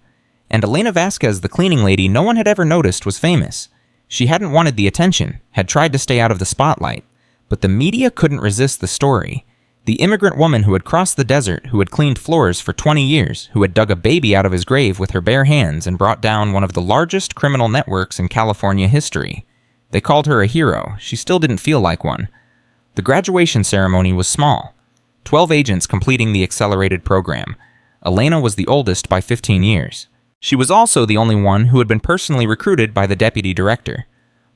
And Elena Vasquez, the cleaning lady no one had ever noticed, was famous. She hadn't wanted the attention, had tried to stay out of the spotlight. But the media couldn't resist the story. The immigrant woman who had crossed the desert, who had cleaned floors for 20 years, who had dug a baby out of his grave with her bare hands and brought down one of the largest criminal networks in California history. They called her a hero. She still didn't feel like one. The graduation ceremony was small. 12 agents completing the accelerated program. Elena was the oldest by 15 years. She was also the only one who had been personally recruited by the deputy director.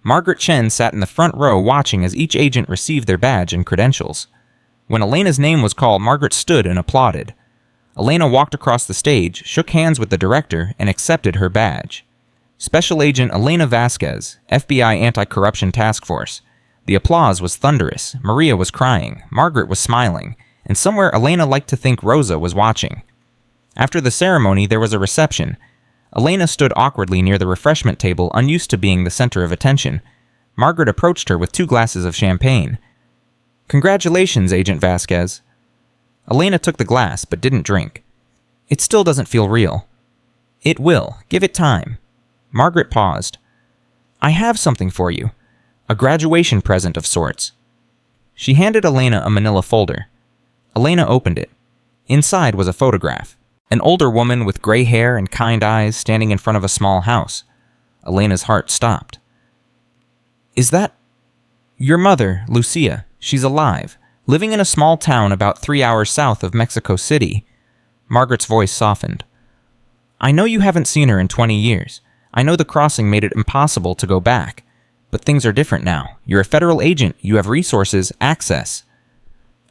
Margaret Chen sat in the front row watching as each agent received their badge and credentials. When Elena's name was called, Margaret stood and applauded. Elena walked across the stage, shook hands with the director, and accepted her badge. Special Agent Elena Vasquez, FBI Anti-Corruption Task Force. The applause was thunderous. Maria was crying. Margaret was smiling. And somewhere Elena liked to think Rosa was watching. After the ceremony, there was a reception. Elena stood awkwardly near the refreshment table, unused to being the center of attention. Margaret approached her with 2 glasses of champagne. "Congratulations, Agent Vasquez." Elena took the glass, but didn't drink. "It still doesn't feel real." "It will. Give it time." Margaret paused. "I have something for you. A graduation present of sorts." She handed Elena a manila folder. Elena opened it. Inside was a photograph. An older woman with gray hair and kind eyes standing in front of a small house. Elena's heart stopped. "Is that your mother, Lucia? She's alive, living in a small town about 3 hours south of Mexico City." Margaret's voice softened. "I know you haven't seen her in 20 years. I know the crossing made it impossible to go back. But things are different now. You're a federal agent. You have resources, access."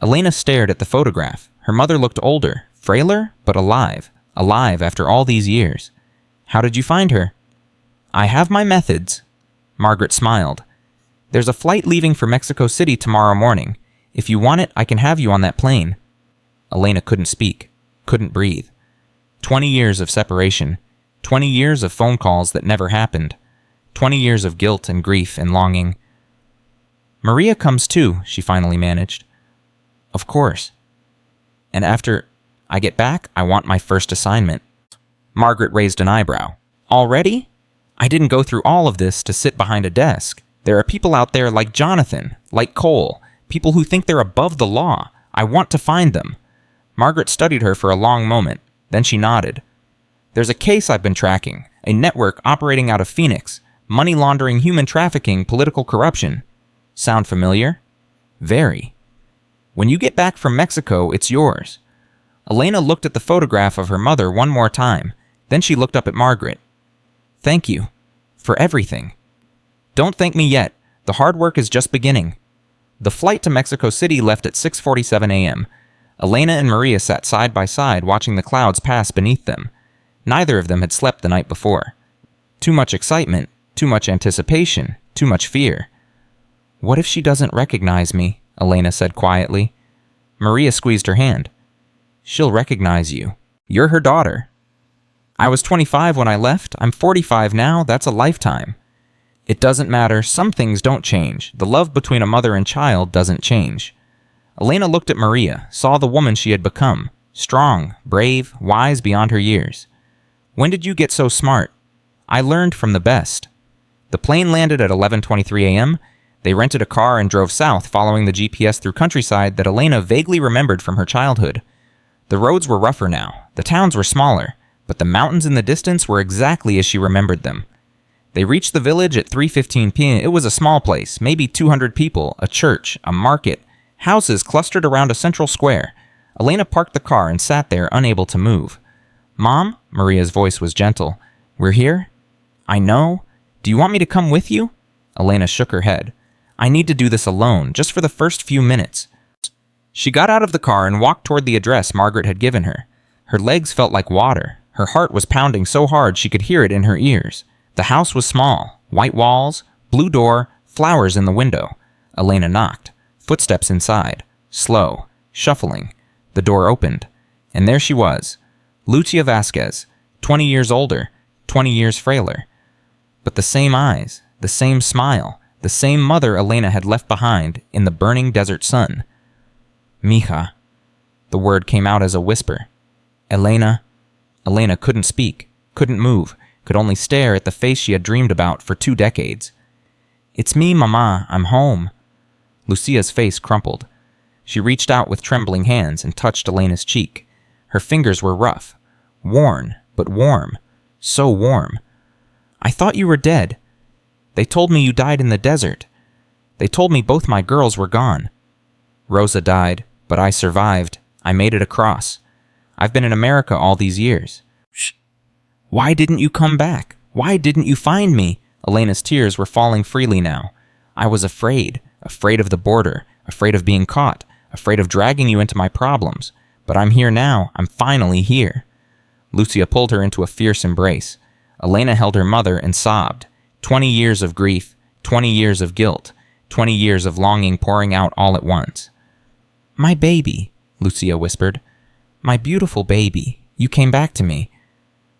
Elena stared at the photograph. Her mother looked older, frailer, but alive. Alive after all these years. "How did you find her?" "I have my methods." Margaret smiled. "There's a flight leaving for Mexico City tomorrow morning. If you want it, I can have you on that plane." Elena couldn't speak, couldn't breathe. 20 years of separation. 20 years of phone calls that never happened. 20 years of guilt and grief and longing. "Maria comes too," she finally managed. "Of course. And after I get back, I want my first assignment." Margaret raised an eyebrow. "Already? I didn't go through all of this to sit behind a desk. There are people out there like Jonathan, like Cole, people who think they're above the law. I want to find them." Margaret studied her for a long moment. Then she nodded. "There's a case I've been tracking, a network operating out of Phoenix, money laundering, human trafficking, political corruption. Sound familiar?" "Very." "When you get back from Mexico, it's yours." Elena looked at the photograph of her mother one more time. Then she looked up at Margaret. "Thank you. For everything." "Don't thank me yet. The hard work is just beginning." The flight to Mexico City left at 6:47 a.m. Elena and Maria sat side by side watching the clouds pass beneath them. Neither of them had slept the night before. Too much excitement, too much anticipation, too much fear. "What if she doesn't recognize me?" Elena said quietly. Maria squeezed her hand. "She'll recognize you. You're her daughter." "I was 25 when I left. I'm 45 now. That's a lifetime." "It doesn't matter. Some things don't change. The love between a mother and child doesn't change." Elena looked at Maria, saw the woman she had become. Strong, brave, wise beyond her years. "When did you get so smart?" "I learned from the best." The plane landed at 11:23 a.m. They rented a car and drove south, following the GPS through countryside that Elena vaguely remembered from her childhood. The roads were rougher now. The towns were smaller, but the mountains in the distance were exactly as she remembered them. They reached the village at 3:15 p.m. It was a small place, maybe 200 people, a church, a market, houses clustered around a central square. Elena parked the car and sat there, unable to move. "Mom?" Maria's voice was gentle. "We're here?" "I know. Do you want me to come with you?" Elena shook her head. "I need to do this alone, just for the first few minutes." She got out of the car and walked toward the address Margaret had given her. Her legs felt like water. Her heart was pounding so hard she could hear it in her ears. The house was small. White walls, blue door, flowers in the window. Elena knocked. Footsteps inside. Slow. Shuffling. The door opened. And there she was. Lucia Vasquez. 20 years older. 20 years frailer. But the same eyes. The same smile. The same mother Elena had left behind in the burning desert sun. "Mija." The word came out as a whisper. "Elena." Elena couldn't speak, couldn't move, could only stare at the face she had dreamed about for 2 decades. "It's me, Mama. I'm home." Lucia's face crumpled. She reached out with trembling hands and touched Elena's cheek. Her fingers were rough, worn, but warm. So warm. I thought you were dead. They told me you died in the desert. They told me both my girls were gone. Rosa died, but I survived. I made it across. I've been in America all these years. Shh. Why didn't you come back? Why didn't you find me? Elena's tears were falling freely now. I was afraid of the border, afraid of being caught, afraid of dragging you into my problems. But I'm here now. I'm finally here. Lucia pulled her into a fierce embrace. Elena held her mother and sobbed. 20 years of grief, 20 years of guilt, 20 years of longing pouring out all at once. My baby, Lucia whispered. My beautiful baby. You came back to me.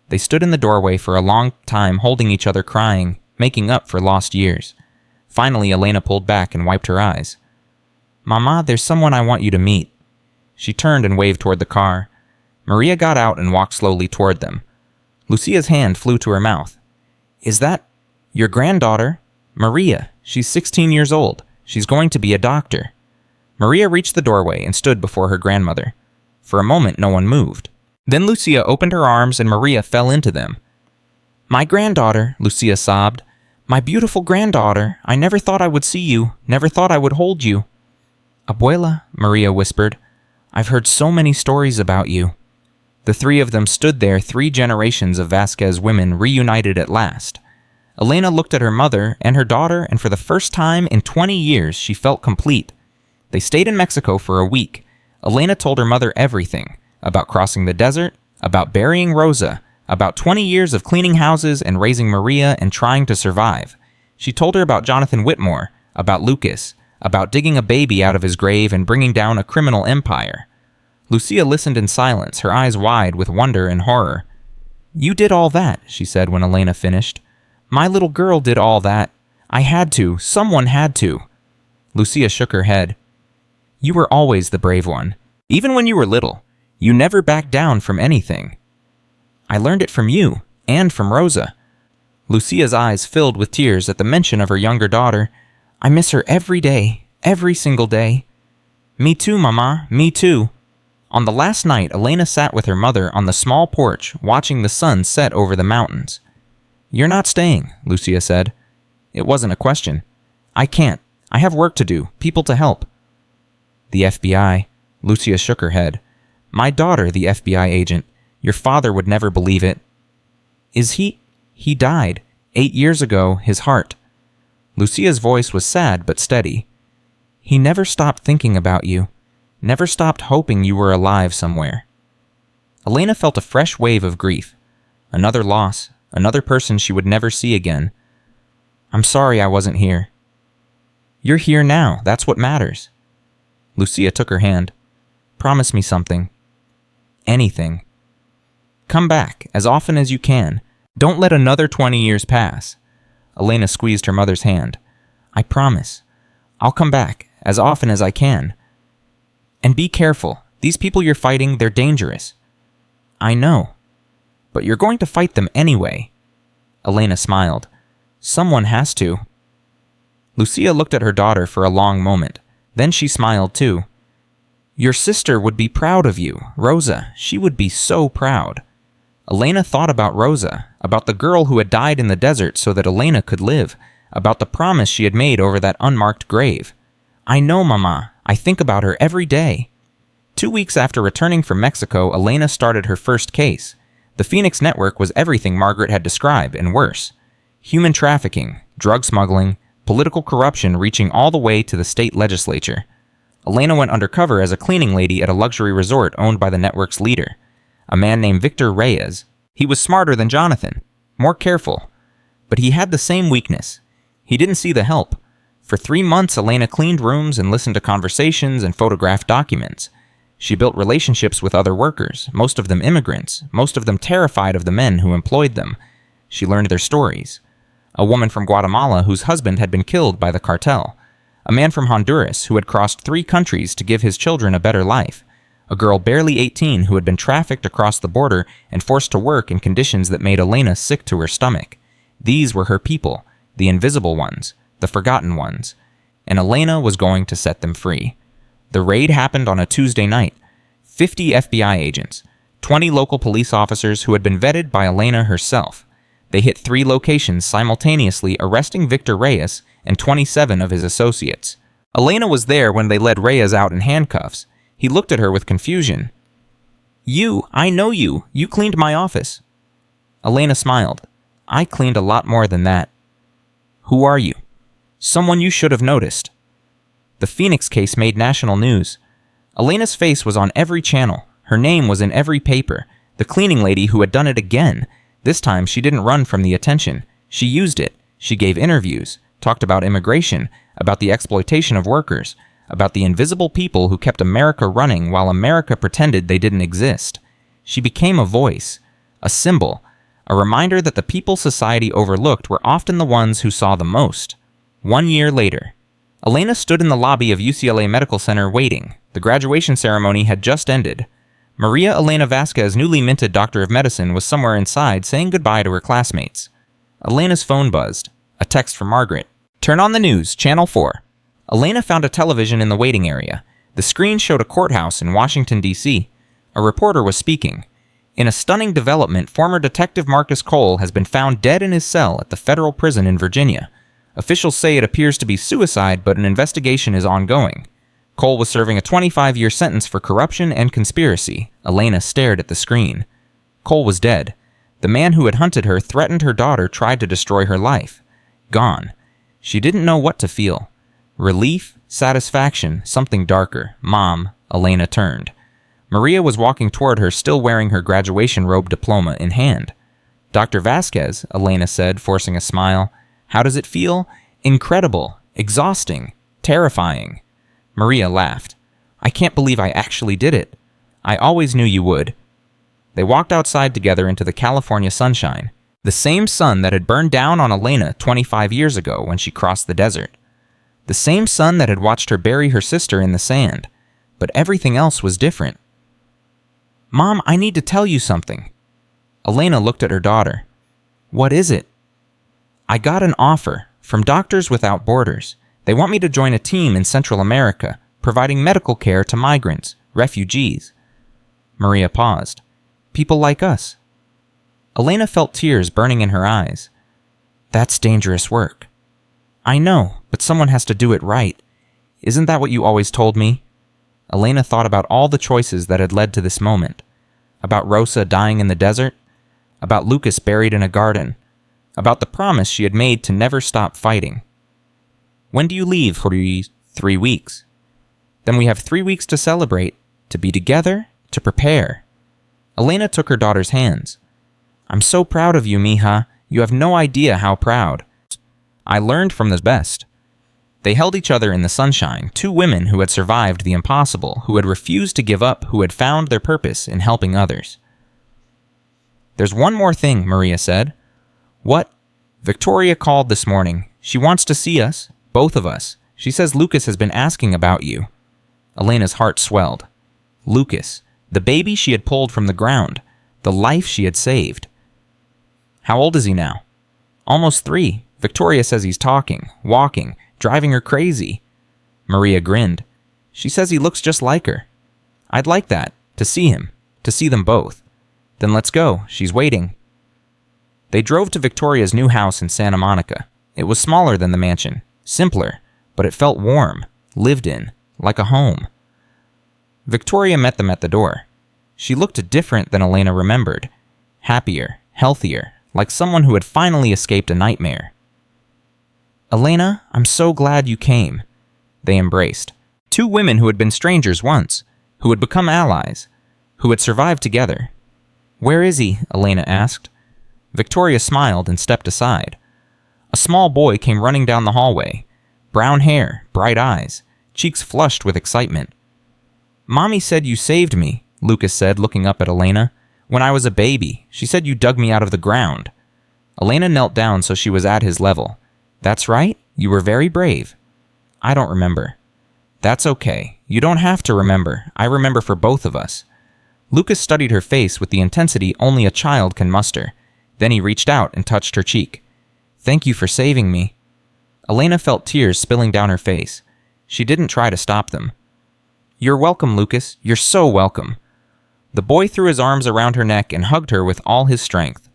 They stood in the doorway for a long time holding each other crying, making up for lost years. Finally, Elena pulled back and wiped her eyes. Mama, there's someone I want you to meet. She turned and waved toward the car. Maria got out and walked slowly toward them. Lucia's hand flew to her mouth. Is that your granddaughter? Maria. She's 16 years old. She's going to be a doctor. Maria reached the doorway and stood before her grandmother. For a moment, no one moved. Then Lucia opened her arms and Maria fell into them. My granddaughter, Lucia sobbed. My beautiful granddaughter. I never thought I would see you. Never thought I would hold you. Abuela, Maria whispered. I've heard so many stories about you. The three of them stood there, 3 generations of Vasquez women reunited at last. Elena looked at her mother and her daughter, and for the first time in 20 years, she felt complete. They stayed in Mexico for a week. Elena told her mother everything, about crossing the desert, about burying Rosa, about 20 years of cleaning houses and raising Maria and trying to survive. She told her about Jonathan Whitmore, about Lucas, about digging a baby out of his grave and bringing down a criminal empire. Lucia listened in silence, her eyes wide with wonder and horror. You did all that, she said when Elena finished. My little girl did all that. I had to. Someone had to. Lucia shook her head. You were always the brave one. Even when you were little, you never backed down from anything. I learned it from you, and from Rosa. Lucia's eyes filled with tears at the mention of her younger daughter. I miss her every day, every single day. Me too, Mama, me too. On the last night, Elena sat with her mother on the small porch, watching the sun set over the mountains. You're not staying, Lucia said. It wasn't a question. I can't. I have work to do, people to help. The FBI. Lucia shook her head. My daughter, the FBI agent. Your father would never believe it. Is he? He died. 8 years ago, his heart. Lucia's voice was sad but steady. He never stopped thinking about you. Never stopped hoping you were alive somewhere. Elena felt a fresh wave of grief. Another loss, another person she would never see again. I'm sorry I wasn't here. You're here now, that's what matters. Lucia took her hand. Promise me something. Anything. Come back, as often as you can. Don't let another 20 years pass. Elena squeezed her mother's hand. I promise. I'll come back, as often as I can. And be careful. These people you're fighting, they're dangerous. I know. But you're going to fight them anyway. Elena smiled. Someone has to. Lucia looked at her daughter for a long moment. Then she smiled too. Your sister would be proud of you, Rosa. She would be so proud. Elena thought about Rosa, about the girl who had died in the desert so that Elena could live, about the promise she had made over that unmarked grave. I know, Mama. I think about her every day. 2 weeks after returning from Mexico, Elena started her first case. The Phoenix Network was everything Margaret had described, and worse. Human trafficking, drug smuggling, political corruption reaching all the way to the state legislature. Elena went undercover as a cleaning lady at a luxury resort owned by the network's leader, a man named Victor Reyes. He was smarter than Jonathan, more careful, but he had the same weakness. He didn't see the help. For 3 months, Elena cleaned rooms and listened to conversations and photographed documents. She built relationships with other workers, most of them immigrants, most of them terrified of the men who employed them. She learned their stories. A woman from Guatemala whose husband had been killed by the cartel. A man from Honduras who had crossed 3 countries to give his children a better life. A girl barely 18 who had been trafficked across the border and forced to work in conditions that made Elena sick to her stomach. These were her people, the invisible ones, the forgotten ones, and Elena was going to set them free. The raid happened on a Tuesday night. 50 FBI agents, 20 local police officers who had been vetted by Elena herself. They hit 3 locations simultaneously, arresting Victor Reyes and 27 of his associates. Elena was there when they led Reyes out in handcuffs. He looked at her with confusion. I know you. You cleaned my office." Elena smiled. "I cleaned a lot more than that." "Who are you?" "Someone you should have noticed." The Phoenix case made national news. Elena's face was on every channel. Her name was in every paper. The cleaning lady who had done it again. This time she didn't run from the attention. She used it. She gave interviews, talked about immigration, about the exploitation of workers, about the invisible people who kept America running while America pretended they didn't exist. She became a voice, a symbol, a reminder that the people society overlooked were often the ones who saw the most. 1 year later, Elena stood in the lobby of UCLA Medical Center waiting. The graduation ceremony had just ended. Maria Elena Vasquez, newly minted Doctor of Medicine, was somewhere inside saying goodbye to her classmates. Elena's phone buzzed. A text from Margaret. "Turn on the news, Channel 4. Elena found a television in the waiting area. The screen showed a courthouse in Washington, D.C. A reporter was speaking. In a stunning development, former Detective Marcus Cole has been found dead in his cell at the federal prison in Virginia. Officials say it appears to be suicide, but an investigation is ongoing. Cole was serving a 25-year sentence for corruption and conspiracy." Elena stared at the screen. Cole was dead. The man who had hunted her, threatened her daughter, tried to destroy her life. Gone. She didn't know what to feel. Relief, satisfaction, something darker. "Mom," Elena turned. Maria was walking toward her, still wearing her graduation robe diploma in hand. "Dr. Vasquez," Elena said, forcing a smile. "How does it feel?" "Incredible. Exhausting. Terrifying." Maria laughed. "I can't believe I actually did it. I always knew you would." They walked outside together into the California sunshine. The same sun that had burned down on Elena 25 years ago when she crossed the desert. The same sun that had watched her bury her sister in the sand. But everything else was different. "Mom, I need to tell you something." Elena looked at her daughter. "What is it?" "I got an offer from Doctors Without Borders. They want me to join a team in Central America, providing medical care to migrants, refugees." Maria paused. "People like us." Elena felt tears burning in her eyes. "That's dangerous work." "I know, but someone has to do it right. Isn't that what you always told me?" Elena thought about all the choices that had led to this moment. About Rosa dying in the desert. About Lucas buried in a garden. About the promise she had made to never stop fighting. "When do you leave for 3 weeks?" "Then we have 3 weeks to celebrate, to be together, to prepare." Elena took her daughter's hands. "I'm so proud of you, mija. You have no idea how proud. I learned from the best." They held each other in the sunshine, 2 women who had survived the impossible, who had refused to give up, who had found their purpose in helping others. "There's one more thing," Maria said. "What?" "Victoria called this morning. She wants to see us, both of us. She says Lucas has been asking about you." Elena's heart swelled. Lucas, the baby she had pulled from the ground, the life she had saved. "How old is he now?" "Almost 3. Victoria says he's talking, walking, driving her crazy." Maria grinned. "She says he looks just like her." "I'd like that, to see him, to see them both." "Then let's go. She's waiting." They drove to Victoria's new house in Santa Monica. It was smaller than the mansion, simpler, but it felt warm, lived in, like a home. Victoria met them at the door. She looked different than Elena remembered. Happier, healthier, like someone who had finally escaped a nightmare. "Elena, I'm so glad you came." They embraced. 2 women who had been strangers once, who had become allies, who had survived together. "Where is he?" Elena asked. Victoria smiled and stepped aside. A small boy came running down the hallway. Brown hair, bright eyes, cheeks flushed with excitement. "Mommy said you saved me," Lucas said, looking up at Elena. "When I was a baby, she said you dug me out of the ground." Elena knelt down so she was at his level. "That's right, you were very brave." "I don't remember." "That's okay. You don't have to remember. I remember for both of us." Lucas studied her face with the intensity only a child can muster. Then he reached out and touched her cheek. "Thank you for saving me." Elena felt tears spilling down her face. She didn't try to stop them. You're welcome, Lucas. You're so welcome. The boy threw his arms around her neck and hugged her with all his strength.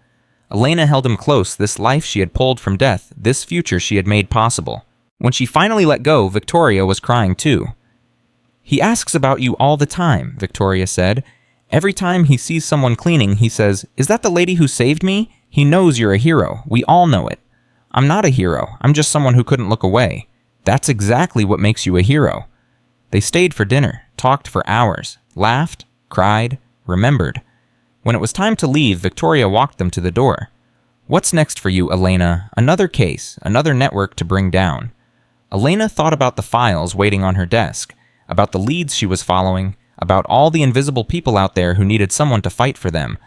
Elena held him close, this life she had pulled from death, this future she had made possible. When she finally let go, Victoria was crying too. He asks about you all the time, Victoria said. Every time he sees someone cleaning, he says, "Is that the lady who saved me?" He knows you're a hero. We all know it. I'm not a hero. I'm just someone who couldn't look away. That's exactly what makes you a hero. They stayed for dinner, talked for hours, laughed, cried, remembered. When it was time to leave, Victoria walked them to the door. What's next for you, Elena? Another case, another network to bring down. Elena thought about the files waiting on her desk, about the leads she was following, about all the invisible people out there who needed someone to fight for them.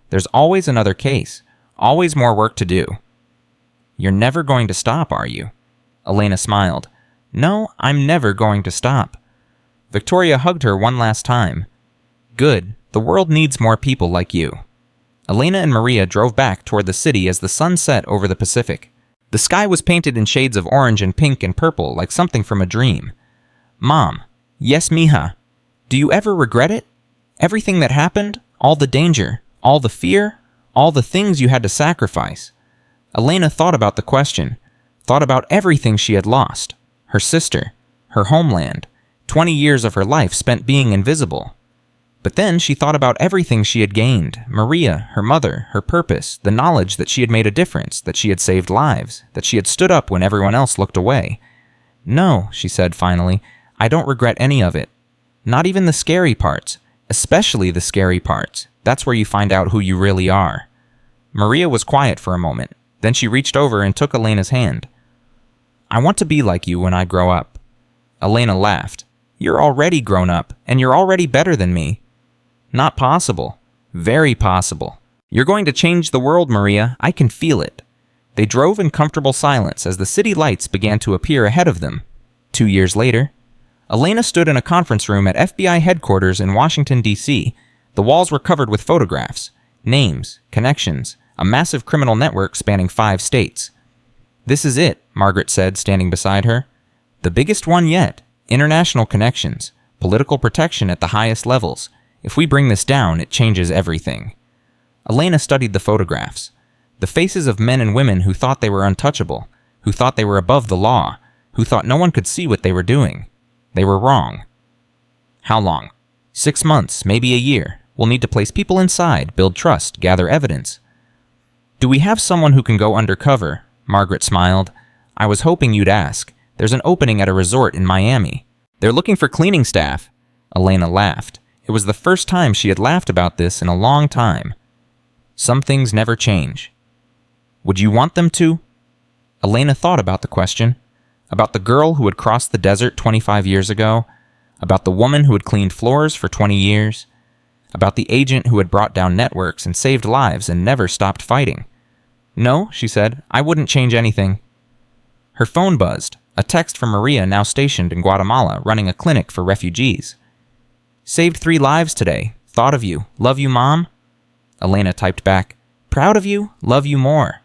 There's always another case, always more work to do. You're never going to stop, are you? Elena smiled. No, I'm never going to stop. Victoria hugged her one last time. Good. The world needs more people like you. Elena and Maria drove back toward the city as the sun set over the Pacific. The sky was painted in shades of orange and pink and purple, like something from a dream. Mom. Yes, mija. Do you ever regret it? Everything that happened? All the danger? All the fear? All the things you had to sacrifice? Elena thought about the question, thought about everything she had lost. Her sister, her homeland, 20 years of her life spent being invisible. But then she thought about everything she had gained, Maria, her mother, her purpose, the knowledge that she had made a difference, that she had saved lives, that she had stood up when everyone else looked away. No, she said finally, I don't regret any of it. Not even the scary parts, especially the scary parts. That's where you find out who you really are. Maria was quiet for a moment. Then she reached over and took Elena's hand. I want to be like you when I grow up. Elena laughed. You're already grown up, and you're already better than me. Not possible. Very possible. You're going to change the world, Maria. I can feel it. They drove in comfortable silence as the city lights began to appear ahead of them. 2 years later, Elena stood in a conference room at FBI headquarters in Washington, D.C. The walls were covered with photographs, names, connections, a massive criminal network spanning 5 states. This is it, Margaret said, standing beside her. The biggest one yet. International connections, political protection at the highest levels. If we bring this down, it changes everything. Elena studied the photographs. The faces of men and women who thought they were untouchable, who thought they were above the law, who thought no one could see what they were doing. They were wrong. How long? 6 months, maybe a year. We'll need to place people inside, build trust, gather evidence. Do we have someone who can go undercover? Margaret smiled. I was hoping you'd ask. There's an opening at a resort in Miami. They're looking for cleaning staff. Elena laughed. It was the first time she had laughed about this in a long time. Some things never change. Would you want them to? Elena thought about the question. About the girl who had crossed the desert 25 years ago. About the woman who had cleaned floors for 20 years. About the agent who had brought down networks and saved lives and never stopped fighting. No, she said, I wouldn't change anything. Her phone buzzed. A text from Maria, now stationed in Guatemala, running a clinic for refugees. Saved 3 lives today. Thought of you. Love you, Mom. Elena typed back, proud of you. Love you more.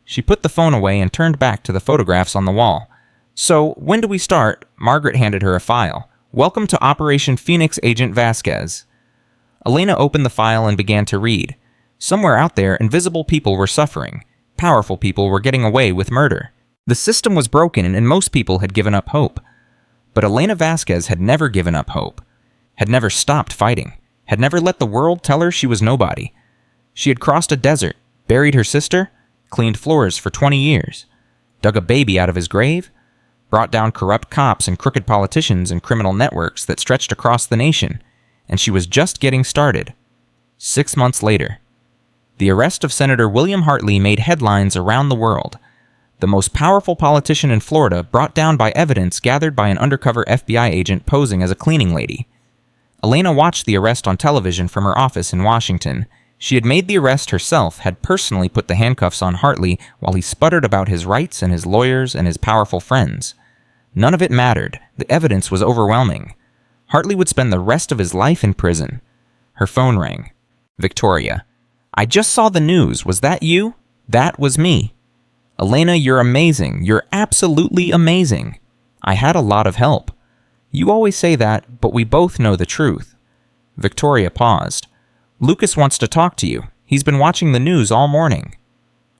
She put the phone away and turned back to the photographs on the wall. So, when do we start? Margaret handed her a file. Welcome to Operation Phoenix Agent Vasquez. Elena opened the file and began to read. Somewhere out there, invisible people were suffering. Powerful people were getting away with murder. The system was broken and most people had given up hope. But Elena Vasquez had never given up hope, had never stopped fighting, had never let the world tell her she was nobody. She had crossed a desert, buried her sister, cleaned floors for 20 years, dug a baby out of his grave, brought down corrupt cops and crooked politicians and criminal networks that stretched across the nation, and she was just getting started. 6 months later, the arrest of Senator William Hartley made headlines around the world. The most powerful politician in Florida brought down by evidence gathered by an undercover FBI agent posing as a cleaning lady. Elena watched the arrest on television from her office in Washington. She had made the arrest herself, had personally put the handcuffs on Hartley while he sputtered about his rights and his lawyers and his powerful friends. None of it mattered. The evidence was overwhelming. Hartley would spend the rest of his life in prison. Her phone rang. Victoria. I just saw the news. Was that you? That was me. Elena, you're amazing. You're absolutely amazing. I had a lot of help. You always say that, but we both know the truth. Victoria paused. Lucas wants to talk to you. He's been watching the news all morning.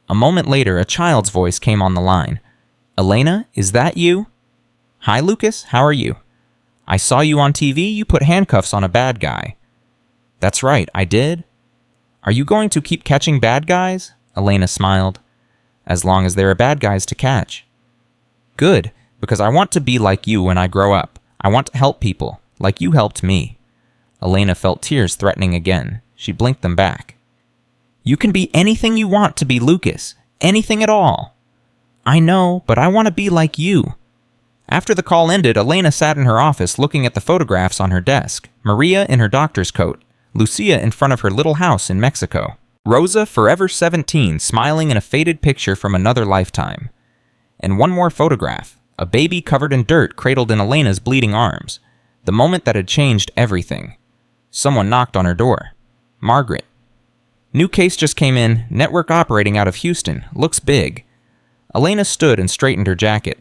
A moment later, a child's voice came on the line. Elena, is that you? Hi, Lucas. How are you? I saw you on TV. You put handcuffs on a bad guy. That's right, I did. Are you going to keep catching bad guys? Elena smiled. As long as there are bad guys to catch. Good, because I want to be like you when I grow up. I want to help people, like you helped me. Elena felt tears threatening again. She blinked them back. You can be anything you want to be, Lucas. Anything at all. I know, but I want to be like you. After the call ended, Elena sat in her office looking at the photographs on her desk. Maria in her doctor's coat. Lucia in front of her little house in Mexico. Rosa, forever 17, smiling in a faded picture from another lifetime. And one more photograph. A baby covered in dirt cradled in Elena's bleeding arms. The moment that had changed everything. Someone knocked on her door. Margaret. New case just came in. Network operating out of Houston. Looks big. Elena stood and straightened her jacket.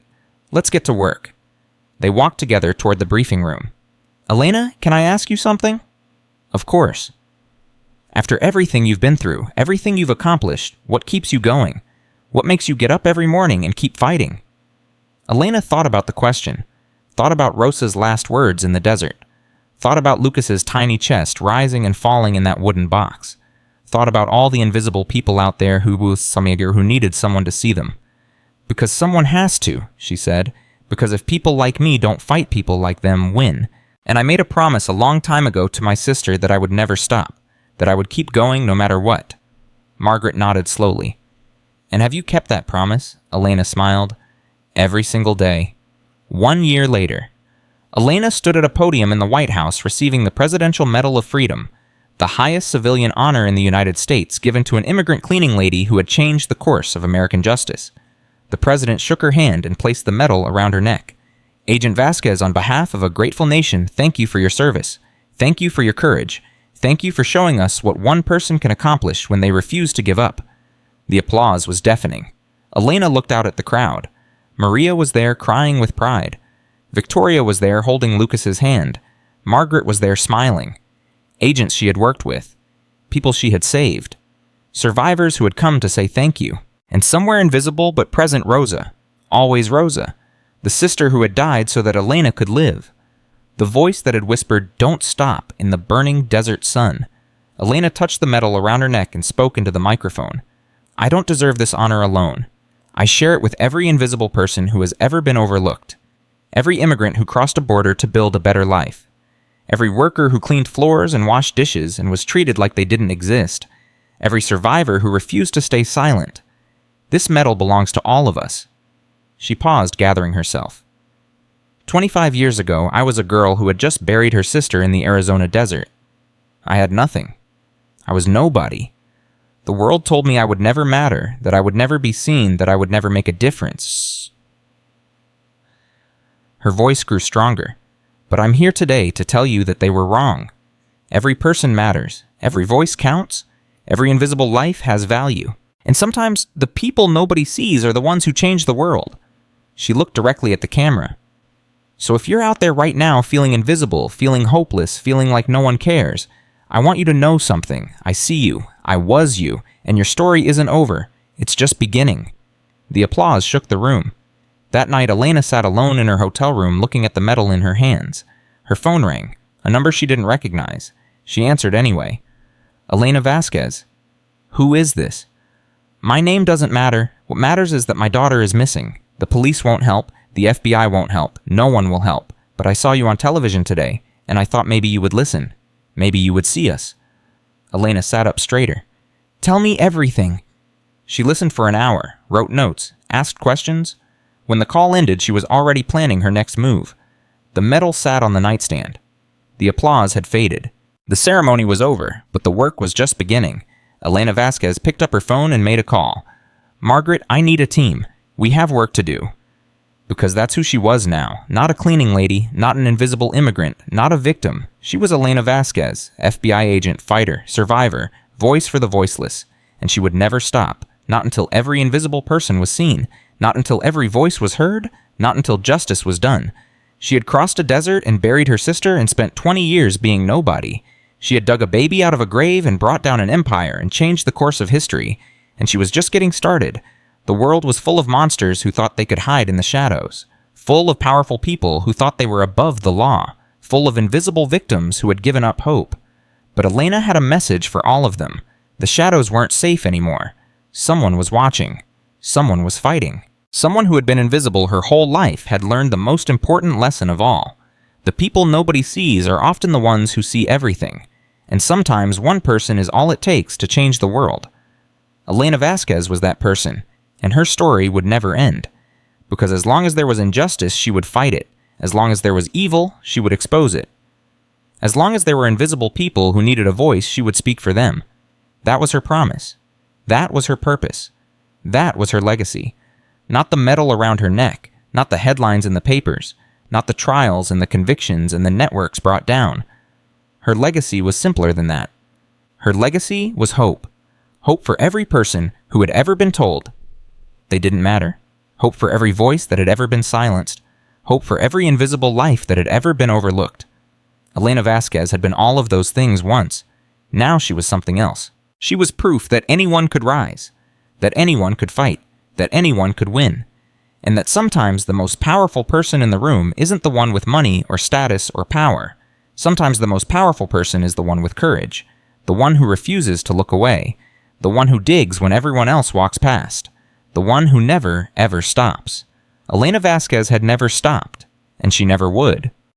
Let's get to work. They walked together toward the briefing room. Elena, can I ask you something? Of course. After everything you've been through, everything you've accomplished, what keeps you going? What makes you get up every morning and keep fighting? Elena thought about the question. Thought about Rosa's last words in the desert. Thought about Lucas's tiny chest rising and falling in that wooden box. Thought about all the invisible people out there who needed someone to see them. Because someone has to, she said. Because if people like me don't fight people like them, win. And I made a promise a long time ago to my sister that I would never stop. That I would keep going no matter what. Margaret nodded slowly. And have you kept that promise? Elena smiled. Every single day. 1 year later. Elena stood at a podium in the White House receiving the Presidential Medal of Freedom, the highest civilian honor in the United States given to an immigrant cleaning lady who had changed the course of American justice. The president shook her hand and placed the medal around her neck. Agent Vasquez, on behalf of a grateful nation, thank you for your service. Thank you for your courage. Thank you for showing us what one person can accomplish when they refuse to give up. The applause was deafening. Elena looked out at the crowd. Maria was there crying with pride. Victoria was there holding Lucas's hand. Margaret was there smiling. Agents she had worked with. People she had saved. Survivors who had come to say thank you. And somewhere invisible but present Rosa. Always Rosa. The sister who had died so that Elena could live. The voice that had whispered, "Don't stop," in the burning desert sun. Elena touched the medal around her neck and spoke into the microphone. I don't deserve this honor alone. I share it with every invisible person who has ever been overlooked. Every immigrant who crossed a border to build a better life. Every worker who cleaned floors and washed dishes and was treated like they didn't exist. Every survivor who refused to stay silent. This medal belongs to all of us. She paused, gathering herself. 25 years ago, I was a girl who had just buried her sister in the Arizona desert. I had nothing. I was nobody. The world told me I would never matter, that I would never be seen, that I would never make a difference. Her voice grew stronger. But I'm here today to tell you that they were wrong. Every person matters. Every voice counts. Every invisible life has value. And sometimes the people nobody sees are the ones who change the world. She looked directly at the camera. So if you're out there right now feeling invisible, feeling hopeless, feeling like no one cares, I want you to know something. I see you. I was you. And your story isn't over. It's just beginning. The applause shook the room. That night, Elena sat alone in her hotel room looking at the medal in her hands. Her phone rang, a number she didn't recognize. She answered anyway. Elena Vasquez. Who is this? My name doesn't matter. What matters is that my daughter is missing. The police won't help. The FBI won't help. No one will help. But I saw you on television today, and I thought maybe you would listen. Maybe you would see us. Elena sat up straighter. Tell me everything. She listened for an hour, wrote notes, asked questions. When the call ended, she was already planning her next move. The medal sat on the nightstand. The applause had faded. The ceremony was over, but the work was just beginning. Elena Vasquez picked up her phone and made a call. Margaret, I need a team. We have work to do. Because that's who she was now. Not a cleaning lady, not an invisible immigrant, not a victim. She was Elena Vasquez, FBI agent, fighter, survivor, voice for the voiceless. And she would never stop, not until every invisible person was seen. Not until every voice was heard, not until justice was done. She had crossed a desert and buried her sister and spent 20 years being nobody. She had dug a baby out of a grave and brought down an empire and changed the course of history. And she was just getting started. The world was full of monsters who thought they could hide in the shadows. Full of powerful people who thought they were above the law. Full of invisible victims who had given up hope. But Elena had a message for all of them. The shadows weren't safe anymore. Someone was watching. Someone was fighting. Someone who had been invisible her whole life had learned the most important lesson of all. The people nobody sees are often the ones who see everything. And sometimes one person is all it takes to change the world. Elena Vasquez was that person, and her story would never end. Because as long as there was injustice, she would fight it. As long as there was evil, she would expose it. As long as there were invisible people who needed a voice, she would speak for them. That was her promise. That was her purpose. That was her legacy. Not the medal around her neck, not the headlines in the papers, not the trials and the convictions and the networks brought down. Her legacy was simpler than that. Her legacy was hope. Hope for every person who had ever been told they didn't matter. Hope for every voice that had ever been silenced. Hope for every invisible life that had ever been overlooked. Elena Vasquez had been all of those things once. Now she was something else. She was proof that anyone could rise, that anyone could fight, that anyone could win, and that sometimes the most powerful person in the room isn't the one with money or status or power. Sometimes the most powerful person is the one with courage, the one who refuses to look away, the one who digs when everyone else walks past, the one who never, ever stops. Elena Vasquez had never stopped, and she never would.